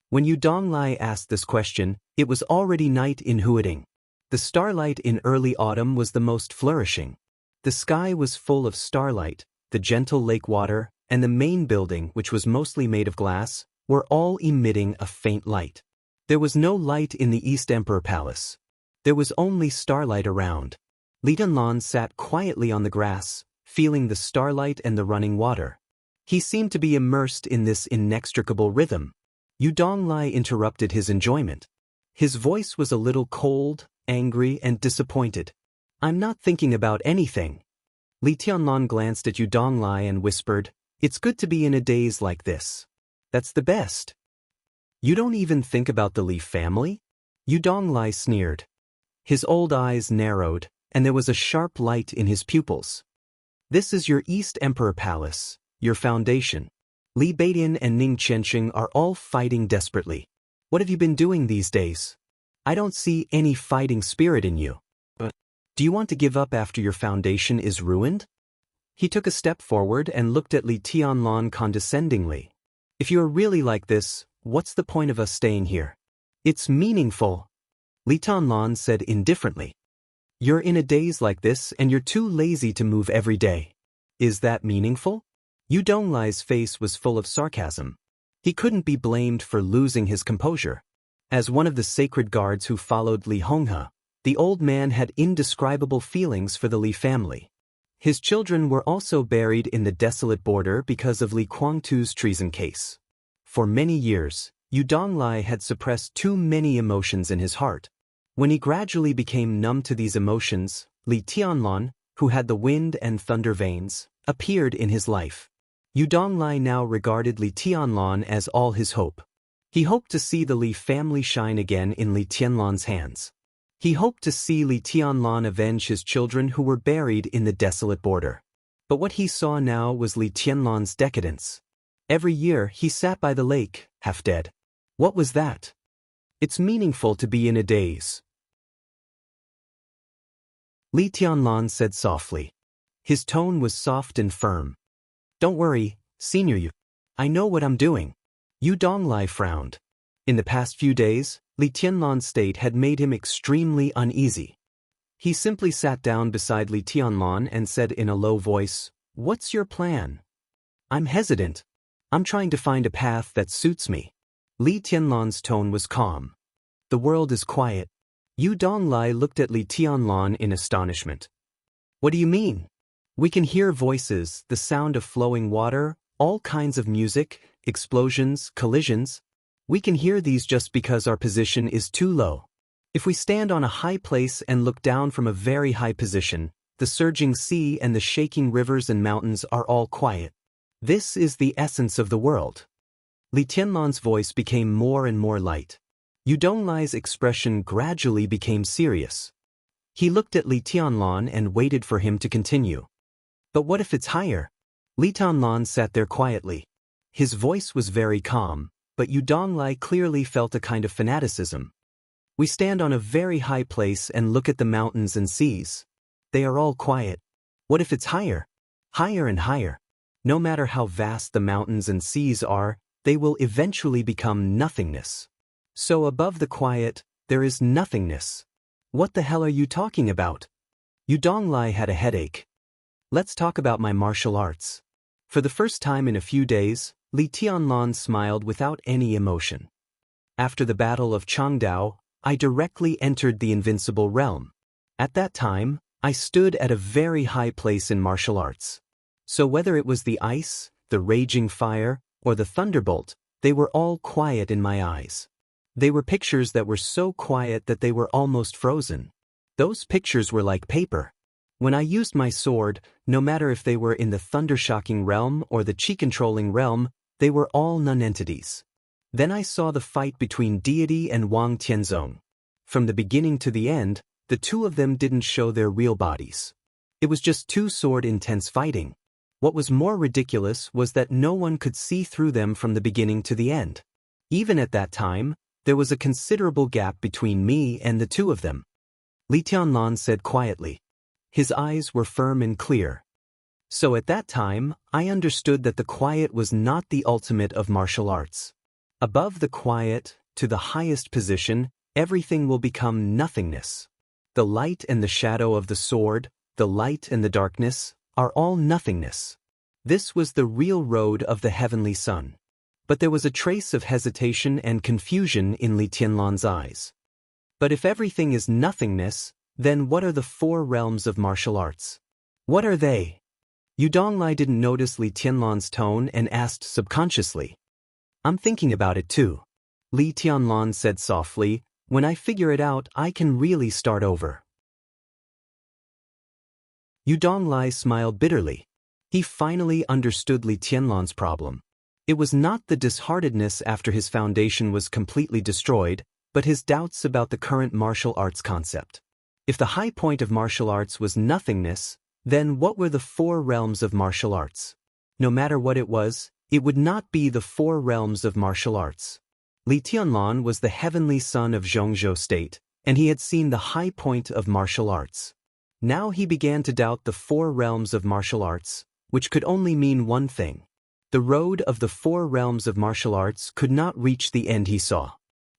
Speaker 1: When Yu Donglai asked this question, it was already night in Huading. The starlight in early autumn was the most flourishing. The sky was full of starlight, the gentle lake water, and the main building, which was mostly made of glass, were all emitting a faint light. There was no light in the East Emperor Palace. There was only starlight around. Li Tianlun sat quietly on the grass, feeling the starlight and the running water. He seemed to be immersed in this inextricable rhythm. Yu Donglai interrupted his enjoyment. His voice was a little cold, angry, and disappointed. "I'm not thinking about anything." Li Tianlun glanced at Yu Donglai and whispered, It's good to be in a daze like this. That's the best. You don't even think about the Li family? Yu Donglai sneered. His old eyes narrowed, and there was a sharp light in his pupils. This is your East Emperor Palace, your foundation. Li Beidian and Ning Qianxing are all fighting desperately. What have you been doing these days? I don't see any fighting spirit in you. But do you want to give up after your foundation is ruined? He took a step forward and looked at Li Tianlan condescendingly. If you are really like this, what's the point of us staying here? It's meaningful, Li Tianlan said indifferently. You're in a daze like this and you're too lazy to move every day. Is that meaningful? Yu Donglai's face was full of sarcasm. He couldn't be blamed for losing his composure. As one of the sacred guards who followed Li Honghe, the old man had indescribable feelings for the Li family. His children were also buried in the desolate border because of Li Guangtu's treason case. For many years, Yu Donglai had suppressed too many emotions in his heart. When he gradually became numb to these emotions, Li Tianlan, who had the wind and thunder veins, appeared in his life. Yu Donglai now regarded Li Tianlan as all his hope. He hoped to see the Li family shine again in Li Tianlan's hands. He hoped to see Li Tianlan avenge his children who were buried in the desolate border. But what he saw now was Li Tianlan's decadence. Every year he sat by the lake, half dead. What was that? It's meaningful to be in a daze, Li Tianlan said softly. His tone was soft and firm. Don't worry, Senior Yu. I know what I'm doing. Yu Donglai frowned. In the past few days, Li Tianlan's state had made him extremely uneasy. He simply sat down beside Li Tianlan and said in a low voice, "What's your plan?" "I'm hesitant. I'm trying to find a path that suits me." Li Tianlan's tone was calm. The world is quiet. Yu Donglai looked at Li Tianlan in astonishment. What do you mean? We can hear voices, the sound of flowing water, all kinds of music, explosions, collisions. We can hear these just because our position is too low. If we stand on a high place and look down from a very high position, the surging sea and the shaking rivers and mountains are all quiet. This is the essence of the world. Li Tianlan's voice became more and more light. Yu Donglai's expression gradually became serious. He looked at Li Tianlan and waited for him to continue. But what if it's higher? Li Tianlan sat there quietly. His voice was very calm, but Yu Donglai clearly felt a kind of fanaticism. We stand on a very high place and look at the mountains and seas. They are all quiet. What if it's higher? Higher and higher. No matter how vast the mountains and seas are, they will eventually become nothingness. So above the quiet, there is nothingness. What the hell are you talking about? Yu Donglai had a headache. Let's talk about my martial arts. For the first time in a few days, Li Tianlan smiled without any emotion. After the Battle of Changdao, I directly entered the invincible realm. At that time, I stood at a very high place in martial arts. So whether it was the ice, the raging fire, or the thunderbolt, they were all quiet in my eyes. They were pictures that were so quiet that they were almost frozen. Those pictures were like paper. When I used my sword, no matter if they were in the thunder-shocking realm or the chi-controlling realm, they were all non-entities. Then I saw the fight between Deity and Wang Tianzong. From the beginning to the end, the two of them didn't show their real bodies. It was just two-sword intense fighting. What was more ridiculous was that no one could see through them from the beginning to the end. Even at that time, there was a considerable gap between me and the two of them. Li Tianlan said quietly. His eyes were firm and clear. So at that time, I understood that the quiet was not the ultimate of martial arts. Above the quiet, to the highest position, everything will become nothingness. The light and the shadow of the sword, the light and the darkness, are all nothingness. This was the real road of the heavenly sun. But there was a trace of hesitation and confusion in Li Tianlan's eyes. But if everything is nothingness, then what are the four realms of martial arts? What are they? Yu Donglai didn't notice Li Tianlan's tone and asked subconsciously. I'm thinking about it too. Li Tianlan said softly, when I figure it out, I can really start over. Yu Donglai smiled bitterly. He finally understood Li Tianlan's problem. It was not the disheartedness after his foundation was completely destroyed, but his doubts about the current martial arts concept. If the high point of martial arts was nothingness, then what were the four realms of martial arts? No matter what it would not be the four realms of martial arts. Li Tianlan was the heavenly son of Zhongzhou state, and he had seen the high point of martial arts. Now he began to doubt the four realms of martial arts, which could only mean one thing. The road of the four realms of martial arts could not reach the end he saw.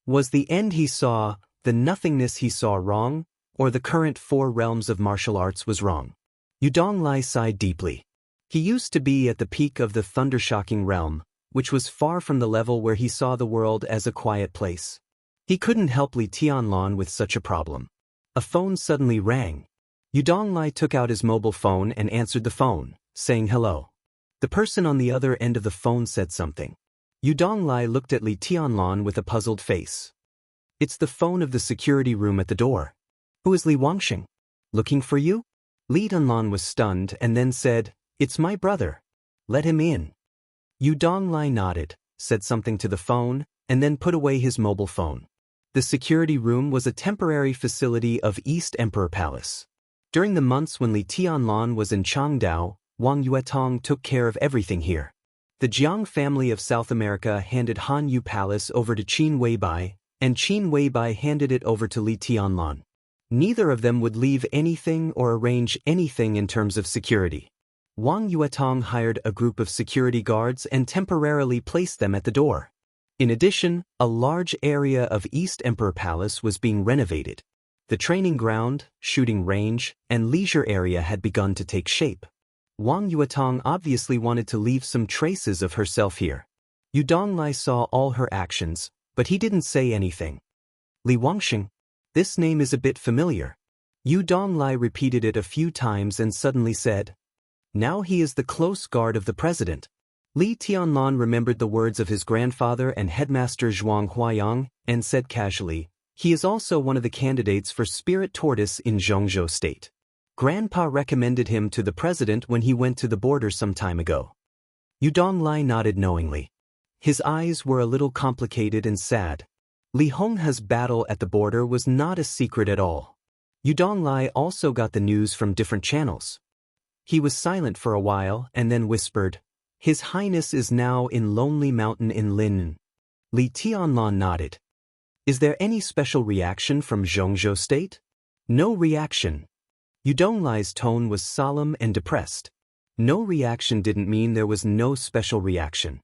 Speaker 1: Was the end he saw, the nothingness he saw, wrong, or the current four realms of martial arts was wrong? Yudonglai sighed deeply. He used to be at the peak of the thundershocking realm, which was far from the level where he saw the world as a quiet place. He couldn't help Li Tianlan with such a problem. A phone suddenly rang. Yudonglai took out his mobile phone and answered the phone, saying hello. The person on the other end of the phone said something. Yudonglai looked at Li Tianlan with a puzzled face. It's the phone of the security room at the door. Who is Li Wangxing? Looking for you? Li Tianlan was stunned and then said, It's my brother. Let him in. Yudonglai nodded, said something to the phone, and then put away his mobile phone. The security room was a temporary facility of East Emperor Palace. During the months when Li Tianlan was in Changdao, Wang Yuetong took care of everything here. The Jiang family of South America handed Han Yu Palace over to Qin Weibai, and Qin Weibai handed it over to Li Tianlan. Neither of them would leave anything or arrange anything in terms of security. Wang Yuetong hired a group of security guards and temporarily placed them at the door. In addition, a large area of East Emperor Palace was being renovated. The training ground, shooting range, and leisure area had begun to take shape. Wang Yuetong obviously wanted to leave some traces of herself here. Yudonglai saw all her actions, but he didn't say anything. Li Wangxing? This name is a bit familiar. Yudonglai repeated it a few times and suddenly said, Now he is the close guard of the president. Li Tianlan remembered the words of his grandfather and headmaster Zhuang Huayang, and said casually, He is also one of the candidates for Spirit Tortoise in Zhongzhou state. Grandpa recommended him to the president when he went to the border some time ago. Yudonglai nodded knowingly. His eyes were a little complicated and sad. Li Honghe's battle at the border was not a secret at all. Yudonglai also got the news from different channels. He was silent for a while and then whispered, His Highness is now in Lonely Mountain in Lin. Li Tianlan nodded. Is there any special reaction from Zhongzhou state? No reaction. Yudonglai's tone was solemn and depressed. No reaction didn't mean there was no special reaction.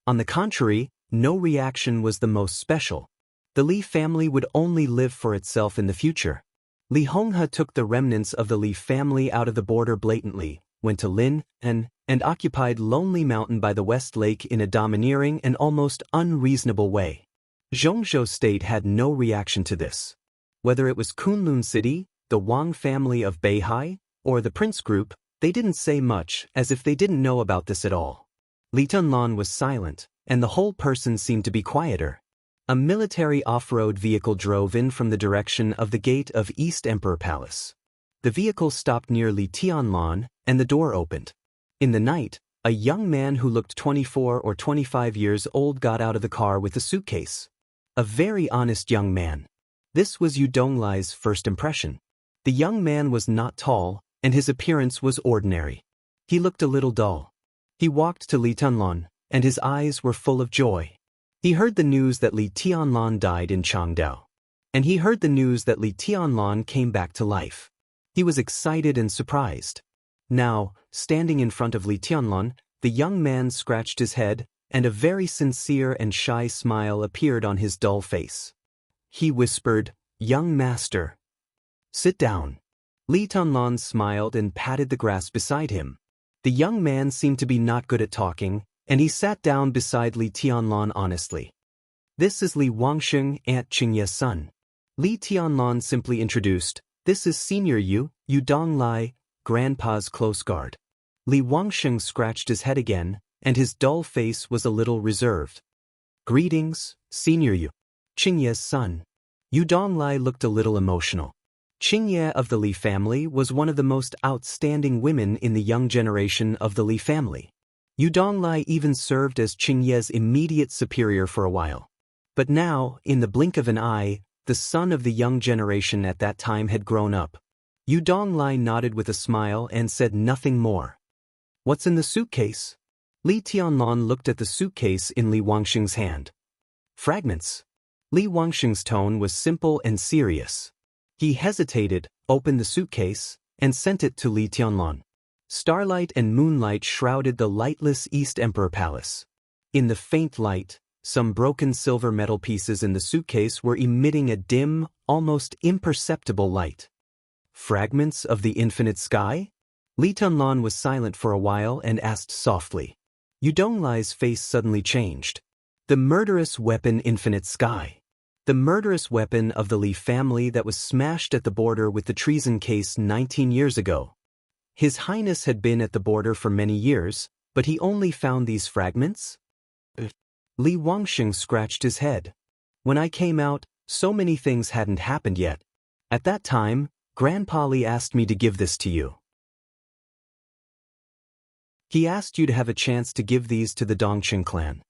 Speaker 1: On the contrary, no reaction was the most special. The Li family would only live for itself in the future. Li Honghe took the remnants of the Li family out of the border blatantly, went to Lin, and occupied Lonely Mountain by the West Lake in a domineering and almost unreasonable way. Zhongzhou state had no reaction to this. Whether it was Kunlun City, the Wang family of Beihai, or the Prince Group, they didn't say much, as if they didn't know about this at all. Li Tianlan was silent, and the whole person seemed to be quieter. A military off-road vehicle drove in from the direction of the gate of East Emperor Palace. The vehicle stopped near Li Tianlan, and the door opened. In the night, a young man who looked 24 or 25 years old got out of the car with a suitcase. A very honest young man. This was Yudonglai's first impression. The young man was not tall, and his appearance was ordinary. He looked a little dull. He walked to Li Tianlan, and his eyes were full of joy. He heard the news that Li Tianlan died in Changdao. And he heard the news that Li Tianlan came back to life. He was excited and surprised. Now, standing in front of Li Tianlan, the young man scratched his head, and a very sincere and shy smile appeared on his dull face. He whispered, Young master. Sit down. Li Tianlan smiled and patted the grass beside him. The young man seemed to be not good at talking, and he sat down beside Li Tianlan honestly. This is Li Wangxing, Aunt Xianxia's son. Li Tianlan simply introduced, This is Senior Yudonglai, Grandpa's close guard. Li Wangxing scratched his head again, and his dull face was a little reserved. Greetings, Senior Xianxia's son. Yudonglai looked a little emotional. Xianxia of the Li family was one of the most outstanding women in the young generation of the Li family. Yu Donglai even served as Xianxia's immediate superior for a while. But now, in the blink of an eye, the son of the young generation at that time had grown up. Yu Donglai nodded with a smile and said nothing more. "What's in the suitcase?" Li Tianlan looked at the suitcase in Li Wangxing's hand. "Fragments." Li Wangxing's tone was simple and serious. He hesitated, opened the suitcase, and sent it to Li Tianlan. Starlight and moonlight shrouded the lightless East Emperor Palace. In the faint light, some broken silver metal pieces in the suitcase were emitting a dim, almost imperceptible light. "Fragments of the infinite sky?" Li Tianlan was silent for a while and asked softly. Yu Donglai's face suddenly changed. "The murderous weapon Infinite Sky. The murderous weapon of the Li family that was smashed at the border with the treason case 19 years ago. His Highness had been at the border for many years, but he only found these fragments?" Li Wangxing scratched his head. "When I came out, so many things hadn't happened yet. At that time, Grandpa Li asked me to give this to you. He asked you to have a chance to give these to the Dongqing clan.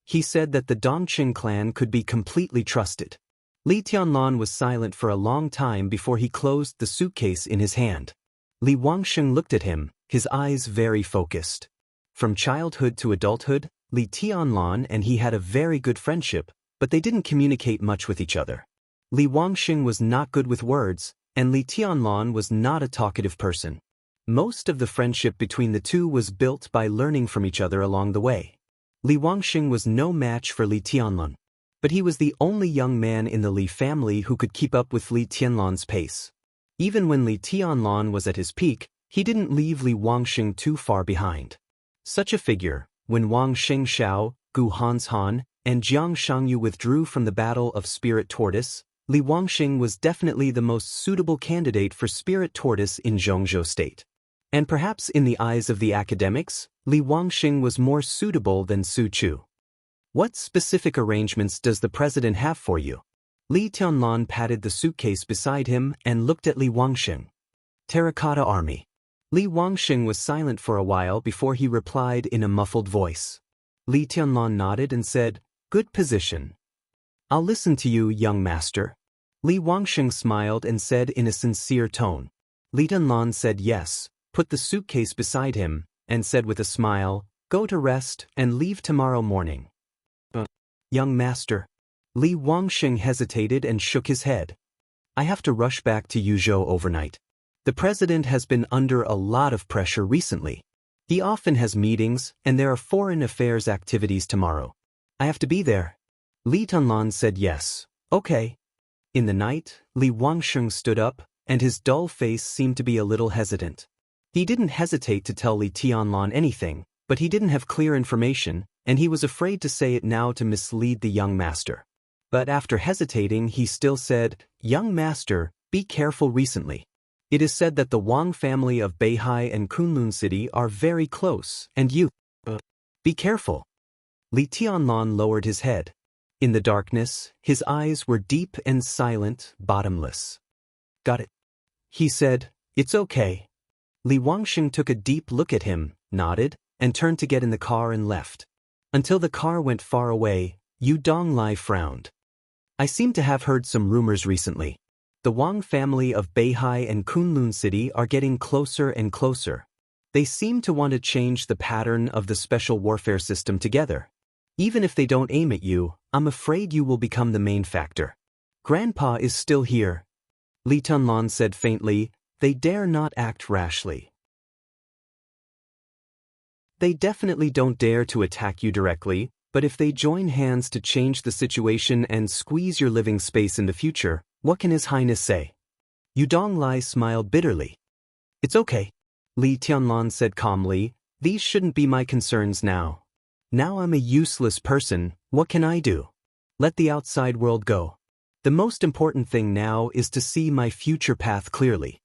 Speaker 1: He said that the Dongqing clan could be completely trusted." Li Tianlan was silent for a long time before he closed the suitcase in his hand. Li Wangxing looked at him, his eyes very focused. From childhood to adulthood, Li Tianlan and he had a very good friendship, but they didn't communicate much with each other. Li Wangxing was not good with words, and Li Tianlan was not a talkative person. Most of the friendship between the two was built by learning from each other along the way. Li Wangxing was no match for Li Tianlan, but he was the only young man in the Li family who could keep up with Li Tianlan's pace. Even when Li Tianlan was at his peak, he didn't leave Li Wangxing too far behind. Such a figure, when Wang Xingxiao, Gu Hanshan, and Jiang Shangyu withdrew from the Battle of Spirit Tortoise, Li Wangxing was definitely the most suitable candidate for Spirit Tortoise in Zhongzhou State. And perhaps in the eyes of the academics, Li Wangxing was more suitable than Su Chu. "What specific arrangements does the president have for you?" Li Tianlan patted the suitcase beside him and looked at Li Wangxing. "Terracotta Army." Li Wangxing was silent for a while before he replied in a muffled voice. Li Tianlan nodded and said, "Good position. I'll listen to you, young master." Li Wangxing smiled and said in a sincere tone. Li Tianlan said yes, put the suitcase beside him, and said with a smile, "Go to rest and leave tomorrow morning." "Young master." Li Wangxing hesitated and shook his head. "I have to rush back to Yuzhou overnight. The president has been under a lot of pressure recently. He often has meetings, and there are foreign affairs activities tomorrow. I have to be there." Li Tianlan said yes. "Okay." In the night, Li Wangxing stood up, and his dull face seemed to be a little hesitant. He didn't hesitate to tell Li Tianlan anything, but he didn't have clear information, and he was afraid to say it now to mislead the young master. But after hesitating, he still said, "Young master, be careful recently. It is said that the Wang family of Beihai and Kunlun City are very close, and you be careful." Li Tianlan lowered his head. In the darkness, his eyes were deep and silent, bottomless. "Got it," he said. "It's okay." Li Wangxing took a deep look at him, nodded, and turned to get in the car and left. Until the car went far away, Yu Donglai frowned. "I seem to have heard some rumors recently. The Wang family of Beihai and Kunlun City are getting closer and closer. They seem to want to change the pattern of the special warfare system together. Even if they don't aim at you, I'm afraid you will become the main factor. Grandpa is still here." Li Tianlan said faintly, "They dare not act rashly. They definitely don't dare to attack you directly, but if they join hands to change the situation and squeeze your living space in the future, what can His Highness say?" Yu Donglai smiled bitterly. "It's okay," Li Tianlan said calmly. "These shouldn't be my concerns now. Now I'm a useless person, what can I do? Let the outside world go. The most important thing now is to see my future path clearly.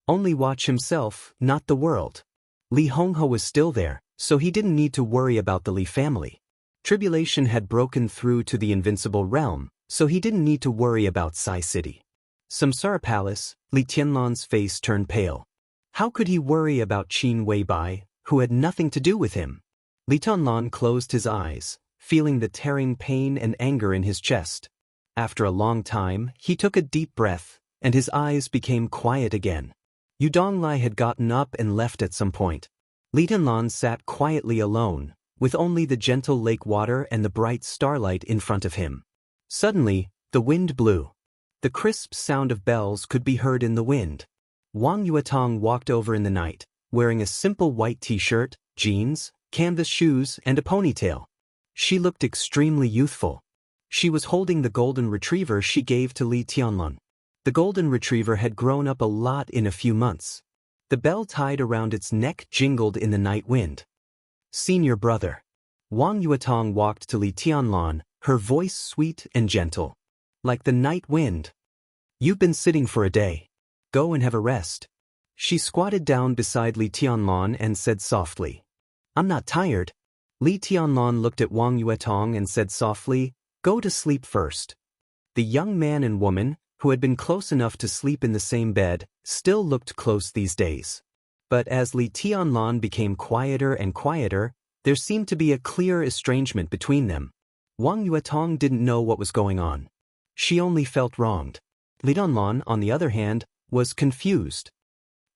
Speaker 1: Only watch himself, not the world." Li Honghe was still there, so he didn't need to worry about the Li family. Tribulation had broken through to the invincible realm, so he didn't need to worry about Sai City. Samsara Palace, Li Tianlan's face turned pale. How could he worry about Qin Weibai, who had nothing to do with him? Li Tianlan closed his eyes, feeling the tearing pain and anger in his chest. After a long time, he took a deep breath, and his eyes became quiet again. Yu Donglai had gotten up and left at some point. Li Tianlan sat quietly alone, with only the gentle lake water and the bright starlight in front of him. Suddenly, the wind blew. The crisp sound of bells could be heard in the wind. Wang Yuetong walked over in the night, wearing a simple white t-shirt, jeans, canvas shoes, and a ponytail. She looked extremely youthful. She was holding the golden retriever she gave to Li Tianlan. The golden retriever had grown up a lot in a few months. The bell tied around its neck jingled in the night wind. Senior brother. Wang Yuetong walked to Li Tianlan, her voice sweet and gentle. Like the night wind. You've been sitting for a day. Go and have a rest. She squatted down beside Li Tianlan and said softly. I'm not tired. Li Tianlan looked at Wang Yuetong and said softly, Go to sleep first. The young man and woman, who had been close enough to sleep in the same bed, still looked close these days. But as Li Tianlan became quieter and quieter, there seemed to be a clear estrangement between them. Wang Yuetong didn't know what was going on. She only felt wronged. Li Tianlan, on the other hand, was confused.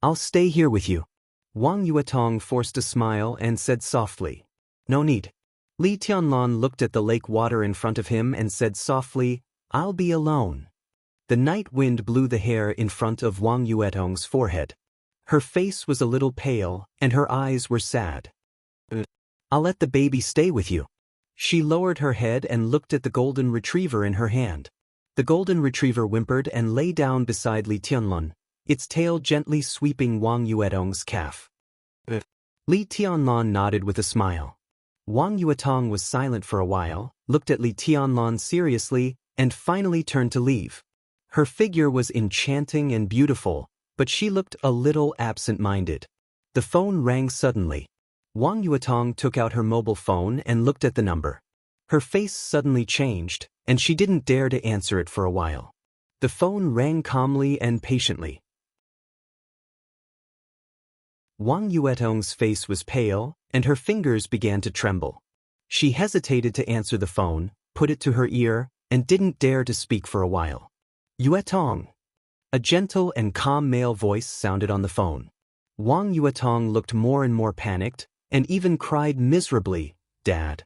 Speaker 1: I'll stay here with you. Wang Yuetong forced a smile and said softly. No need. Li Tianlan looked at the lake water in front of him and said softly, I'll be alone. The night wind blew the hair in front of Wang Yuetong's forehead. Her face was a little pale, and her eyes were sad. I'll let the baby stay with you. She lowered her head and looked at the golden retriever in her hand. The golden retriever whimpered and lay down beside Li Tianlan, its tail gently sweeping Wang Yuetong's calf. Li Tianlan nodded with a smile. Wang Yuetong was silent for a while, looked at Li Tianlan seriously, and finally turned to leave. Her figure was enchanting and beautiful, but she looked a little absent-minded. The phone rang suddenly. Wang Yuetong took out her mobile phone and looked at the number. Her face suddenly changed, and she didn't dare to answer it for a while. The phone rang calmly and patiently. Wang Yuetong's face was pale, and her fingers began to tremble. She hesitated to answer the phone, put it to her ear, and didn't dare to speak for a while. Yuetong. A gentle and calm male voice sounded on the phone. Wang Yuetong looked more and more panicked, and even cried miserably, Dad.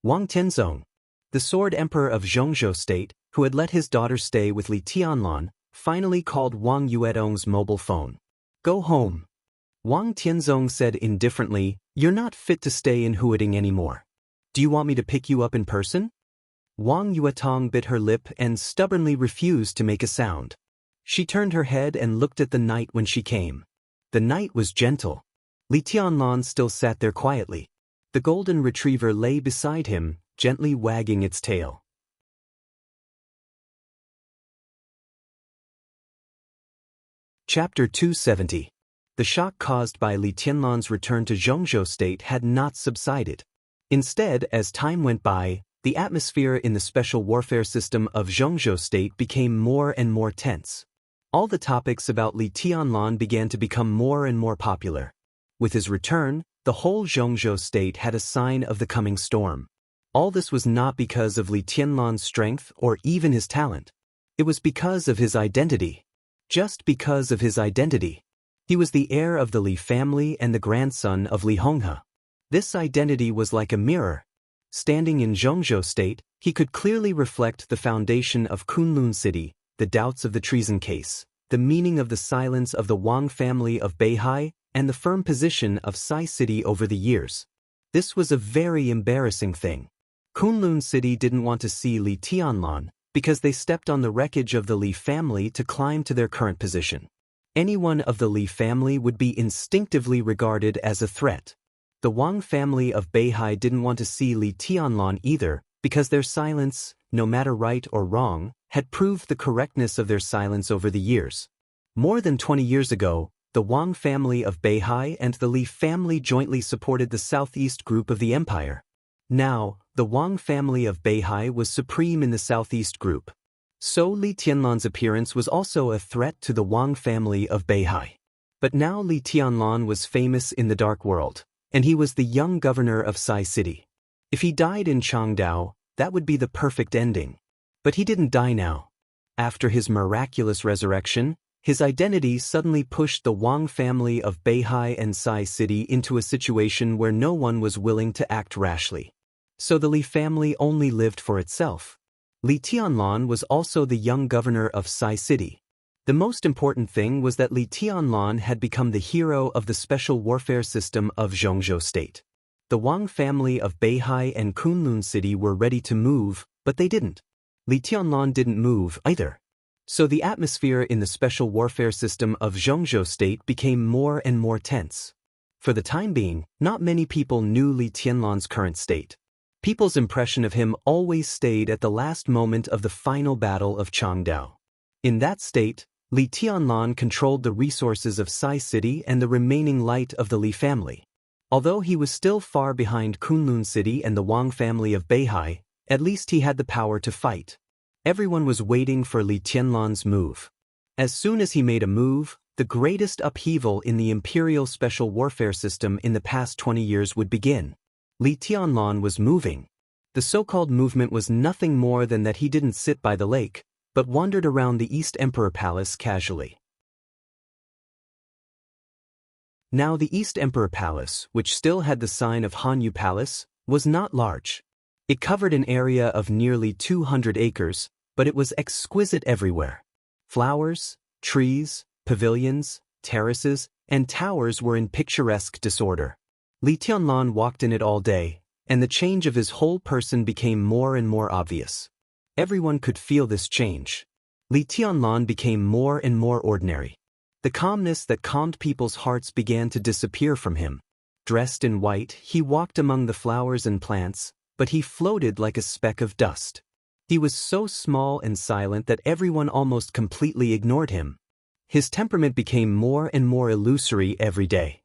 Speaker 1: Wang Tianzong, the sword emperor of Zhongzhou State, who had let his daughter stay with Li Tianlan, finally called Wang Yuetong's mobile phone. Go home. Wang Tianzong said indifferently, You're not fit to stay in Huading anymore. Do you want me to pick you up in person? Wang Yuetong bit her lip and stubbornly refused to make a sound. She turned her head and looked at the night when she came. The night was gentle. Li Tianlan still sat there quietly. The golden retriever lay beside him, gently wagging its tail. Chapter 270. The shock caused by Li Tianlan's return to Zhongzhou State had not subsided. Instead, as time went by, the atmosphere in the special warfare system of Zhongzhou State became more and more tense. All the topics about Li Tianlan began to become more and more popular. With his return, the whole Zhongzhou State had a sign of the coming storm. All this was not because of Li Tianlan's strength or even his talent. It was because of his identity. Just because of his identity. He was the heir of the Li family and the grandson of Li Honghe. This identity was like a mirror. Standing in Zhongzhou State, he could clearly reflect the foundation of Kunlun City, the doubts of the treason case, the meaning of the silence of the Wang family of Beihai, and the firm position of Sai City over the years. This was a very embarrassing thing. Kunlun City didn't want to see Li Tianlan because they stepped on the wreckage of the Li family to climb to their current position. Anyone of the Li family would be instinctively regarded as a threat. The Wang family of Beihai didn't want to see Li Tianlan either because their silence, no matter right or wrong, had proved the correctness of their silence over the years. More than 20 years ago, the Wang family of Beihai and the Li family jointly supported the southeast group of the empire. Now, the Wang family of Beihai was supreme in the southeast group. So Li Tianlan's appearance was also a threat to the Wang family of Beihai. But now Li Tianlan was famous in the dark world, and he was the young governor of Sai City. If he died in Changdao, that would be the perfect ending. But he didn't die now. After his miraculous resurrection, his identity suddenly pushed the Wang family of Beihai and Sai City into a situation where no one was willing to act rashly. So the Li family only lived for itself. Li Tianlan was also the young governor of Sai City. The most important thing was that Li Tianlan had become the hero of the special warfare system of Zhongzhou State. The Wang family of Beihai and Kunlun City were ready to move, but they didn't. Li Tianlan didn't move either. So the atmosphere in the special warfare system of Zhongzhou State became more and more tense. For the time being, not many people knew Li Tianlan's current state. People's impression of him always stayed at the last moment of the final battle of Changdao. In that state, Li Tianlan controlled the resources of Sai City and the remaining light of the Li family. Although he was still far behind Kunlun City and the Wang family of Beihai, at least he had the power to fight. Everyone was waiting for Li Tianlan's move. As soon as he made a move, the greatest upheaval in the imperial special warfare system in the past 20 years would begin. Li Tianlan was moving. The so-called movement was nothing more than that he didn't sit by the lake, but wandered around the East Emperor Palace casually. Now the East Emperor Palace, which still had the sign of Hanyu Palace, was not large. It covered an area of nearly 200 acres, but it was exquisite everywhere. Flowers, trees, pavilions, terraces, and towers were in picturesque disorder. Li Tianlan walked in it all day, and the change of his whole person became more and more obvious. Everyone could feel this change. Li Tianlan became more and more ordinary. The calmness that calmed people's hearts began to disappear from him. Dressed in white, he walked among the flowers and plants, but he floated like a speck of dust. He was so small and silent that everyone almost completely ignored him. His temperament became more and more illusory every day.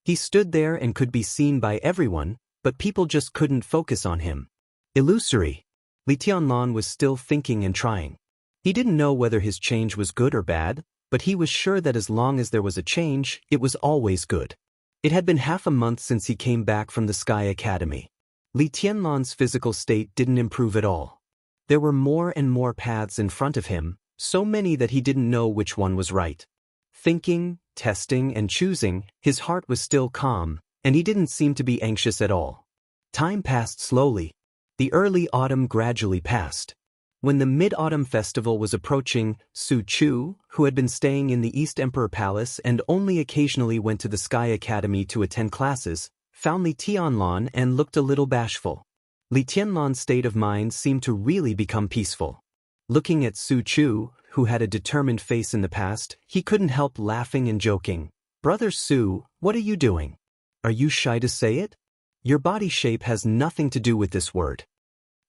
Speaker 1: He stood there and could be seen by everyone, but people just couldn't focus on him. Illusory. Li Tianlan was still thinking and trying. He didn't know whether his change was good or bad, but he was sure that as long as there was a change, it was always good. It had been half a month since he came back from the Sky Academy. Li Tianlan's physical state didn't improve at all. There were more and more paths in front of him, so many that he didn't know which one was right. Thinking, testing, and choosing, his heart was still calm, and he didn't seem to be anxious at all. Time passed slowly. The early autumn gradually passed. When the Mid-Autumn Festival was approaching, Su Chu, who had been staying in the East Emperor Palace and only occasionally went to the Sky Academy to attend classes, found Li Tianlan and looked a little bashful. Li Tianlan's state of mind seemed to really become peaceful. Looking at Su Chu, who had a determined face in the past, he couldn't help laughing and joking. "Brother Su, what are you doing? Are you shy to say it? Your body shape has nothing to do with this word."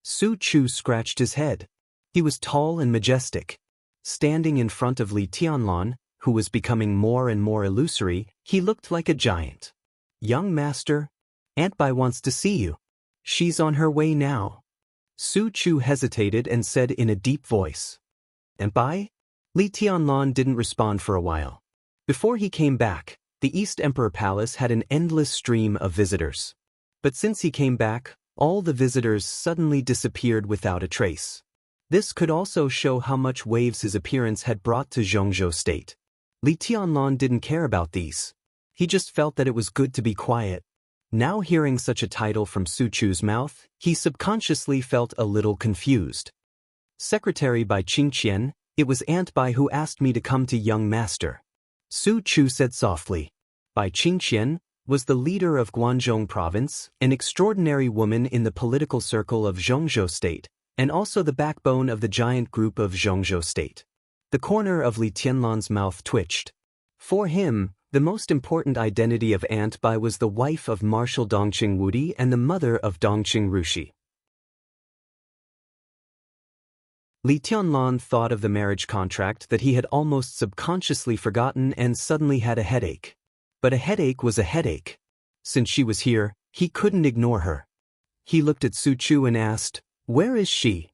Speaker 1: Su Chu scratched his head. He was tall and majestic. Standing in front of Li Tianlan, who was becoming more and more illusory, he looked like a giant. "Young master, Aunt Bai wants to see you. She's on her way now." Su Chu hesitated and said in a deep voice, "Aunt Bai?" Li Tianlan didn't respond for a while. Before he came back, the East Emperor Palace had an endless stream of visitors. But since he came back, all the visitors suddenly disappeared without a trace. This could also show how much waves his appearance had brought to Zhongzhou State. Li Tianlan didn't care about these. He just felt that it was good to be quiet. Now hearing such a title from Su Chu's mouth, he subconsciously felt a little confused. "Secretary Bai Qingqian, it was Aunt Bai who asked me to come to young master," Su Chu said softly. Bai Qingqian was the leader of Guangdong Province, an extraordinary woman in the political circle of Zhongzhou State, and also the backbone of the giant group of Zhongzhou State. The corner of Li Tianlan's mouth twitched. For him, the most important identity of Aunt Bai was the wife of Marshal Dongqing Wudi and the mother of Dongqing Rushi. Li Tianlan thought of the marriage contract that he had almost subconsciously forgotten and suddenly had a headache. But a headache was a headache. Since she was here, he couldn't ignore her. He looked at Su Chu and asked, "Where is she?"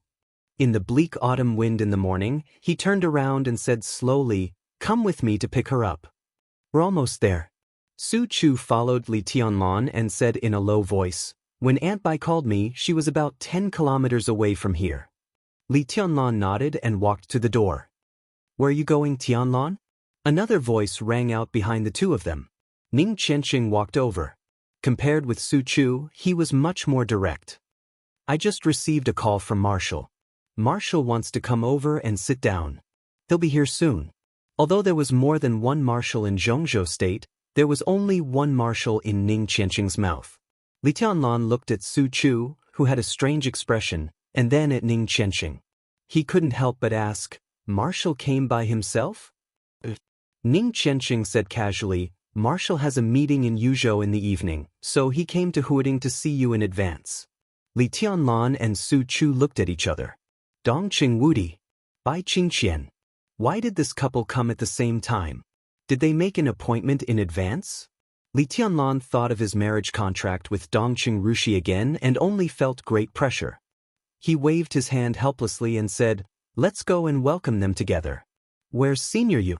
Speaker 1: In the bleak autumn wind in the morning, he turned around and said slowly, "Come with me to pick her up." "We're almost there." Su Chu followed Li Tianlan and said in a low voice, "When Aunt Bai called me, she was about 10 kilometers away from here." Li Tianlan nodded and walked to the door. "Where are you going, Tianlan?" Another voice rang out behind the two of them. Ning Qianxing walked over. Compared with Su Chu, he was much more direct. "I just received a call from Marshall. Marshall wants to come over and sit down. He'll be here soon." Although there was more than one Marshall in Zhongzhou State, there was only one Marshall in Ning Qianxing's mouth. Li Tianlan looked at Su Chu, who had a strange expression, and then at Ning Qianxing. He couldn't help but ask, "Marshall came by himself?" Ning Qianxing said casually, "Marshall has a meeting in Yuzhou in the evening, so he came to Huading to see you in advance." Li Tianlan and Su Chu looked at each other. Dongqing Wudi, Bai Qingqian. Why did this couple come at the same time? Did they make an appointment in advance? Li Tianlan thought of his marriage contract with Dongqing Rushi again and only felt great pressure. He waved his hand helplessly and said, "Let's go and welcome them together." "Where's Senior Yu?"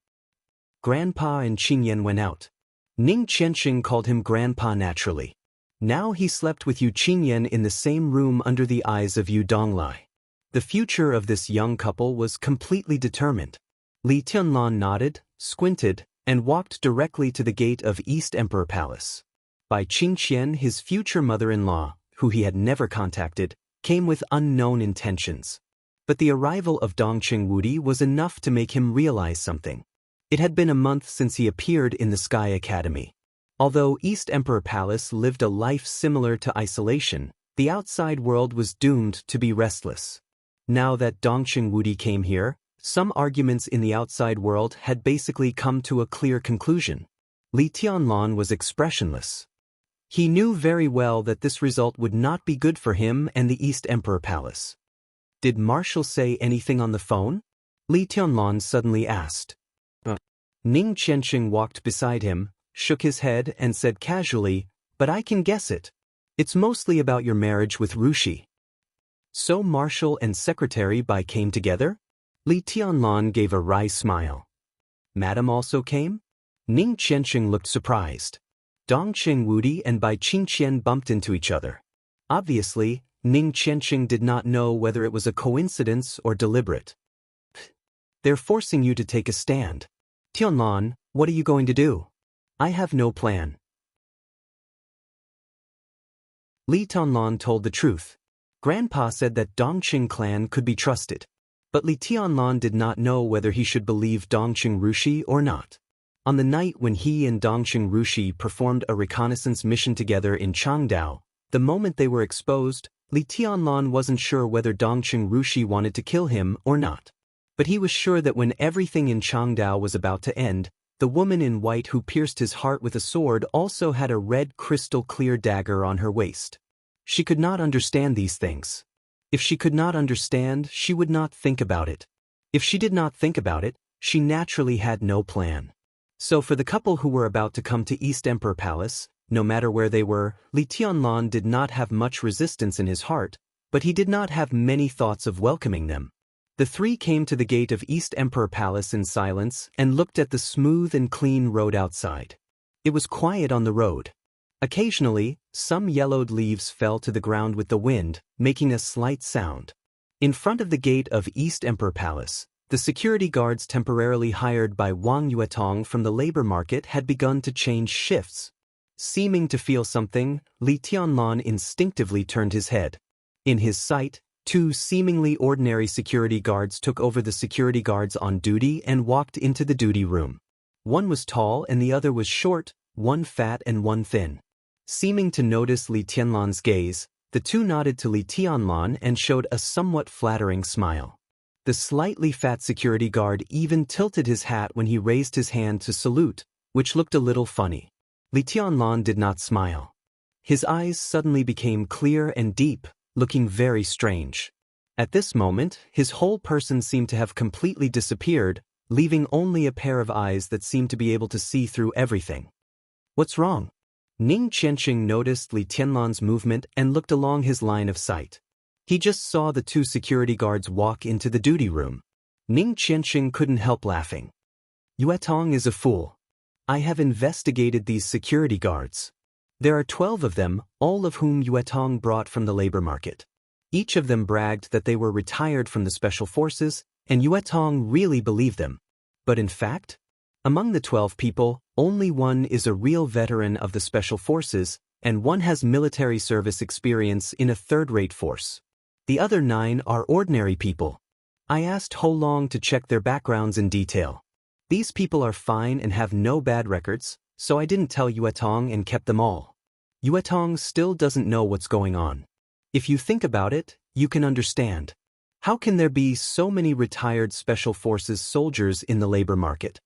Speaker 1: Grandpa and Qingyan went out. Ning Qianxing called him Grandpa naturally. Now he slept with Yu Qingyan in the same room under the eyes of Yu Donglai. The future of this young couple was completely determined. Li Tianlan nodded, squinted, and walked directly to the gate of East Emperor Palace. Bai Qingqian, his future mother-in-law, who he had never contacted, came with unknown intentions. But the arrival of Dongqing Wudi was enough to make him realize something. It had been a month since he appeared in the Sky Academy. Although East Emperor Palace lived a life similar to isolation, the outside world was doomed to be restless. Now that Dongqing Wudi came here, some arguments in the outside world had basically come to a clear conclusion. Li Tianlan was expressionless. He knew very well that this result would not be good for him and the East Emperor Palace. "Did Marshall say anything on the phone?" Li Tianlan suddenly asked. Ning Qianxing walked beside him, shook his head and said casually, "But I can guess it. It's mostly about your marriage with Rushi." "So Marshall and Secretary Bai came together?" Li Tianlan gave a wry smile. "Madam also came?" Ning Qianxing looked surprised. Dongqing Wudi and Bai Qingqian bumped into each other. Obviously, Ning Qianxing did not know whether it was a coincidence or deliberate. "They're forcing you to take a stand. Tianlan, what are you going to do?" "I have no plan." Li Tianlan told the truth. Grandpa said that Dongqing clan could be trusted. But Li Tianlan did not know whether he should believe Dongqing Rushi or not. On the night when he and Dongqing Rushi performed a reconnaissance mission together in Changdao, the moment they were exposed, Li Tianlan wasn't sure whether Dongqing Rushi wanted to kill him or not. But he was sure that when everything in Changdao was about to end, the woman in white who pierced his heart with a sword also had a red crystal-clear dagger on her waist. She could not understand these things. If she could not understand, she would not think about it. If she did not think about it, she naturally had no plan. So for the couple who were about to come to East Emperor Palace, no matter where they were, Li Tianlan did not have much resistance in his heart, but he did not have many thoughts of welcoming them. The three came to the gate of East Emperor Palace in silence and looked at the smooth and clean road outside. It was quiet on the road. Occasionally, some yellowed leaves fell to the ground with the wind, making a slight sound. In front of the gate of East Emperor Palace, the security guards temporarily hired by Wang Yuetong from the labor market had begun to change shifts. Seeming to feel something, Li Tianlan instinctively turned his head. In his sight, two seemingly ordinary security guards took over the security guards on duty and walked into the duty room. One was tall and the other was short, one fat and one thin. Seeming to notice Li Tianlan's gaze, the two nodded to Li Tianlan and showed a somewhat flattering smile. The slightly fat security guard even tilted his hat when he raised his hand to salute, which looked a little funny. Li Tianlan did not smile. His eyes suddenly became clear and deep, looking very strange. At this moment, his whole person seemed to have completely disappeared, leaving only a pair of eyes that seemed to be able to see through everything. "What's wrong?" Ning Qianxing noticed Li Tianlan's movement and looked along his line of sight. He just saw the two security guards walk into the duty room. Ning Qianxing couldn't help laughing. Yuetong is a fool. I have investigated these security guards. There are 12 of them, all of whom Yuetong brought from the labor market. Each of them bragged that they were retired from the special forces, and Yuetong really believed them. But in fact, among the 12 people, only one is a real veteran of the special forces, and one has military service experience in a third-rate force. The other 9 are ordinary people. I asked Ho Long to check their backgrounds in detail. These people are fine and have no bad records, so I didn't tell Yuetong and kept them all. Yuetong still doesn't know what's going on. If you think about it, you can understand. How can there be so many retired special forces soldiers in the labor market?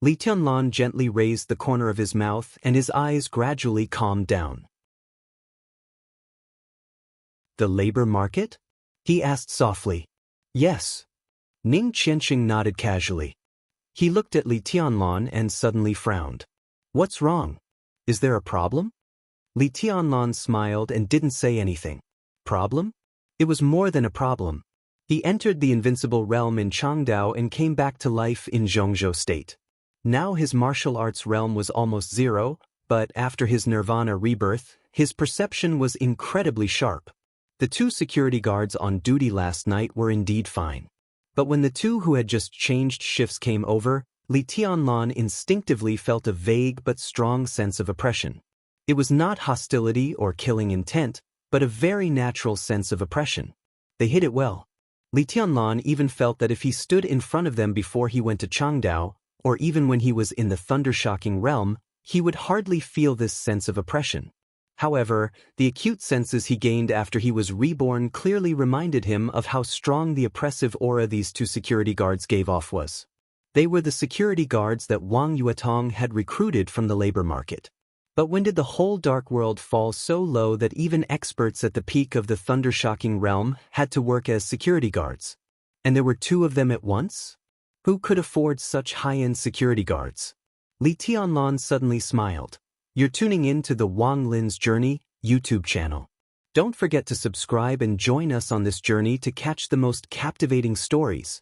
Speaker 1: Li Tianlan gently raised the corner of his mouth and his eyes gradually calmed down. The labor market? He asked softly. Yes. Ning Qianxing nodded casually. He looked at Li Tianlan and suddenly frowned. What's wrong? Is there a problem? Li Tianlan smiled and didn't say anything. Problem? It was more than a problem. He entered the invincible realm in Changdao and came back to life in Zhongzhou State. Now his martial arts realm was almost 0, but after his nirvana rebirth, his perception was incredibly sharp. The 2 security guards on duty last night were indeed fine. But when the 2 who had just changed shifts came over, Li Tianlan instinctively felt a vague but strong sense of oppression. It was not hostility or killing intent, but a very natural sense of oppression. They hid it well. Li Tianlan even felt that if he stood in front of them before he went to Changdao, or even when he was in the thunder-shocking realm, he would hardly feel this sense of oppression. However, the acute senses he gained after he was reborn clearly reminded him of how strong the oppressive aura these 2 security guards gave off was. They were the security guards that Wang Yuetong had recruited from the labor market. But when did the whole dark world fall so low that even experts at the peak of the thunder-shocking realm had to work as security guards? And there were 2 of them at once? Who could afford such high-end security guards? Li Tianlan suddenly smiled. You're tuning in to the Wang Lin's Journey YouTube channel. Don't forget to subscribe and join us on this journey to catch the most captivating stories.